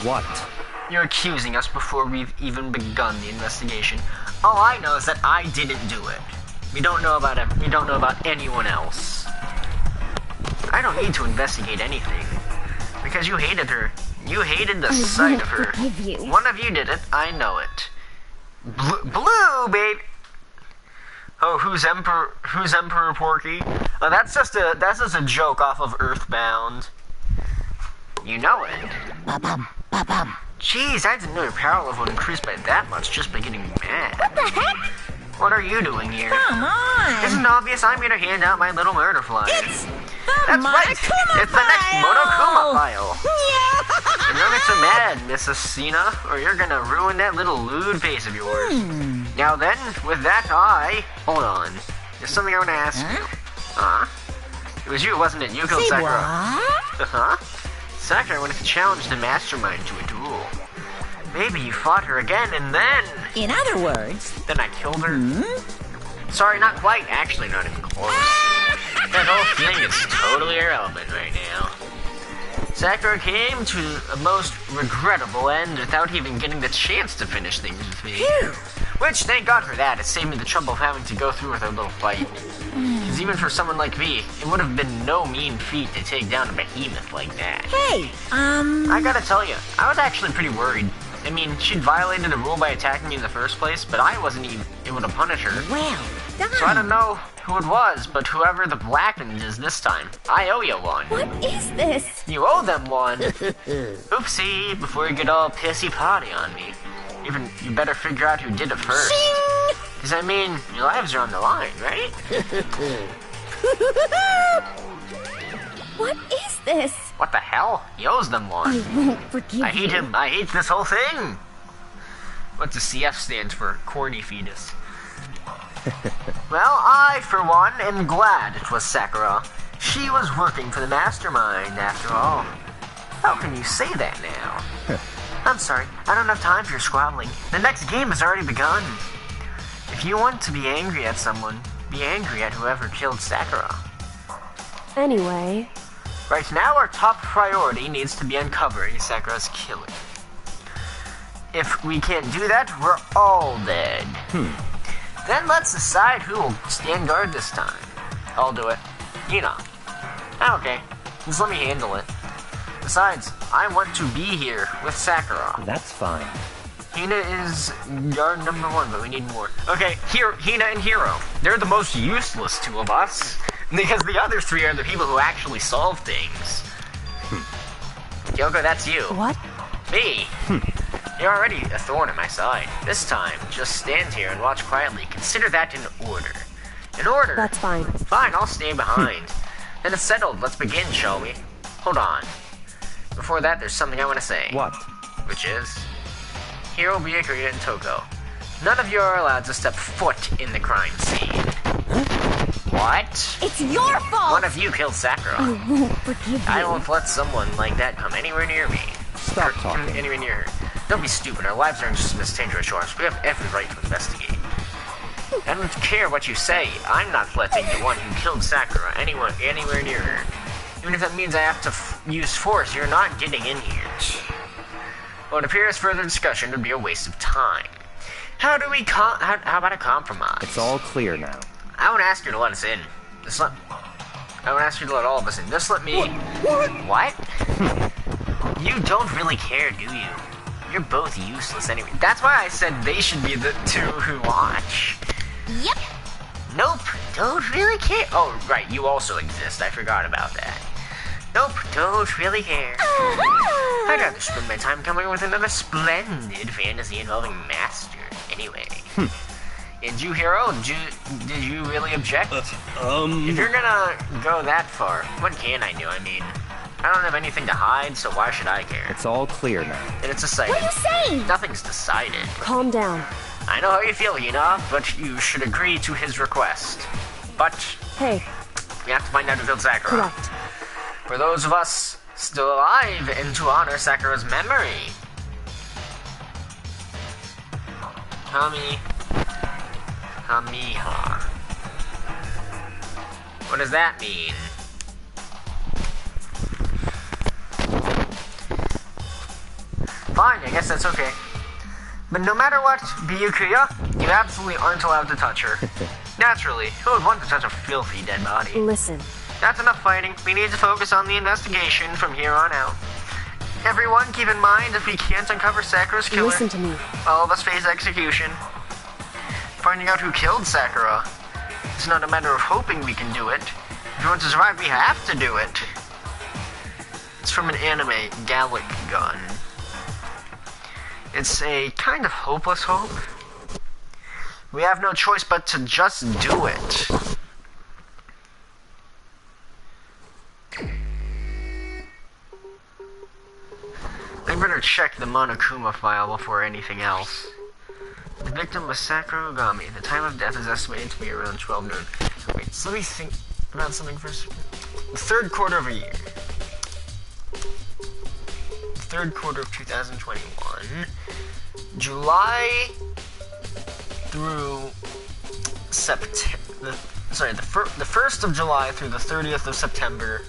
What? You're accusing us before we've even begun the investigation. All I know is that I didn't do it. We don't know about it. We don't know about anyone else. I don't need to investigate anything. Because you hated her. You hated the sight of her. One of you did it. I know it. Blue, babe. Oh, who's Emperor Porky? Oh, that's just a joke off of Earthbound. You know it. Ba-bum, ba-bum. Jeez, I didn't know your power level increased by that much just by getting mad. What the heck? What are you doing here? Come on! Isn't it obvious I'm gonna hand out my little murder flyers? It's the That's right! Monokuma It's the next Monokuma file! Yeah! And don't get so mad, Mrs. Cena, or you're gonna ruin that little lewd face of yours. Now then, with that, hold on. There's something I want to ask you. It was you, wasn't it? You killed Say Sakura. what? Sakura wanted to challenge the mastermind to a duel. Maybe you fought her again and then... In other words... Then I killed her? Sorry, not quite. Actually, not even close. That whole thing is totally irrelevant right now. Sakura came to a most regrettable end without even getting the chance to finish things with me. Phew. Which, thank God for that, it saved me the trouble of having to go through with our little fight. Because even for someone like me, it would have been no mean feat to take down a behemoth like that. Hey, I gotta tell you, I was actually pretty worried. I mean, she'd violated the rule by attacking me in the first place, but I wasn't even able to punish her. Well done. So I don't know who it was, but whoever the Blackened is this time, I owe you one. What is this? You owe them one. Oopsie, before you get all pissy-potty on me. You better figure out who did it first. Because, I mean, your lives are on the line, right? What is this? What the hell? He owes them one. I won't forgive you. I hate him. I hate this whole thing. What's the CF stands for? Corny fetus. Well, I, for one, am glad it was Sakura. She was working for the mastermind, after all. How can you say that now? I'm sorry, I don't have time for your squabbling. The next game has already begun. If you want to be angry at someone, be angry at whoever killed Sakura. Anyway, Right now, our top priority needs to be uncovering Sakura's killer. If we can't do that, we're all dead. Then let's decide who will stand guard this time. I'll do it. Hina. Okay, just let me handle it. Besides, I want to be here with Sakura. That's fine. Hina is guard number 1, but we need more. Okay, Hina and Hiro. They're the most useless two of us. Because the other 3 are the people who actually solve things. Kyoko, that's you. what? Me. You're already a thorn in my side. This time, just stand here and watch quietly. Consider that an order. An order? That's fine. Fine, I'll stay behind. Then it's settled. Let's begin, shall we? Hold on. Before that, there's something I want to say. What? Which is... Hiro, Byakuya, and Toko. None of you are allowed to step foot in the crime scene. What? It's your fault! One of you killed Sakura. I won't forgive you. I won't let someone like that come anywhere near me. Stop talking. Anywhere near her. Don't be stupid. Our lives aren't just as dangerous as yours. We have every right to investigate. I don't care what you say. I'm not letting the one who killed Sakura anywhere near her. Even if that means I have to use force, you're not getting in here. Well, it appears further discussion would be a waste of time. How do we how about a compromise? It's all clear now. I won't ask you to let us in. I won't ask you to let all of us in. Just let me... What? You don't really care, do you? You're both useless anyway. That's why I said they should be the 2 who watch. Yep. Nope, don't really care. Oh, right, you also exist. I forgot about that. Nope, don't really care. I'd rather spend my time coming up with another splendid fantasy involving Master, anyway. And you, Hiro, did you really object? If you're gonna go that far, what can I do? I mean, I don't have anything to hide, so why should I care? It's all clear now. And it's decided. What are you saying? Nothing's decided. Calm down. I know how you feel, Hina, but you should agree to his request. But Hey, we have to find out who killed Sakura. correct. For those of us still alive, and to honor Sakura's memory. Kamiha. What does that mean? Fine, I guess that's okay. But no matter what, Byakuya, you absolutely aren't allowed to touch her. Naturally, who would want to touch a filthy dead body? Listen, That's enough fighting. We need to focus on the investigation from here on out. Everyone, keep in mind, if we can't uncover Sakura's killer, listen to me. all of us face execution. Finding out who killed Sakura. It's not a matter of hoping we can do it. If we want to survive, we have to do it. It's from an anime, Gallic Gun. It's a kind of hopeless hope. We have no choice but to just do it. I better check the Monokuma file before anything else. The victim was Sakura Ogami. The time of death is estimated to be around 12 noon. Wait, so let me think about something first. The 3rd quarter of a year. third quarter of 2021. July through September. The 1st of July through the 30th of September.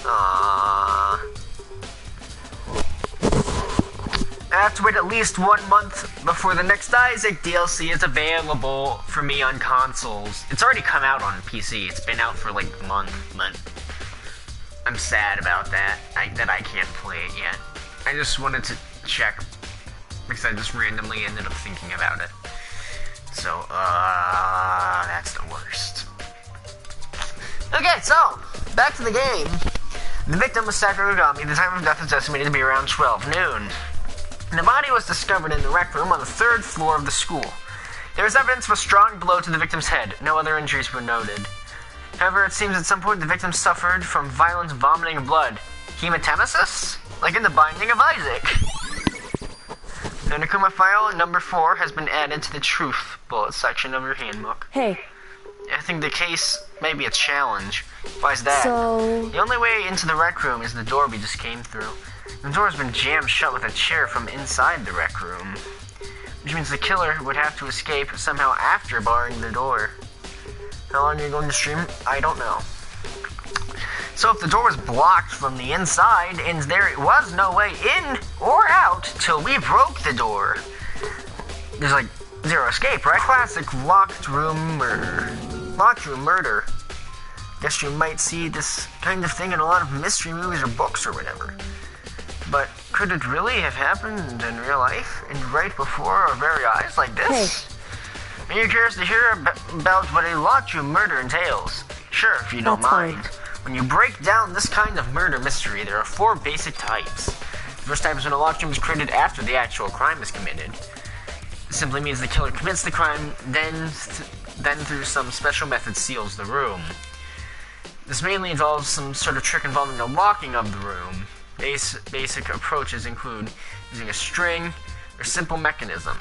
I have to wait at least 1 month before the next Isaac DLC is available for me on consoles. It's already come out on PC. It's been out for like a month, but I'm sad about that. That I can't play it yet. I just wanted to check because I just randomly ended up thinking about it. So, that's the worst. Okay, so back to the game. The victim was Sakura Ogami. The time of death is estimated to be around 12 noon. The body was discovered in the rec room on the 3rd floor of the school. There was evidence of a strong blow to the victim's head. No other injuries were noted. However, it seems at some point the victim suffered from violent vomiting of blood. Hematemesis? Like in the Binding of Isaac. The Nakuma file number 4 has been added to the truth bullet section of your handbook. Hey. I think the case may be a challenge. Why is that? So... The only way into the rec room is the door we just came through. The door has been jammed shut with a chair from inside the rec room, which means the killer would have to escape somehow after barring the door. How long are you going to stream? I don't know. So if the door was blocked from the inside, and there was no way in or out till we broke the door, there's like zero escape, right? Classic locked room murder. Locked room murder. Guess you might see this kind of thing in a lot of mystery movies or books or whatever. But could it really have happened in real life, and right before our very eyes like this? Hey. Are you curious to hear about what a locked room murder entails? Sure, if you don't mind. When you break down this kind of murder mystery, there are 4 basic types. The first type is when a locked room is created after the actual crime is committed. It simply means the killer commits the crime, then through some special method seals the room. This mainly involves some sort of trick involving the locking of the room. Basic approaches include using a string or simple mechanism.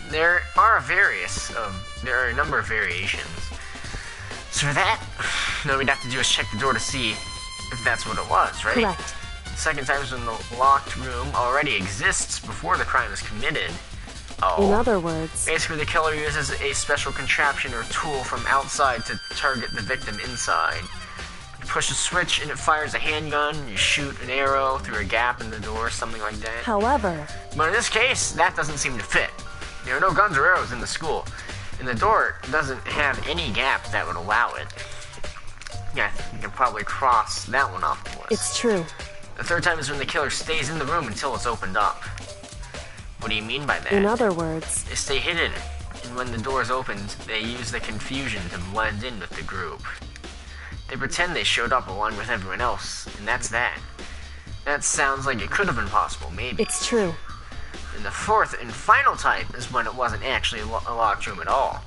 There are a number of variations. So for that, all we'd have to do is check the door to see if that's what it was, right? Correct. The second time is when the locked room already exists before the crime is committed. In other words, basically the killer uses a special contraption or tool from outside to target the victim inside. You push a switch and it fires a handgun, you shoot an arrow through a gap in the door, something like that. However, but in this case, that doesn't seem to fit. There are no guns or arrows in the school, and the door doesn't have any gap that would allow it. Yeah, you can probably cross that one off the list. It's true. The third time is when the killer stays in the room until it's opened up. What do you mean by that? In other words, they stay hidden, and when the door is opened, they use the confusion to blend in with the group. They pretend they showed up along with everyone else, and that's that. That sounds like it could have been possible, maybe. It's true. And the fourth and final type is when it wasn't actually a locked room at all.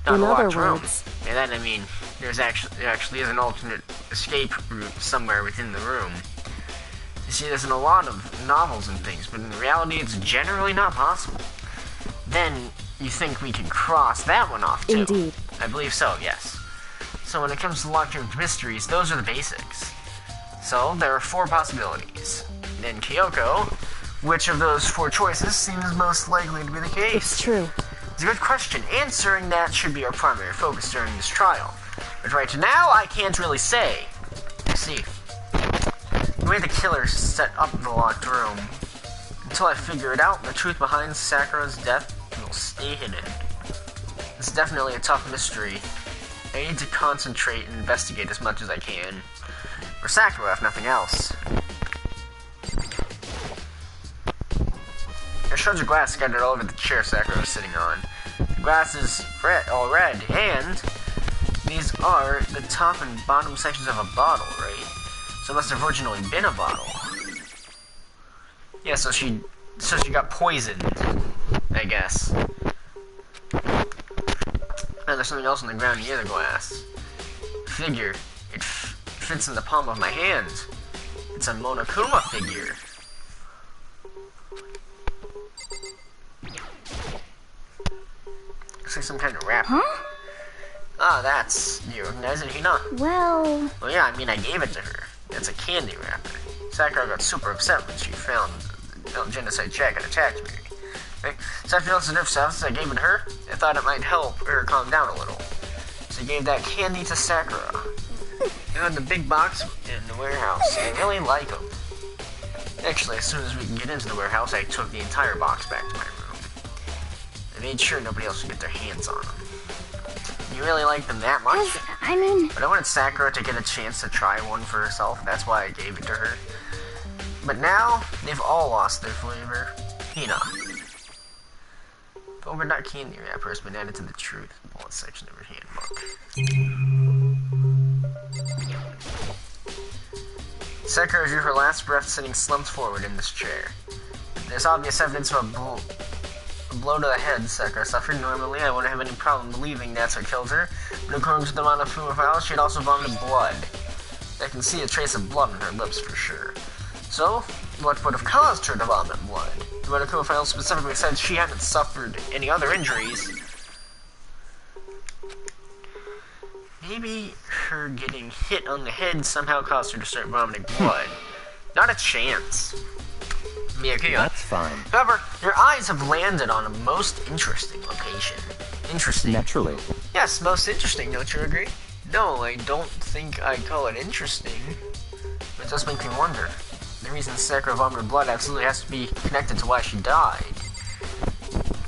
Not in a locked other room. words, And then, I mean, there actually is an alternate escape route somewhere within the room. You see this in a lot of novels and things, but in reality it's generally not possible. Then you think we can cross that one off too? Indeed. I believe so, yes. So when it comes to locked room mysteries, those are the basics. So there are 4 possibilities. Then Kyoko, which of those 4 choices seems most likely to be the case? It's true. It's a good question. Answering that should be our primary focus during this trial. But right now, I can't really say. Let's see. The way the killer set up the locked room. Until I figure it out, the truth behind Sakura's death will stay hidden. It's definitely a tough mystery. I need to concentrate and investigate as much as I can. For Sakura, if nothing else. There's shards of glass scattered all over the chair Sakura was sitting on. The glass is all red, and these are the top and bottom sections of a bottle, right? So it must have originally been a bottle. Yeah, so she got poisoned, I guess. And there's something else on the ground near the glass. Figure. It fits in the palm of my hand. It's a Monokuma figure. Looks like some kind of wrapper. Huh? Ah, that's... Do you recognize it, Hina? Well, yeah, I mean, I gave it to her. It's a candy wrapper. Sakura got super upset when she found the genocide check and attacked me. Okay? Sakura noticed the nerve substance I gave it to her. I thought it might help her calm down a little. So I gave that candy to Sakura. You know, in the big box in the warehouse. I really like them. Actually, as soon as we can get into the warehouse, I took the entire box back to my room. I made sure nobody else would get their hands on them. You really like them that much? I mean... But I wanted Sakura to get a chance to try one for herself. That's why I gave it to her. But now, they've all lost their flavor. Hina. But we're not candy wrapper has been added to the truth bullet section of her handbook. Sakura drew her last breath sitting slumped forward in this chair. There's obvious evidence of a blow to the head Sakura suffered. Normally, I wouldn't have any problem believing that's what killed her, but according to the Monofuma file, she had also vomited blood. I can see a trace of blood on her lips for sure. So, what would have caused her to vomit blood? The Monofuma file specifically said she hadn't suffered any other injuries. Maybe her getting hit on the head somehow caused her to start vomiting blood. Not a chance. Miyakuya. That's fine. However, your eyes have landed on a most interesting location. Interesting. Naturally. Yes, most interesting, don't you agree? No, I don't think I'd call it interesting. But it does make me wonder. The reason Sakura vomited blood absolutely has to be connected to why she died.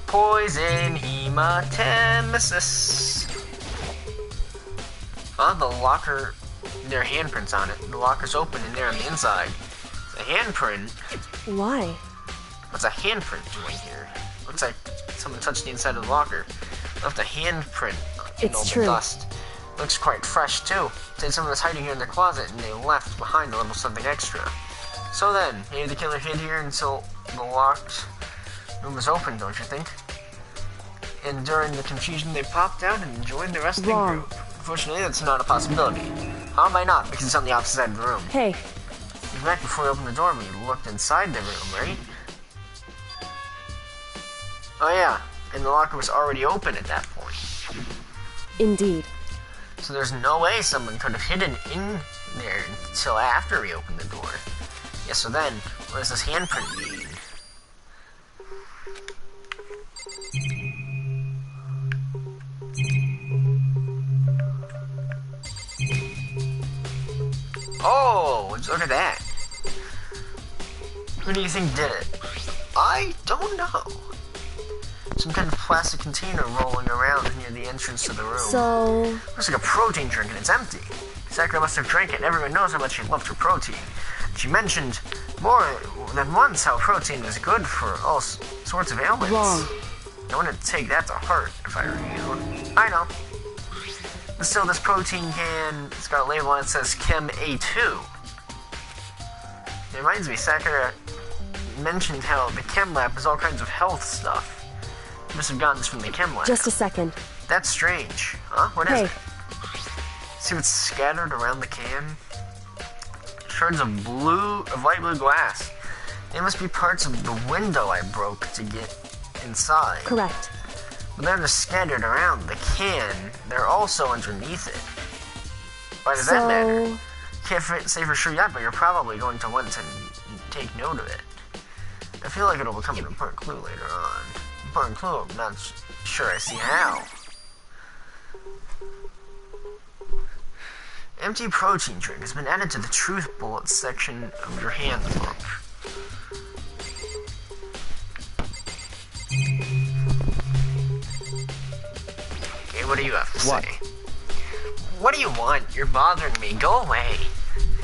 Poison hematemesis. The locker, there are handprints on it. The locker's open and there on the inside. It's a handprint. Why? What's a handprint doing here? Looks like someone touched the inside of the locker. Left a handprint in all the dust. Looks quite fresh too. Said someone was hiding here in their closet and they left behind a little something extra. So then, maybe the killer hid here until the locked room was open, don't you think? And during the confusion they popped out and joined the rest of the group. Unfortunately, that's not a possibility. How am I not? Because it's on the opposite side of the room. Hey. You back before we opened the door, we looked inside the room, right? Oh yeah, and the locker was already open at that point. Indeed. So there's no way someone could have hidden in there until after we opened the door. Yeah, so then, what does this handprint mean? Oh, look at that. Who do you think did it? I don't know. Some kind of plastic container rolling around near the entrance to the room. So... Looks like a protein drink and it's empty. Sakura must have drank it and everyone knows how much she loved her protein. She mentioned more than once how protein was good for all sorts of ailments. Wrong. I wouldn't take that to heart if I were you. I know. But still, this protein can, it's got a label on it that says Chem A2. It reminds me, Sakura mentioned how the Chem Lab has all kinds of health stuff. You must have gotten this from the Chem Lab. Just a second. That's strange. Huh? What is it? See what's scattered around the can? Shards of light blue glass. They must be parts of the window I broke to get inside. Correct. But they're just scattered around the can. They're also underneath it. Why does that matter? Can't say for sure yet, but you're probably going to want to take note of it. I feel like it'll become an important clue later on. Important clue, I'm not sure I see how. Empty protein drink has been added to the truth bullet section of your handbook. Okay, what do you have to say? What do you want? You're bothering me. Go away.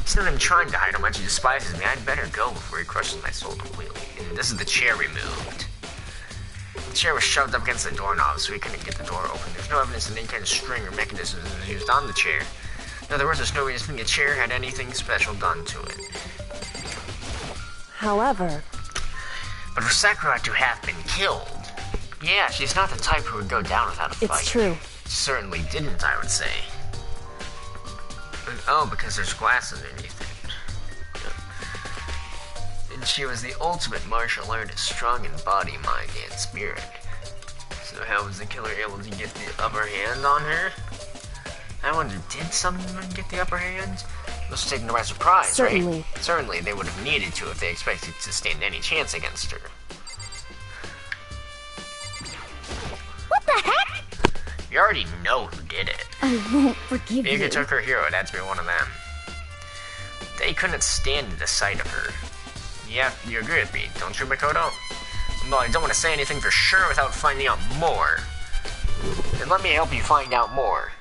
He's not even trying to hide how much he despises me. I'd better go before he crushes my soul completely. And this is the chair removed. The chair was shoved up against the doorknob, so he couldn't get the door open. There's no evidence that any kind of string or mechanism was used on the chair. In other words, there's no reason to think the chair had anything special done to it. However... But for Sakura to have been killed... Yeah, she's not the type who would go down without a fight. It's true. She certainly didn't, I would say. Oh, because there's glass underneath it. And she was the ultimate martial artist, strong in body, mind, and spirit. So how was the killer able to get the upper hand on her? I wonder, did someone get the upper hand? Must have taken her by surprise, Certainly. right? Certainly, they would have needed to if they expected to stand any chance against her. What the heck? You already know who did it. I won't forgive you. Big took her hero, it had to be one of them. They couldn't stand the sight of her. Yeah, you agree with me, don't you, Makoto? Well, I don't want to say anything for sure without finding out more. Then let me help you find out more.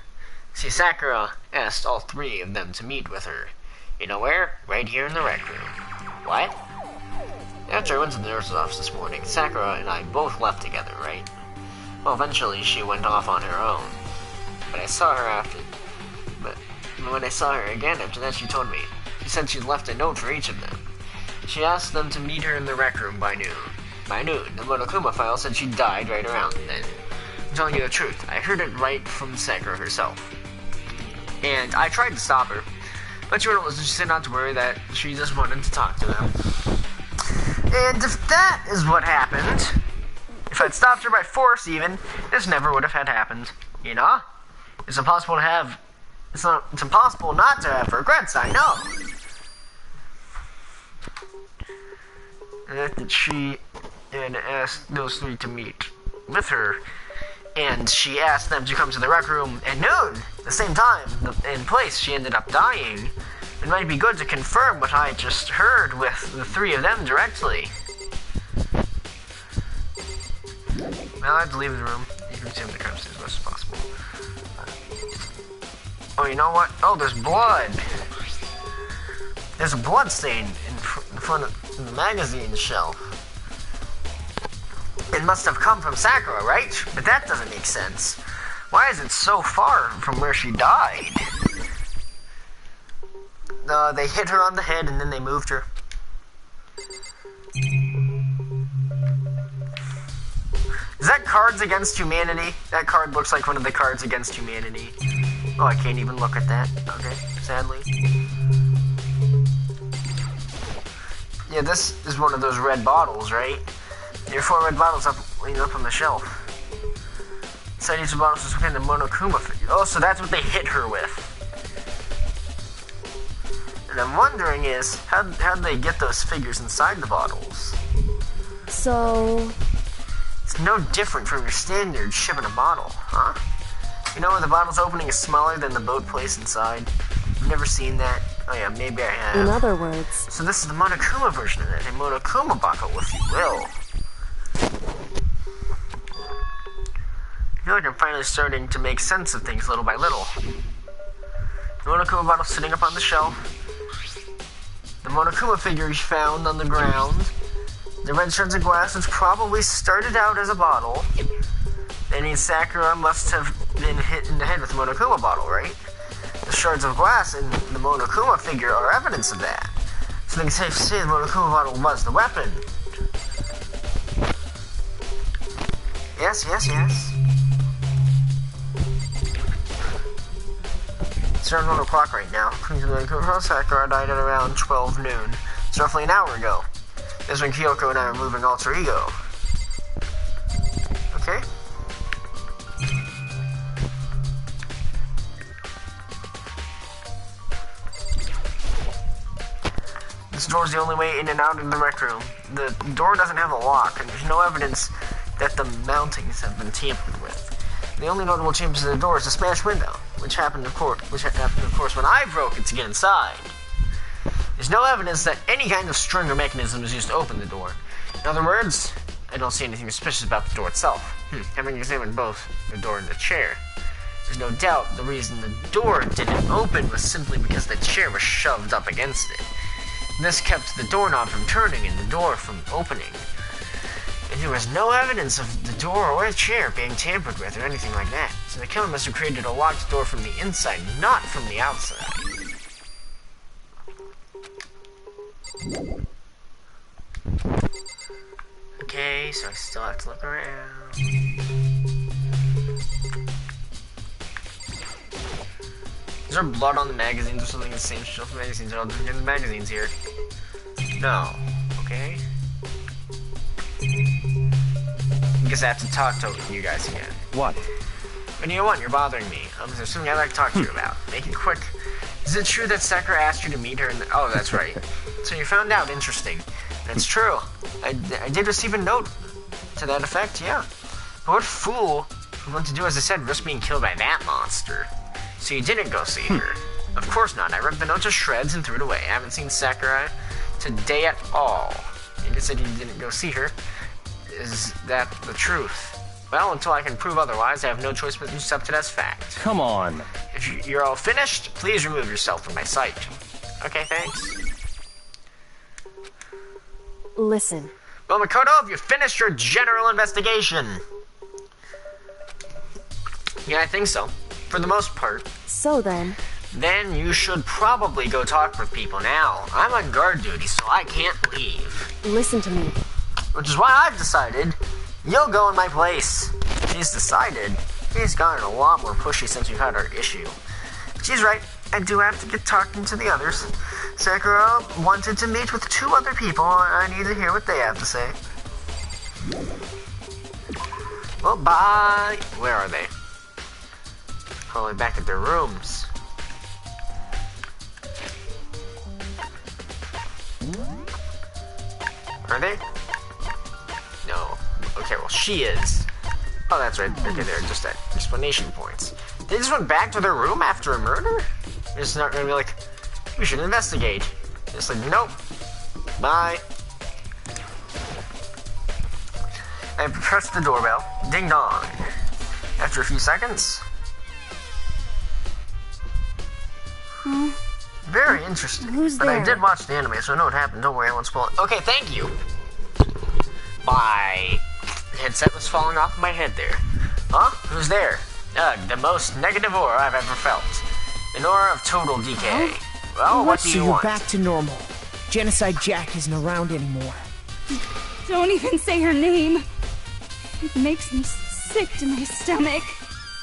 See, Sakura asked all three of them to meet with her. You know where? Right here in the rec room. What? After I went to the nurse's office this morning, Sakura and I both left together, right? Well, eventually she went off on her own. But I saw her after... But when I saw her again after that, she told me. She said she'd left a note for each of them. She asked them to meet her in the rec room by noon. By noon, the Monokuma file said she died right around then. I'm telling you the truth, I heard it right from Sakura herself. And I tried to stop her, but she wouldn't listen. She said not to worry, that she just wanted to talk to them. And if that is what happened, if I'd stopped her by force even, this never would have had happened. You know? It's impossible to have... It's impossible not to have regrets, I know! That she and asked those three to meet with her, and she asked them to come to the rec room at noon, the same time and place she ended up dying. It might be good to confirm what I just heard with the three of them directly. Well, I have to leave the room. You can see the crowds as much as possible. Oh, you know what? Oh, there's blood. There's a blood stain in front of the magazine shelf. It must have come from Sakura, right? But that doesn't make sense. Why is it so far from where she died? They hit her on the head and then they moved her. Is that Cards Against Humanity? That card looks like one of the Cards Against Humanity. Oh, I can't even look at that. Okay, sadly. Yeah, this is one of those red bottles, right? There are 4 red bottles up on the shelf. Inside each of the bottles is within the Monokuma figure. Oh, so that's what they hit her with. And I'm wondering is, how'd they get those figures inside the bottles? So... It's no different from your standard shipping a bottle, huh? You know where the bottle's opening is smaller than the boat place inside? I've never seen that. Oh yeah, maybe I have. In other words... So this is the Monokuma version of it. A Monokuma bottle, if you will. I feel like I'm finally starting to make sense of things little by little. The Monokuma bottle sitting up on the shelf. The Monokuma figure is found on the ground. The red shards of glass, which probably started out as a bottle. That means Sakura must have been hit in the head with the Monokuma bottle, right? The shards of glass and the Monokuma figure are evidence of that. So they can safe say the Monokuma bottle was the weapon. Yes, yes, yes. It's around 1 o'clock right now. Sakura died at around 12 noon. It's roughly an hour ago. This is when Kyoko and I are moving alter ego. Okay. This door is the only way in and out of the rec room. The door doesn't have a lock, and there's no evidence that the mountings have been tampered with. The only notable changes to the door is the smashed window, which happened, of course, when I broke it to get inside. There's no evidence that any kind of string or mechanism was used to open the door. In other words, I don't see anything suspicious about the door itself. Having examined both the door and the chair, there's no doubt the reason the door didn't open was simply because the chair was shoved up against it. This kept the doorknob from turning and the door from opening. And there was no evidence of the door or the chair being tampered with or anything like that. So the killer must have created a locked door from the inside, not from the outside. Okay, so I still have to look around. Is there blood on the magazines or something? The same shelf of magazines. Are all different magazines here? No. Okay. I guess I have to talk to you guys again. What? What do you want? You're bothering me. There's something I'd like to talk to you about. Make it quick. Is it true that Sakura asked you to meet her in the... Oh, that's right. So you found out. Interesting. That's true. I did receive a note to that effect, yeah. But what fool would want to do, as I said, risk being killed by that monster? So you didn't go see her? Of course not. I ripped the note to shreds and threw it away. I haven't seen Sakura today at all. You just said you didn't go see her. Is that the truth? Well, until I can prove otherwise, I have no choice but to accept it as fact. Come on. If you're all finished, please remove yourself from my sight. Okay, thanks. Listen. Well, Makoto, have you finished your general investigation? Yeah, I think so. For the most part. So then... Then you should probably go talk with people now. I'm on guard duty, so I can't leave. Listen to me. Which is why I've decided you'll go in my place. She's decided. He's gotten a lot more pushy since we've had our issue. She's right. I do have to get talking to the others. Sakura wanted to meet with 2 other people, and I need to hear what they have to say. Well, bye. Where are they? Probably back at their rooms. Are they? No. Okay, well, she is. Oh, that's right. Okay, they're just at explanation points. They just went back to their room after a murder? They're just not gonna be like, we should investigate. Just like, nope. Bye. I pressed the doorbell. Ding dong. After a few seconds. Very interesting. Who's but there? I did watch the anime, so I know what happened. Don't worry, I won't spoil it. Okay, thank you. My headset was falling off my head there. Huh? Who's there? The most negative aura I've ever felt. An aura of total decay. Well, what do you want? So you're back to normal. Genocide Jack isn't around anymore. Don't even say her name. It makes me sick to my stomach.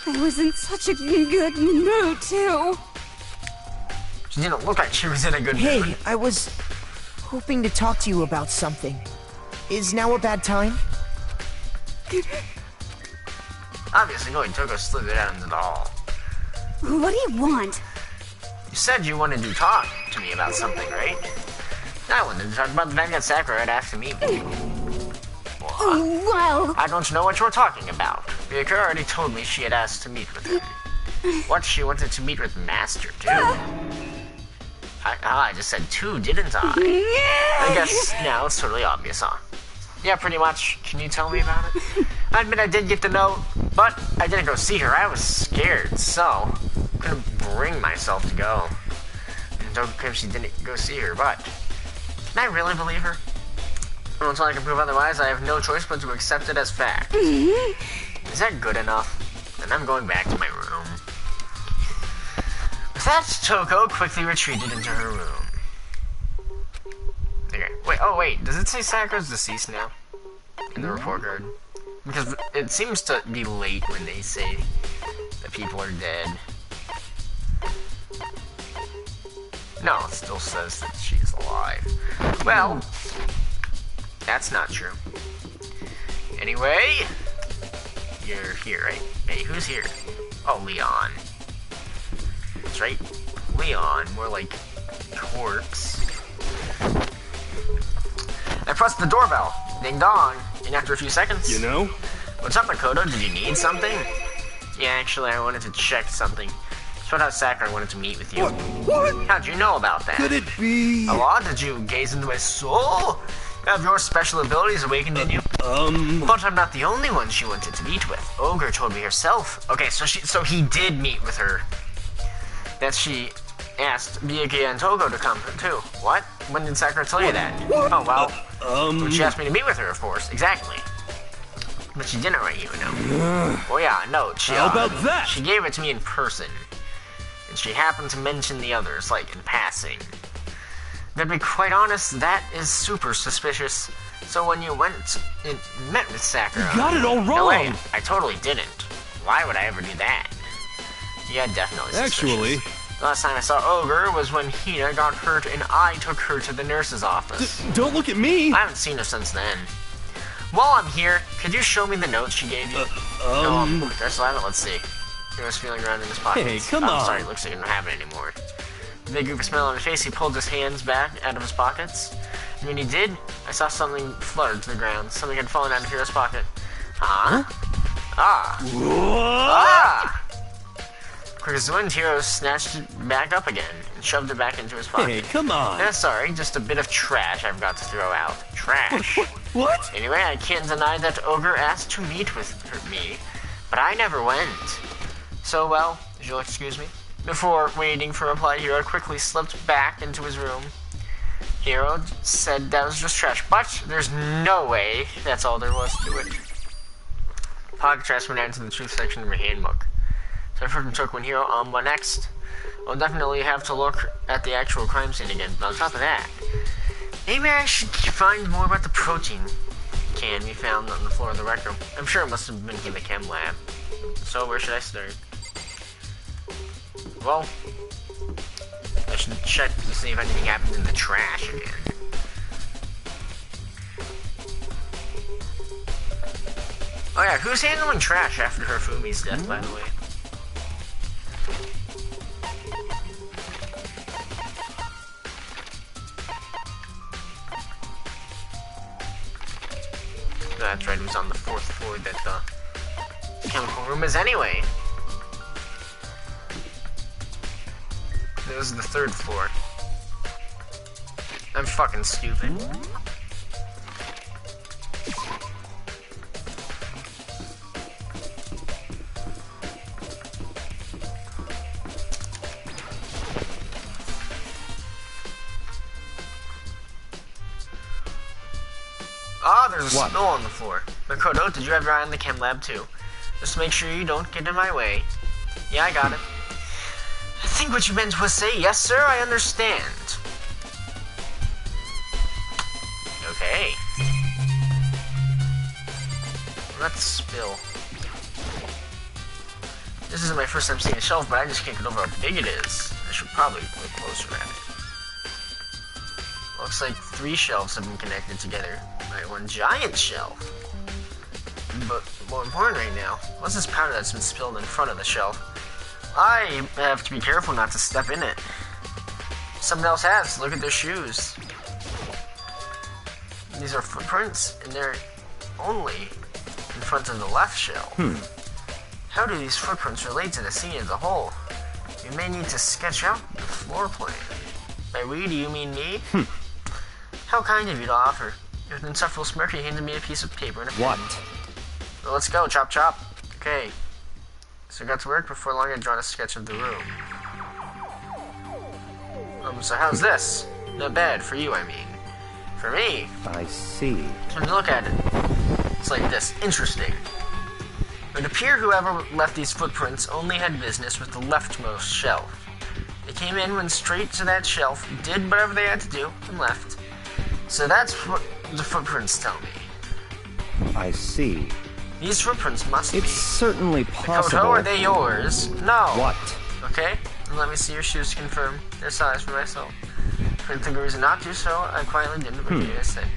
I was in such a good mood, too. She didn't look like she was in a good mood. Hey, I was hoping to talk to you about something. Is now a bad time? Obviously, going Toko slithered out into the hall. What do you want? You said you wanted to talk to me about something, right? I wanted to talk about the night that Sakura had asked to meet me. Well... I don't know what you're talking about. Ryuka already told me she had asked to meet with him. What, she wanted to meet with Master, too? I just said 2, didn't I? I guess now it's totally obvious, huh? Yeah, pretty much. Can you tell me about it? I admit I did get the note, but I didn't go see her. I was scared, so couldn't bring myself to go. And don't care if she didn't go see her, but can I really believe her? Well, until I can prove otherwise, I have no choice but to accept it as fact. Is that good enough? Then I'm going back to my room. With that, Toko quickly retreated into her room. Okay, wait, does it say Sakura's deceased now? In the report card? Because it seems to be late when they say that people are dead. No, it still says that she's alive. Well, that's not true. Anyway, you're here, right? Hey, who's here? Oh, Leon. That's right. Leon, more like corpse. I pressed the doorbell. Ding dong. And after a few seconds... You know? What's up, Makoto? Did you need something? Yeah, actually, I wanted to check something. Showed how Sakura wanted to meet with you. What? How'd you know about that? Could it be... Hello? Did you gaze into my soul? Have your special abilities awakened in you? But I'm not the only one she wanted to meet with. Ogre told me herself. Okay, so he did meet with her. That she asked Miyagi and Togo to come too. What? When did Sakura tell you that? What? Oh, well. When she asked me to meet with her, of course. Exactly. But she didn't write you a note. Oh yeah, a note. How about that? She gave it to me in person. And she happened to mention the others, like, in passing. To be quite honest, that is super suspicious. So when you went and met with Sakura... You got it all wrong! No way, I totally didn't. Why would I ever do that? Yeah, definitely suspicious. Actually... The last time I saw Ogre was when Hina got hurt and I took her to the nurse's office. Don't look at me! I haven't seen her since then. While I'm here, could you show me the note she gave you? No, I still have it. Let's see. He was feeling around in his pockets. Hey, come on. Sorry, it looks like you don't have it anymore. With a big goofy smile on his face, he pulled his hands back out of his pockets. And when he did, I saw something flutter to the ground. Something had fallen out of Hero's pocket. Huh? Ah! Quick as the wind, Hero snatched it back up again and shoved it back into his pocket. Hey, come on. Sorry, just a bit of trash I've got to throw out. Trash. What? Anyway, I can't deny that Ogre asked to meet with me, but I never went. So, well, if you'll excuse me. Before waiting for a reply, Hero quickly slipped back into his room. Hero said that was just trash, but there's no way that's all there was to it. Pocket trash went down to the truth section of your handbook. So I freaking took when Hero, what next? I'll definitely have to look at the actual crime scene again, but on top of that, maybe I should find more about the protein can we found on the floor of the rec room. I'm sure it must have been in the chem lab. So where should I start? Well, I should check to see if anything happened in the trash again. Oh yeah, who's handling trash after Hirofumi's death, by the way? That's right, it was on the 4th floor that the chemical room is anyway. This is the 3rd floor. I'm fucking stupid. There's a spill on the floor. Makoto, did you have your eye on the chem lab too? Just make sure you don't get in my way. Yeah, I got it. I think what you meant was say, yes sir, I understand. Okay. Let's spill. This isn't my first time seeing a shelf, but I just can't get over how big it is. I should probably look closer at it. Looks like 3 shelves have been connected together by one giant shelf. But more important right now, what's this powder that's been spilled in front of the shelf? I have to be careful not to step in it. Someone else has. Look at their shoes. These are footprints, and they're only in front of the left shelf. How do these footprints relate to the scene as a whole? You may need to sketch out the floor plan. By we, do you mean me? How kind of you to offer. With an insufferable smirk, he handed me a piece of paper and a pen. What? Well, let's go, chop chop. Okay. So I got to work. Before long I had drawn a sketch of the room. So how's this? Not bad, for you I mean. For me? I see. When you look at it, it's like this. Interesting. It would appear whoever left these footprints only had business with the leftmost shelf. They came in, went straight to that shelf, did whatever they had to do, and left. So that's what the footprints tell me. I see. These footprints must be. It's certainly possible. Koto, are they yours? No. What? Okay, and let me see your shoes to confirm their size for myself. I didn't think of a reason not to, so I quietly didn't repeat it. I said,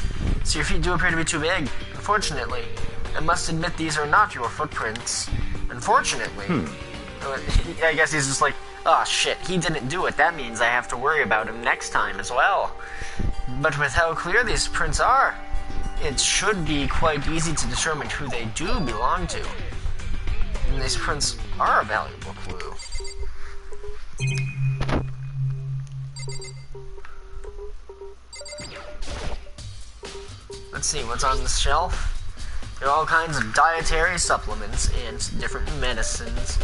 so your feet do appear to be too big. Unfortunately, I must admit these are not your footprints. Unfortunately. I guess he's just like, oh shit, he didn't do it. That means I have to worry about him next time as well. But with how clear these prints are, it should be quite easy to determine who they do belong to. And these prints are a valuable clue. Let's see, what's on this shelf? There are all kinds of dietary supplements and different medicines.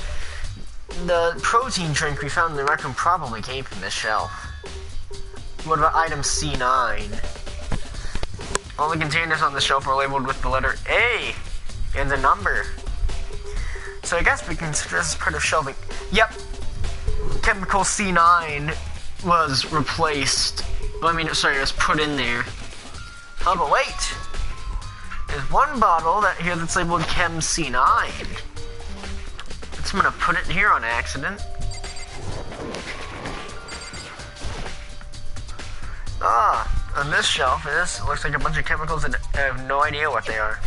The protein drink we found in the rec room probably came from this shelf. What about item C9? All the containers on the shelf are labeled with the letter A and a number. So I guess we can consider this as part of shelving. Yep, chemical C9 was replaced. Well, I mean, sorry, it was put in there. Oh, but wait! There's one bottle here that's labeled Chem C9. I'm gonna put it here on accident. On this shelf looks like a bunch of chemicals that I have no idea what they are.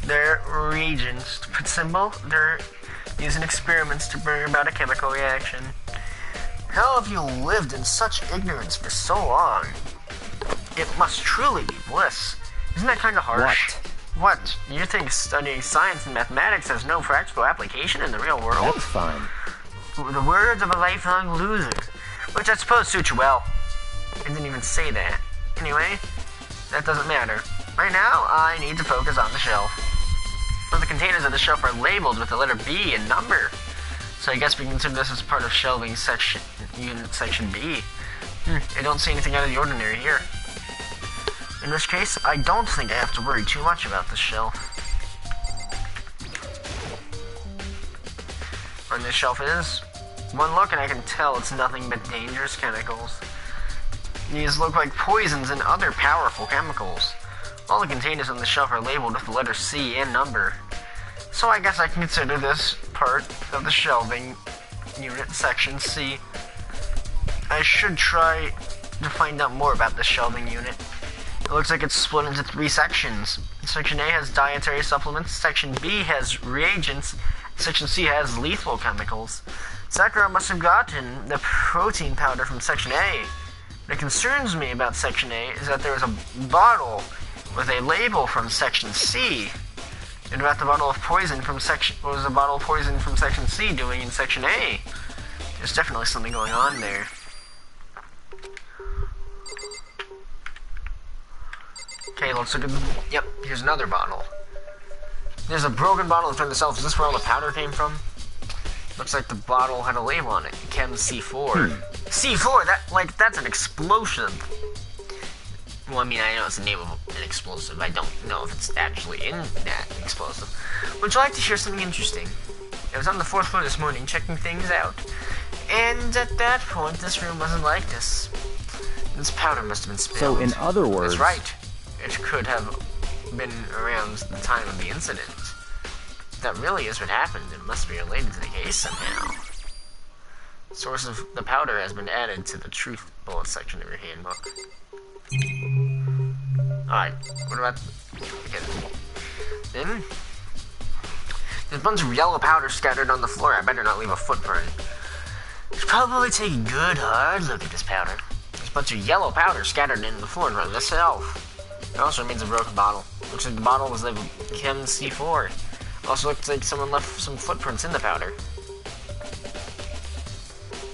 They're reagents. To put simple, they're using experiments to bring about a chemical reaction. How have you lived in such ignorance for so long? It must truly be bliss. Isn't that kind of harsh? What? You think studying science and mathematics has no practical application in the real world? That's fine. The words of a lifelong loser. Which I suppose suits you well. I didn't even say that. Anyway, that doesn't matter. Right now, I need to focus on the shelf. Well, the containers of the shelf are labeled with the letter B and number. So I guess we consider this as part of shelving section, unit section B. I don't see anything out of the ordinary here. In which case, I don't think I have to worry too much about this shelf. On this shelf is one look and I can tell it's nothing but dangerous chemicals. These look like poisons and other powerful chemicals. All the containers on the shelf are labeled with the letter C and number. So I guess I can consider this part of the shelving unit section C. I should try to find out more about this shelving unit. It looks like it's split into 3 sections. Section A has dietary supplements, Section B has reagents, Section C has lethal chemicals. Sakura must have gotten the protein powder from Section A. What concerns me about Section A is that there is a bottle with a label from Section C. And about the bottle of poison from Section... What was the bottle of poison from Section C doing in Section A? There's definitely something going on there. Okay, let's look at... Yep, here's another bottle. There's a broken bottle in front of the shelf. Is this where all the powder came from? Looks like the bottle had a label on it. Chem C4. C4? That's an explosive. Well, I mean, I know it's the name of an explosive. I don't know if it's actually in that explosive. Would you like to hear something interesting? I was on the 4th floor this morning checking things out. And at that point, this room wasn't like this. This powder must have been spilled. So, in other words... That's right. It could have been around the time of the incident. If that really is what happened, it must be related to the case somehow. The source of the powder has been added to the truth bullet section of your handbook. Alright, what about... Okay. Then... There's a bunch of yellow powder scattered on the floor. I better not leave a footprint. Should probably take a good hard look at this powder. There's a bunch of yellow powder scattered in the floor in front of the shelf. It also remains a broken bottle. Looks like the bottle was labeled Chem C4. Also looks like someone left some footprints in the powder.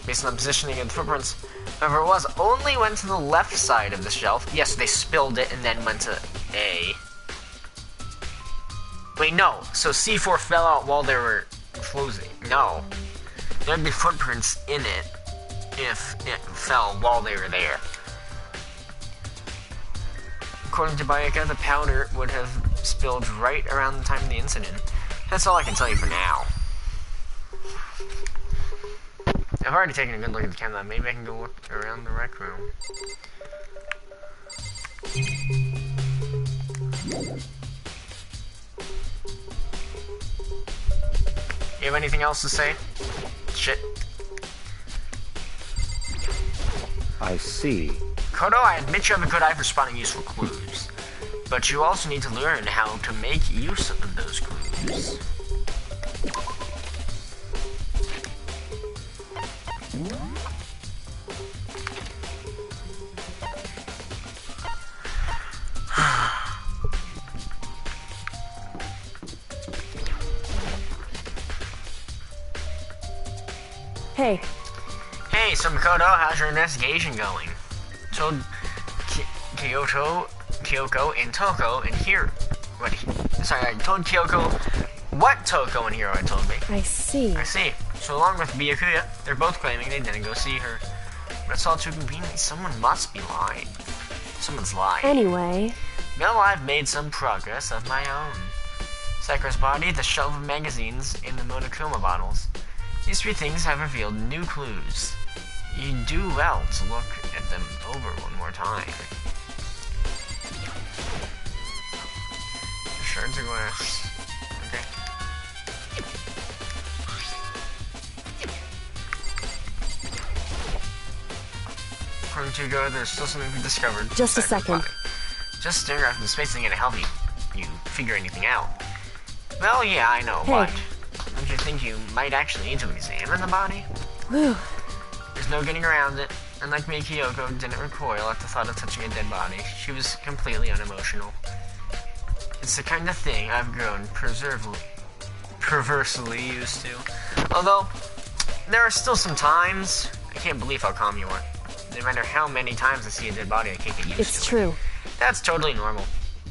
Based on the positioning of the footprints, whoever it was only went to the left side of the shelf. Yes, they spilled it and then went to A. Wait, no. So C4 fell out while they were closing. No. There'd be footprints in it if it fell while they were there. According to Bayaka, the powder would have spilled right around the time of the incident. That's all I can tell you for now. I've already taken a good look at the camera. Maybe I can go look around the rec room. You have anything else to say? Shit. I see. Kodo, I admit you have a good eye for spotting useful clues. But you also need to learn how to make use of those clues. Hey. Hey, so Makoto, how's your investigation going? Told Kyoko, and Toko, and Hiro. I told Kyoko what Toko and Hiro had told me. I see. So along with Byakuya, they're both claiming they didn't go see her. But it's all too convenient. Someone must be lying. Someone's lying. Anyway. Well, I've made some progress of my own. Sakura's body, the shelf of magazines, and the Monokuma bottles. These 3 things have revealed new clues. You do well to look at them over one more time. Shards of glass. Okay. According to Go, there's still something to be discovered. Just a second. Just stare off the space ain't gonna help you figure anything out. Well, yeah, I know, hey. But don't you think you might actually need to examine the body? Whew. There's no getting around it. Unlike me, Kyoko didn't recoil at the thought of touching a dead body. She was completely unemotional. It's the kind of thing I've grown perversely used to. Although, there are still some times, I can't believe how calm you are. No matter how many times I see a dead body, I can't get used to it. It's true. That's totally normal.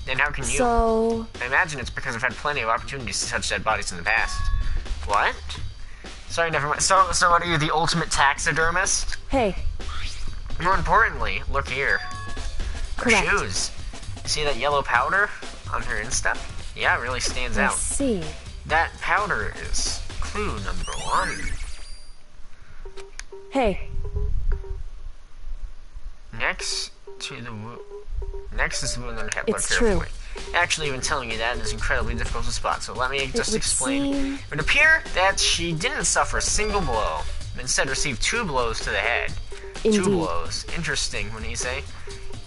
Then how can you? So... I imagine it's because I've had plenty of opportunities to touch dead bodies in the past. What? Sorry, never mind. So what are you, the ultimate taxidermist? Hey. More importantly, look here. Her Correct. shoes. See that yellow powder on her instep? Yeah, it really stands I out. see. That powder is clue number 1. Hey. Next is the wound on her head. It's Look true. carefully. Actually, even telling you that is incredibly difficult to spot, so let me just would explain. seem- It would appear that she didn't suffer a single blow, but instead received 2 blows to the head. Indeed. 2 blows. Interesting, when you say.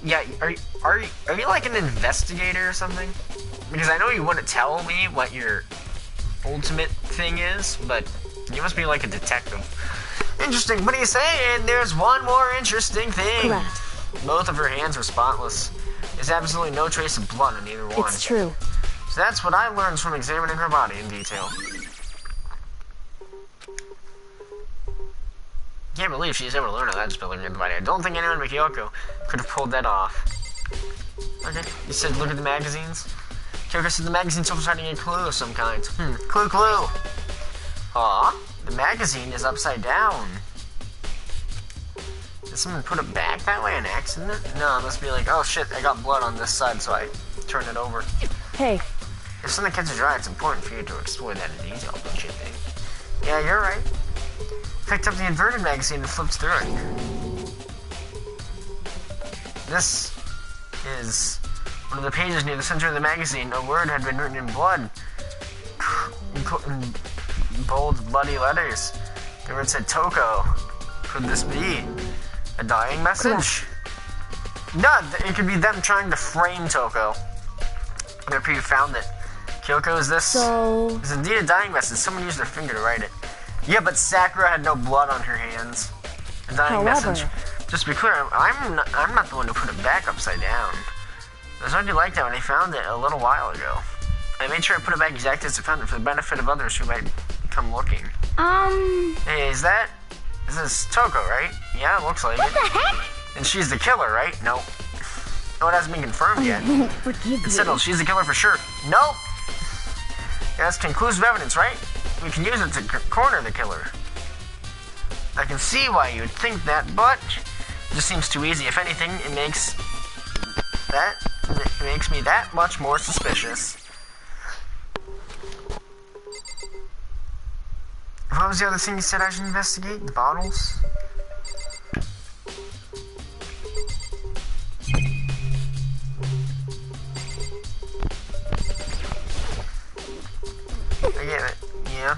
Yeah, are you like an investigator or something? Because I know you wouldn't tell me what your ultimate thing is, but you must be like a detective. Interesting, what do you say? And there's one more interesting thing. Correct. Both of her hands were spotless. There's absolutely no trace of blood on either one. It's true. So that's what I learned from examining her body in detail. Can't believe she's able to learn all that just by looking at the body. I don't think anyone but Kyoko could have pulled that off. Okay, you said look at the magazines? Kyoko said the magazine's almost hiding a clue of some kind. Clue. Aw, the magazine is upside down. Did someone put it back that way on accident? No, it must be like, oh shit, I got blood on this side, so I turned it over. Hey. If something catches your eye, it's important for you to explore that in detail, don't you think? Yeah, you're right. Picked up the inverted magazine and flipped through it. This is one of the pages near the center of the magazine. A word had been written in blood. In bold, bloody letters. The word said Toko. Could this be a dying message? No, it could be them trying to frame Toko. Whenever you found it. Kyoko, is this? So... It's indeed a dying message. Someone used their finger to write it. Yeah, but Sakura had no blood on her hands. A dying message. Just to be clear, I'm not the one who put it back upside down. It was already like that when I found it a little while ago. I made sure I put it back exactly as I found it for the benefit of others who might come looking. Hey, is this Toko, right? Yeah, it looks like What it. the heck? And she's the killer, right? Nope. No, it hasn't been confirmed yet. I won't forgive It's you. settled. She's the killer for sure. Nope. Yeah, that's conclusive evidence, right? We can use it to corner the killer. I can see why you'd think that, but it just seems too easy. If anything, it makes me that much more suspicious. What was the other thing you said I should investigate? The bottles? I get it. Yeah.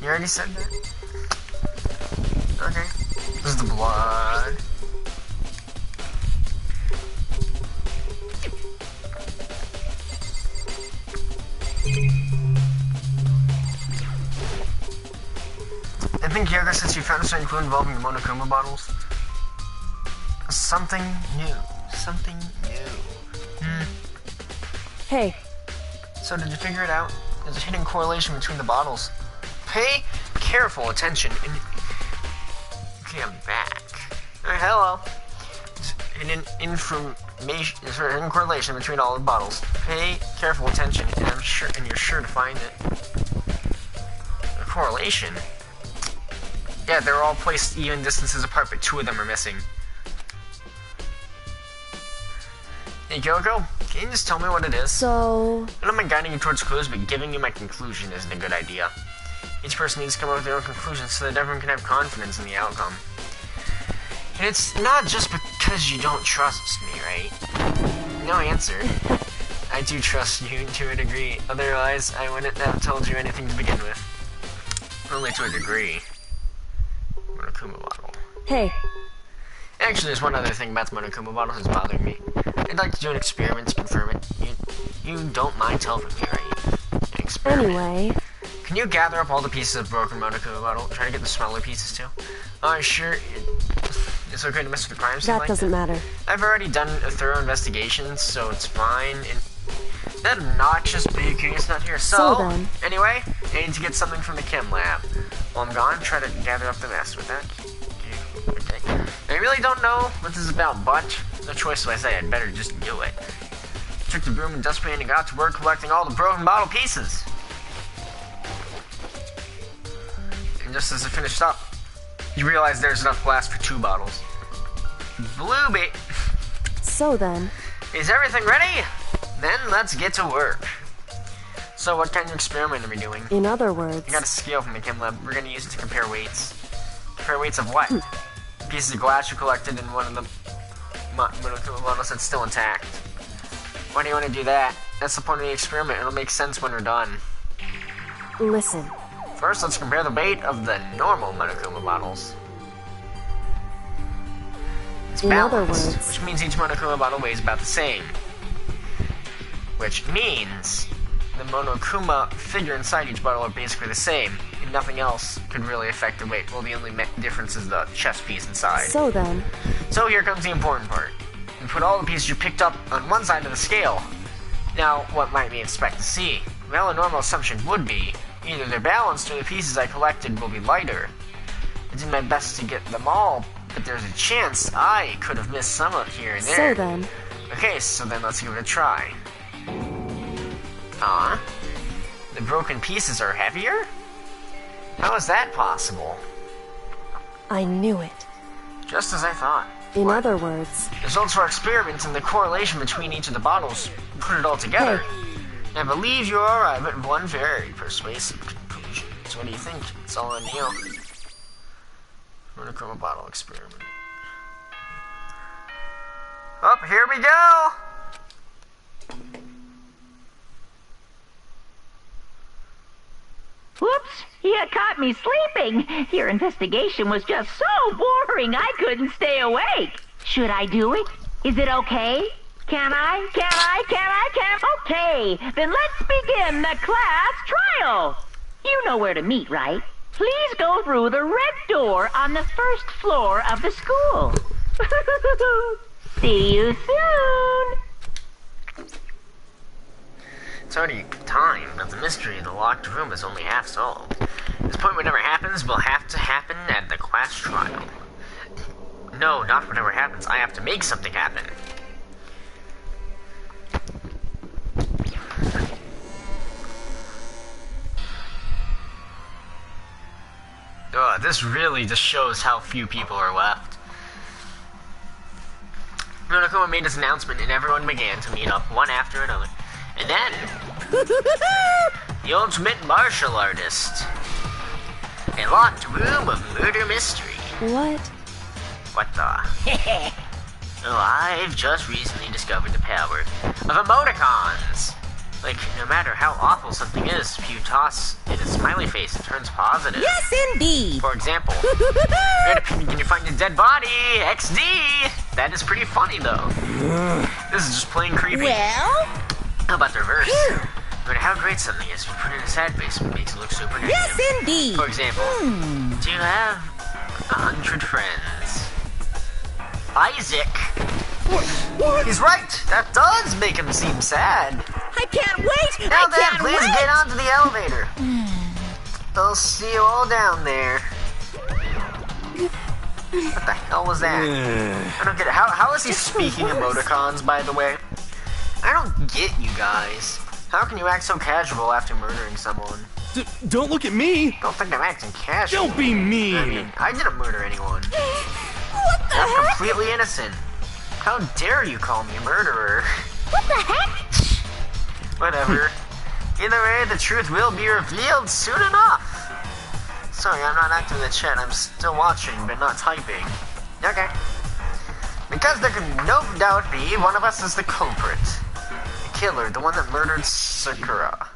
You already said that? Okay. This is the blood. I think Kyoko said she found a certain clue involving the Monokuma bottles. Something new. Something new. Hey. So did you figure it out? There's a hidden correlation between the bottles. Pay careful attention. Okay, I'm back. Hello. There's a hidden correlation between all the bottles. Pay careful attention, and you're sure to find it. A correlation? Yeah, they're all placed even distances apart, but 2 of them are missing. Hey, Kyoko, can you just tell me what it is? So... I don't mind guiding you towards clues, but giving you my conclusion isn't a good idea. Each person needs to come up with their own conclusions so that everyone can have confidence in the outcome. And it's not just because you don't trust me, right? No answer. I do trust you to a degree, otherwise I wouldn't have told you anything to begin with. Only to a degree. Monokuma bottle. Hey. Actually, there's one other thing about the Monokuma bottle that's bothering me. I'd like to do an experiment to confirm it. You don't mind telling me, right? An experiment. Anyway... Can you gather up all the pieces of broken Monokuma bottle? Try to get the smaller pieces too. Sure. It's okay to mess with the crime scene That like doesn't matter. I've already done a thorough investigation, so it's fine. And that obnoxious bacon is not here. So then. Anyway, I need to get something from the chem lab. While I'm gone, try to gather up the mess with that. Okay. I really don't know what this is about, but no choice, so I say I'd better just do it. Took the broom and dustpan and got to work collecting all the broken bottle pieces. And just as I finished up, you realize there's enough glass for 2 bottles. Blue bait. So then. Is everything ready? Then let's get to work. So what kind of experiment are we doing? In other words. I got a scale from the chem lab. We're going to use it to compare weights. Compare weights of what? Pieces of glass you collected in one of the Monokuma bottles that's still intact. Why do you want to do that? That's the point of the experiment. It'll make sense when we're done. Listen. First, let's compare the weight of the normal Monokuma bottles. It's balanced, in other words, which means each Monokuma bottle weighs about the same. Which means the Monokuma figure inside each bottle are basically the same, and nothing else could really affect the weight. Well, the only difference is the chest piece inside. So then. So here comes the important part. You put all the pieces you picked up on one side of the scale. Now, what might we expect to see? Well, a normal assumption would be either they're balanced or the pieces I collected will be lighter. I did my best to get them all, but there's a chance I could have missed some of here and there. So then. Okay, so then let's give it a try. The broken pieces are heavier? How is that possible? I knew it. Just as I thought. In other words. Results of our experiments and the correlation between each of the bottles put it all together. Hey. I believe you arrive at one very persuasive conclusion. So what do you think? It's all on you. Monokuma bottle experiment. Up, here we go! Whoops! You caught me sleeping. Your investigation was just so boring I couldn't stay awake. Should I do it? Is it okay? Can I? Okay, then let's begin the class trial. You know where to meet, right? Please go through the red door on the first floor of the school. See you soon. It's already time, but the mystery of the locked room is only half solved. This point, whatever happens, will have to happen at the class trial. No, not whatever happens. I have to make something happen. This really just shows how few people are left. Monokuma made his announcement and everyone began to meet up, one after another. And then, the ultimate martial artist. A locked room of murder mystery. What? What the? Oh, I've just recently discovered the power of emoticons. Like, no matter how awful something is, if you toss it a smiley face, it turns positive. Yes, indeed. For example, can you find a dead body? XD! That is pretty funny, though. This is just plain creepy. Well? How about the reverse? No matter how great something is, if you put it in a sad face, it makes it look super negative. Yes, indeed. For example, do you have 100 friends? Isaac. What? He's right. That does make him seem sad. I can't wait. Now I then, can't please wait. get onto the elevator. I'll see you all down there. What the hell was that? I don't get it. How is he speaking emoticons, by the way? I don't get you guys. How can you act so casual after murdering someone? Don't look at me! Don't think I'm acting casual. Don't be mean! I mean, I didn't murder anyone. What the I'm heck? completely innocent. How dare you call me a murderer? What the heck? Whatever. Either way, the truth will be revealed soon enough. Sorry, I'm not active in the chat. I'm still watching, but not typing. Okay. Because there can no doubt be one of us is the culprit. The killer, the one that murdered Sakura.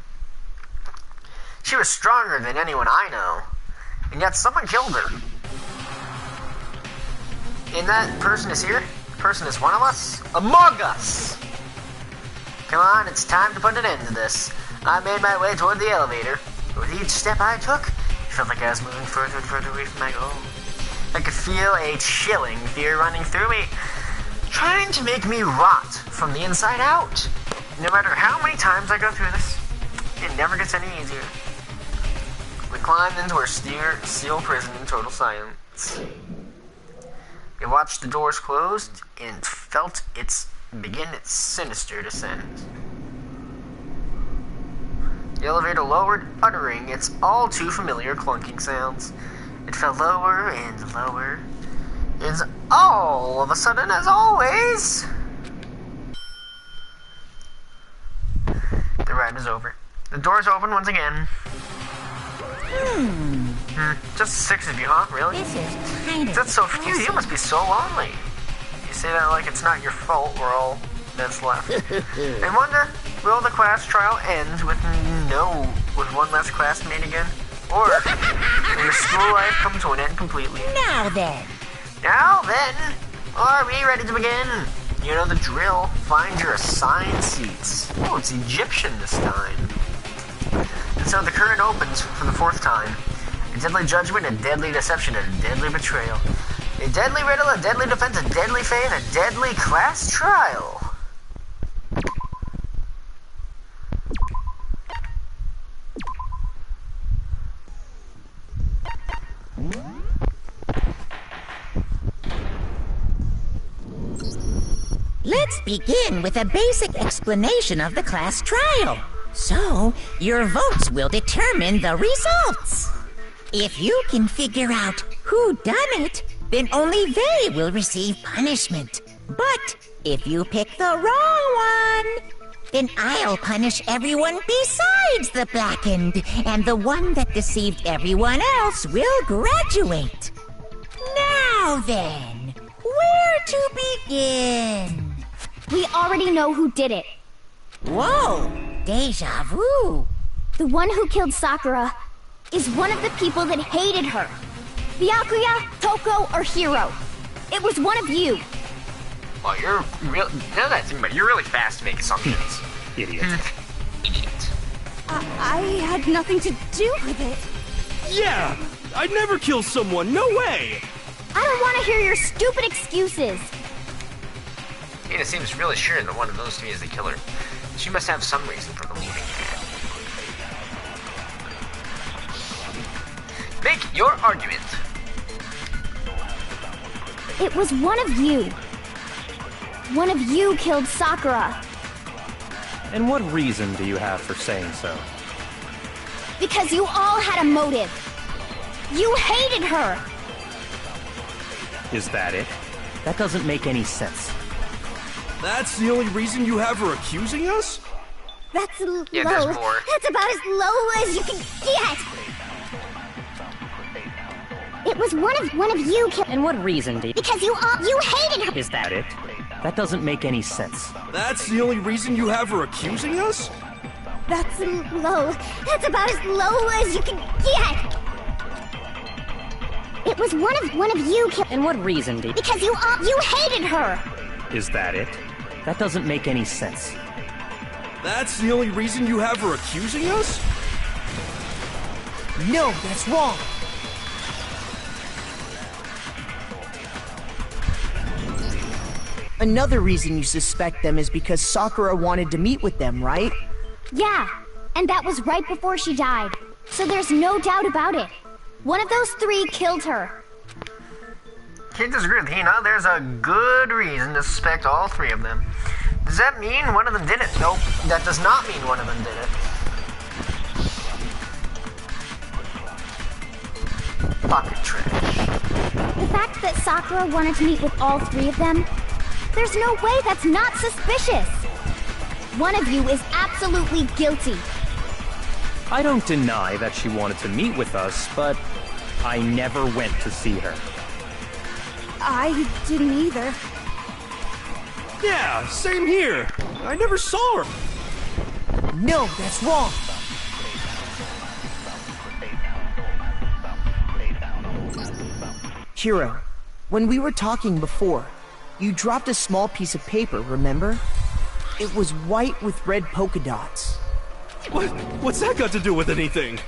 She was stronger than anyone I know. And yet someone killed her. And that person is here? The person is one of us? Among us! Come on, it's time to put an end to this. I made my way toward the elevator. With each step I took, it felt like I was moving further and further away from my goal. I could feel a chilling fear running through me, trying to make me rot from the inside out. No matter how many times I go through this, it never gets any easier. We climbed into our steel prison in total silence. We watched the doors close and felt begin its sinister descent. The elevator lowered, uttering its all too familiar clunking sounds. It fell lower and lower, and all of a sudden, as always, the ride is over. The doors open once again. Just 6 of you, huh? Really? This is kind of That's so few. You must be so lonely. You say that like it's not your fault. We're all that's left. I wonder, will the class trial end with one less classmate again? Or will your school life come to an end completely? Now then. Now then, are we ready to begin? You know the drill. Find your assigned seats. Oh, it's Egyptian this time. And so the curtain opens for the 4th time. A deadly judgment, a deadly deception, and a deadly betrayal. A deadly riddle, a deadly defense, a deadly fate, and a deadly class trial. Let's begin with a basic explanation of the class trial. So, your votes will determine the results. If you can figure out who done it, then only they will receive punishment. But if you pick the wrong one, then I'll punish everyone besides the blackened, and the one that deceived everyone else will graduate. Now then, where to begin? We already know who did it. Whoa, deja vu. The one who killed Sakura is one of the people that hated her. Byakuya, Toko, or Hiro. It was one of you. Well, you're really fast to make assumptions. Idiot. Idiot. I had nothing to do with it. Yeah! I'd never kill someone, no way! I don't want to hear your stupid excuses. Mina seems really sure that one of those three is the killer. She must have some reason for believing that. Make your argument. It was one of you. One of you killed Sakura. And what reason do you have for saying so? Because you all had a motive. You hated her. Is that it? That doesn't make any sense. That's the only reason you have her accusing us? That's low. Yeah, there's more. That's about as low as you can get. It was one of you killed. And what reason do you... Because you hated her. Is that it? That doesn't make any sense. That's the only reason you have her accusing us? That's low. That's about as low as you can get. It was one of you killed. And what reason do you... Because you hated her. Is that it? That doesn't make any sense. That's the only reason you have her accusing us? No, that's wrong. Another reason you suspect them is because Sakura wanted to meet with them, right? Yeah, and that was right before she died. So there's no doubt about it. One of those three killed her. Can't disagree with Hina. There's a good reason to suspect all three of them. Does that mean one of them did it? Nope, that does not mean one of them did it. Pocket trash. The fact that Sakura wanted to meet with all three of them, there's no way that's not suspicious. One of you is absolutely guilty. I don't deny that she wanted to meet with us, but I never went to see her. I didn't either. Yeah, same here. I never saw her. No, that's wrong. Hiro, when we were talking before, you dropped a small piece of paper, remember? It was white with red polka dots. What's that got to do with anything?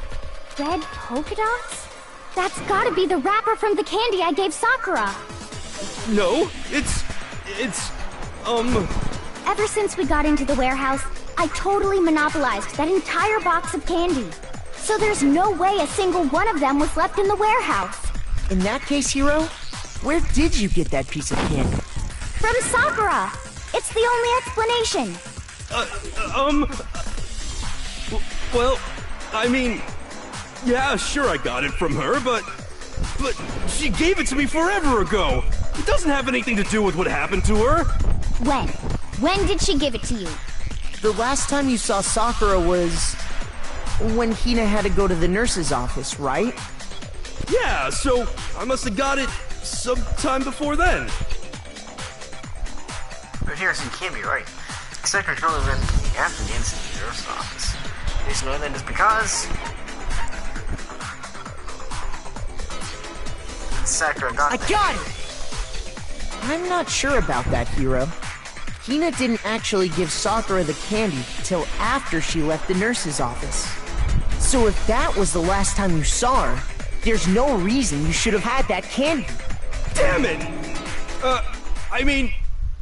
Red polka dots? That's gotta be the wrapper from the candy I gave Sakura. No, it's... Ever since we got into the warehouse, I totally monopolized that entire box of candy. So there's no way a single one of them was left in the warehouse. In that case, Hiro, where did you get that piece of candy? From Sakura! It's the only explanation. Well, I mean... Yeah, sure I got it from her, but she gave it to me forever ago! It doesn't have anything to do with what happened to her! When? When did she give it to you? The last time you saw Sakura was... when Hina had to go to the nurse's office, right? Yeah, so I must have got it sometime before then. But here's you can't be right. Sakura could only have been after the incident in the nurse's office. The reason why that is because... Sakura got it. I got it! I'm not sure about that, Hiro. Hina didn't actually give Sakura the candy till after she left the nurse's office. So if that was the last time you saw her, there's no reason you should have had that candy. Damn it! I mean,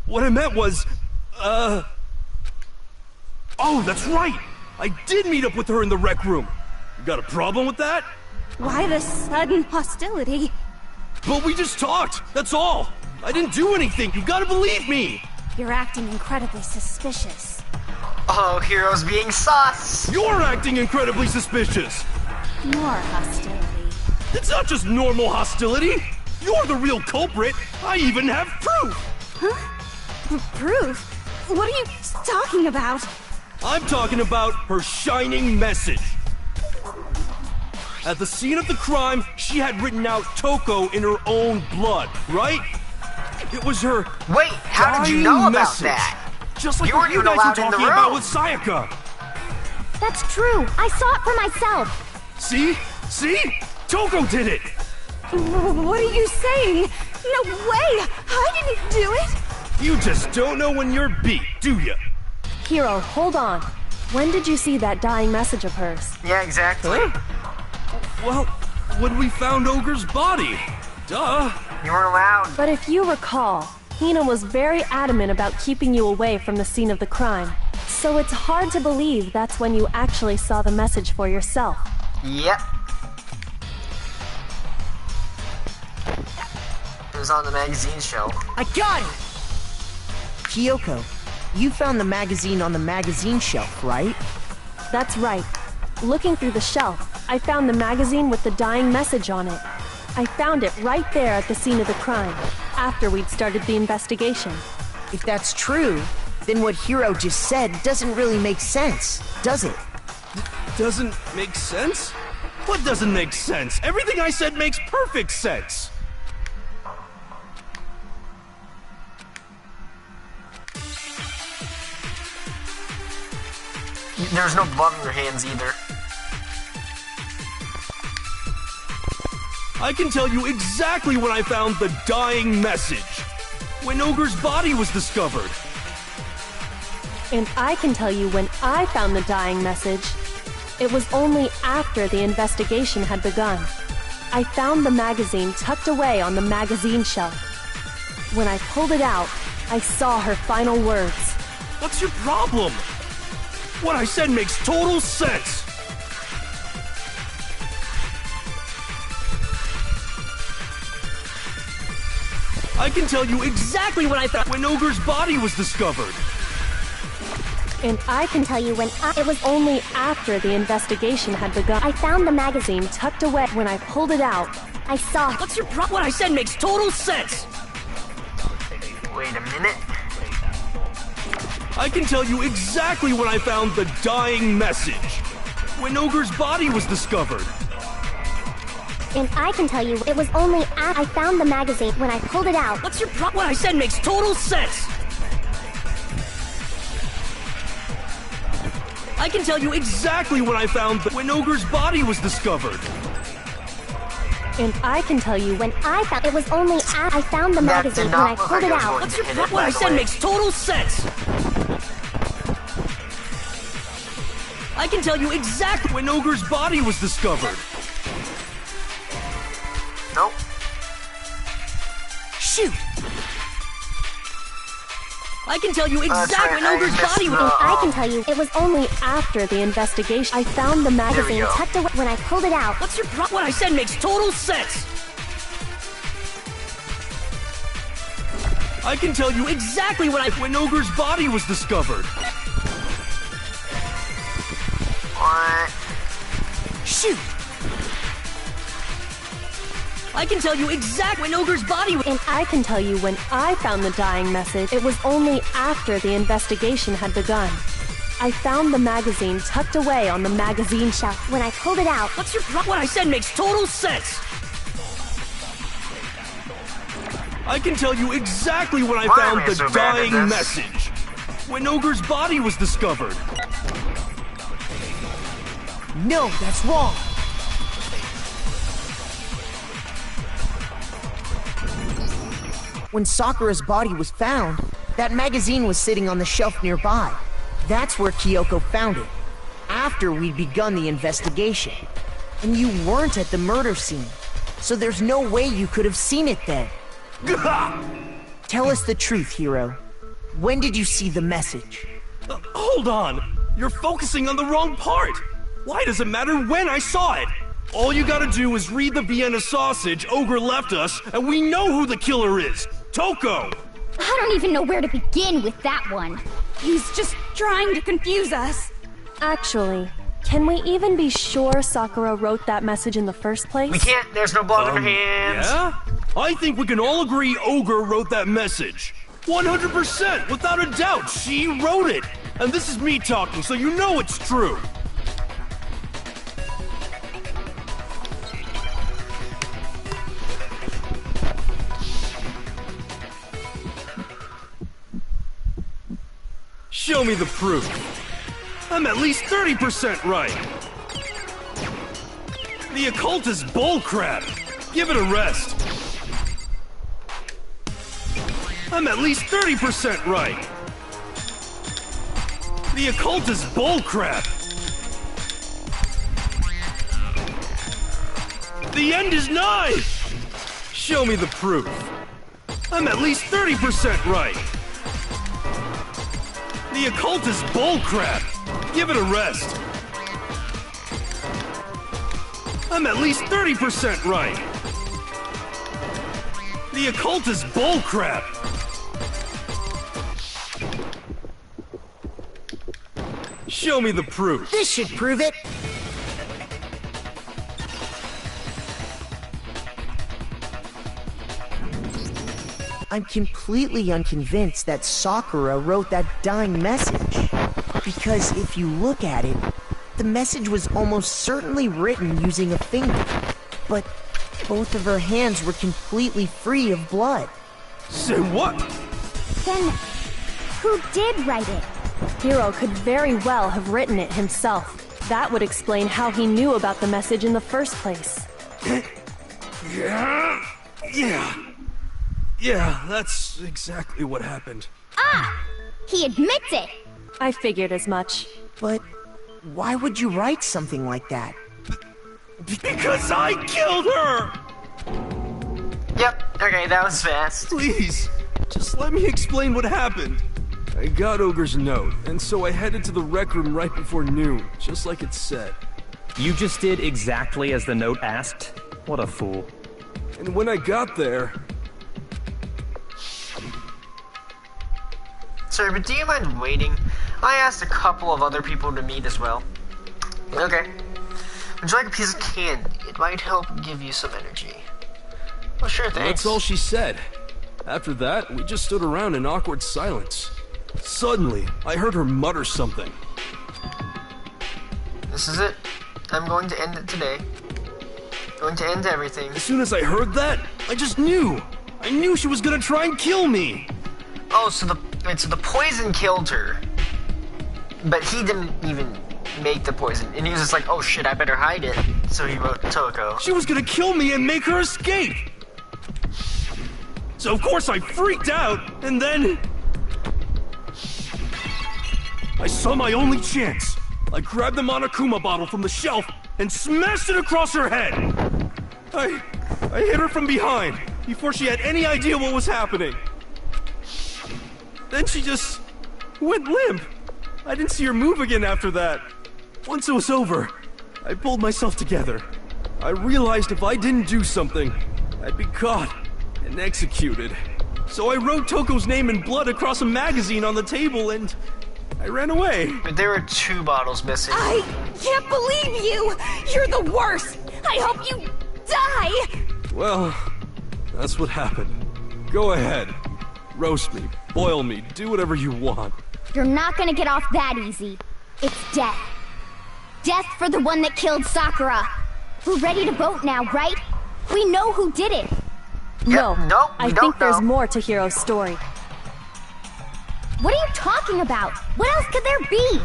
what I meant was, Oh, that's right! I did meet up with her in the rec room. You got a problem with that? Why the sudden hostility? But we just talked, that's all! I didn't do anything, you gotta believe me! You're acting incredibly suspicious. Oh, Hiro's being sus! You're acting incredibly suspicious! More hostility. It's not just normal hostility! You're the real culprit! I even have proof! Huh? Proof? What are you talking about? I'm talking about her shining message. At the scene of the crime, she had written out Toko in her own blood, right? It was her. Wait, how did you know about that? Just like you what weren't you even guys were allowed in the talking room. about with Sayaka. That's true. I saw it for myself. See? See? Toko did it! What are you saying? No way! I didn't do it! You just don't know when you're beat, do ya? Hiro, hold on. When did you see that dying message of hers? Yeah, exactly. Huh? Well, when we found Ogre's body. Duh. You weren't allowed. But if you recall, Hina was very adamant about keeping you away from the scene of the crime. So it's hard to believe that's when you actually saw the message for yourself. Yep. It was on the magazine show. I got it! Kyoko, you found the magazine on the magazine shelf, right? That's right. Looking through the shelf, I found the magazine with the dying message on it. I found it right there at the scene of the crime, after we'd started the investigation. If that's true, then what Hiro just said doesn't really make sense, does it? Doesn't make sense? What doesn't make sense? Everything I said makes perfect sense! There's no blood on your hands either. I can tell you exactly when I found the dying message. When Ogre's body was discovered. And I can tell you when I found the dying message. It was only after the investigation had begun. I found the magazine tucked away on the magazine shelf. When I pulled it out, I saw her final words. What's your problem? What I said makes total sense! I can tell you exactly what I thought when Ogre's body was discovered! And I can tell you when it was only after the investigation had begun. I found the magazine tucked away. When I pulled it out, I saw... What's your problem? What I said makes total sense! Wait a minute. I can tell you exactly when I found the dying message. When Ogre's body was discovered. And I can tell you it was only after I found the magazine when I pulled it out. What's your problem? What I said makes total sense! I can tell you exactly when I found when Ogre's body was discovered. And I can tell you when I found it was only after I found the magazine when I pulled it out. What's your problem? What I said makes total sense! I can tell you exactly when Ogre's body was discovered. Nope. Shoot! I can tell you exactly when right, Ogre's body was... I can tell you, it was only after the investigation I found the magazine tucked away. When I pulled it out... What's your problem? What I said makes total sense! I can tell you exactly when Ogre's body was discovered. What? Shoot! I can tell you exactly when Ogre's body was... And I can tell you when I found the dying message, it was only after the investigation had begun. I found the magazine tucked away on the magazine shelf. When I pulled it out... What's your problem? What I said makes total sense! I can tell you exactly when I found the dying message. When Ogre's body was discovered. No, that's wrong. When Sakura's body was found, that magazine was sitting on the shelf nearby. That's where Kyoko found it, after we'd begun the investigation. And you weren't at the murder scene, so there's no way you could have seen it then. Tell us the truth, Hiro. When did you see the message? Hold on! You're focusing on the wrong part! Why does it matter when I saw it? All you gotta do is read the Vienna sausage Ogre left us, and we know who the killer is! Toko! I don't even know where to begin with that one. He's just trying to confuse us. Actually, can we even be sure Sakura wrote that message in the first place? We can't, there's no blood on her hands. Yeah? I think we can all agree Ogre wrote that message. 100%, without a doubt, she wrote it. And this is me talking, so you know it's true. Show me the proof. I'm at least 30% right. The occult is bullcrap. Give it a rest. I'm at least 30% right. The occult is bullcrap. The end is nigh. Show me the proof. I'm at least 30% right. The occult is bullcrap. Give it a rest. I'm at least 30% right. The occult is bullcrap. Show me the proof. This should prove it. I'm completely unconvinced that Sakura wrote that dying message. Because if you look at it, the message was almost certainly written using a finger. But both of her hands were completely free of blood. Say what? Then, who did write it? Hiro could very well have written it himself. That would explain how he knew about the message in the first place. Yeah, that's exactly what happened. Ah! He admits it! I figured as much. But why would you write something like that? Because I killed her! Yep, okay, that was fast. Please, just let me explain what happened. I got Ogre's note, and so I headed to the rec room right before noon, just like it said. You just did exactly as the note asked? What a fool. And when I got there... Sorry, but do you mind waiting? I asked a couple of other people to meet as well. Okay. Would you like a piece of candy? It might help give you some energy. Oh, sure, thanks. That's all she said. After that, we just stood around in awkward silence. Suddenly, I heard her mutter something. This is it. I'm going to end it today. Going to end everything. As soon as I heard that, I just knew. I knew she was gonna try and kill me. Oh, so the poison killed her. But he didn't even make the poison. And he was just like, oh shit, I better hide it. So he wrote Toko. She was gonna kill me and make her escape. So of course I freaked out, and then... I saw my only chance. I grabbed the Monokuma bottle from the shelf and smashed it across her head. I hit her from behind before she had any idea what was happening. Then she just went limp. I didn't see her move again after that. Once it was over, I pulled myself together. I realized if I didn't do something, I'd be caught and executed. So I wrote Toko's name in blood across a magazine on the table and I ran away. But there were 2 bottles missing. I can't believe you! You're the worst! I hope you die! Well, that's what happened. Go ahead. Roast me, boil me, do whatever you want. You're not gonna get off that easy. It's death. Death for the one that killed Sakura. We're ready to vote now, right? We know who did it. No, Nope, I think there's more to Hiro's story. What are you talking about? What else could there be?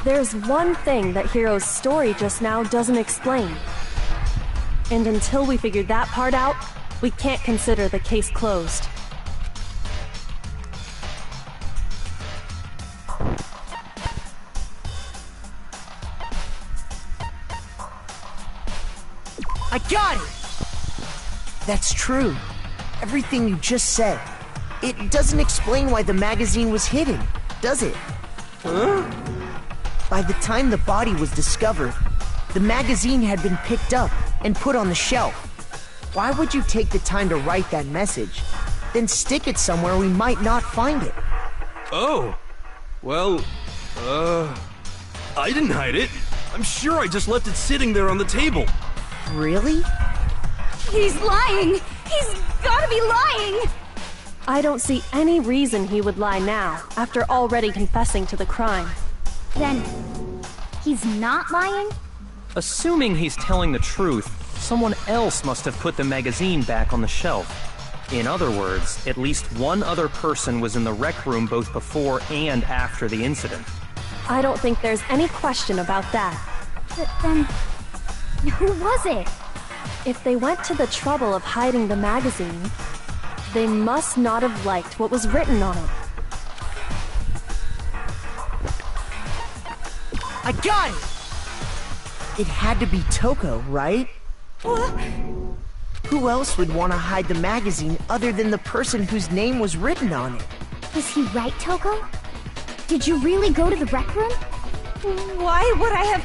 There's one thing that Hiro's story just now doesn't explain. And until we figure that part out, we can't consider the case closed. I got it! That's true. Everything you just said. It doesn't explain why the magazine was hidden, does it? Huh? By the time the body was discovered, the magazine had been picked up and put on the shelf. Why would you take the time to write that message, then stick it somewhere we might not find it? Oh. Well, I didn't hide it. I'm sure I just left it sitting there on the table. Really? He's lying! He's gotta be lying! I don't see any reason he would lie now, after already confessing to the crime. Then, he's not lying? Assuming he's telling the truth, someone else must have put the magazine back on the shelf. In other words, at least one other person was in the rec room both before and after the incident. I don't think there's any question about that. But then, who was it? If they went to the trouble of hiding the magazine, they must not have liked what was written on it. I got it! It had to be Toko, right? Who else would want to hide the magazine other than the person whose name was written on it? Is he right, Toko? Did you really go to the rec room? Why would I have...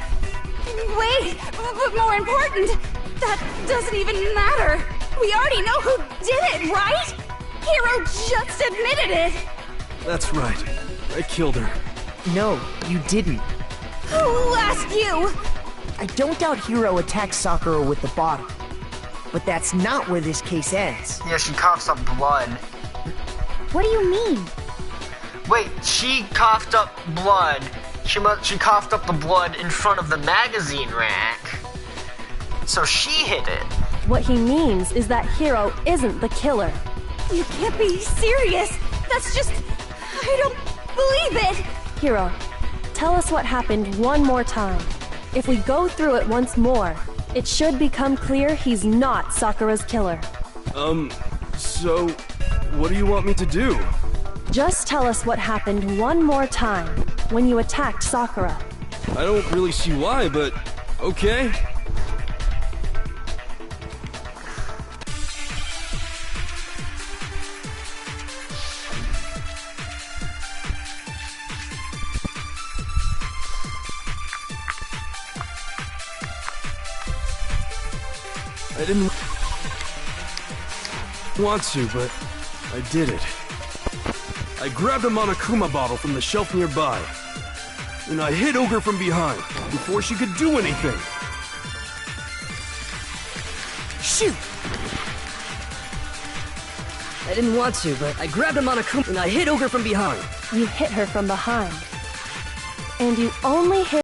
Wait, but more important, that doesn't even matter. We already know who did it, right? Hiro just admitted it. That's right. I killed her. No, you didn't. Who asked you? I don't doubt Hiro attacked Sakura with the bottle. But that's not where this case ends. Yeah, she coughs up blood. What do you mean? Wait, she coughed up blood. She coughed up the blood in front of the magazine rack. So she hid it. What he means is that Hiro isn't the killer. You can't be serious. That's just... I don't believe it. Hiro, tell us what happened one more time. If we go through it once more, it should become clear he's not Sakura's killer. So, what do you want me to do? Just tell us what happened one more time when you attacked Sakura. I don't really see why, but okay. I didn't want to, but I did it. I grabbed a Monokuma bottle from the shelf nearby, and I hit Ogre from behind before she could do anything. Shoot! I didn't want to, but I grabbed a Monokuma and I hit Ogre from behind. You hit her from behind. And you only hit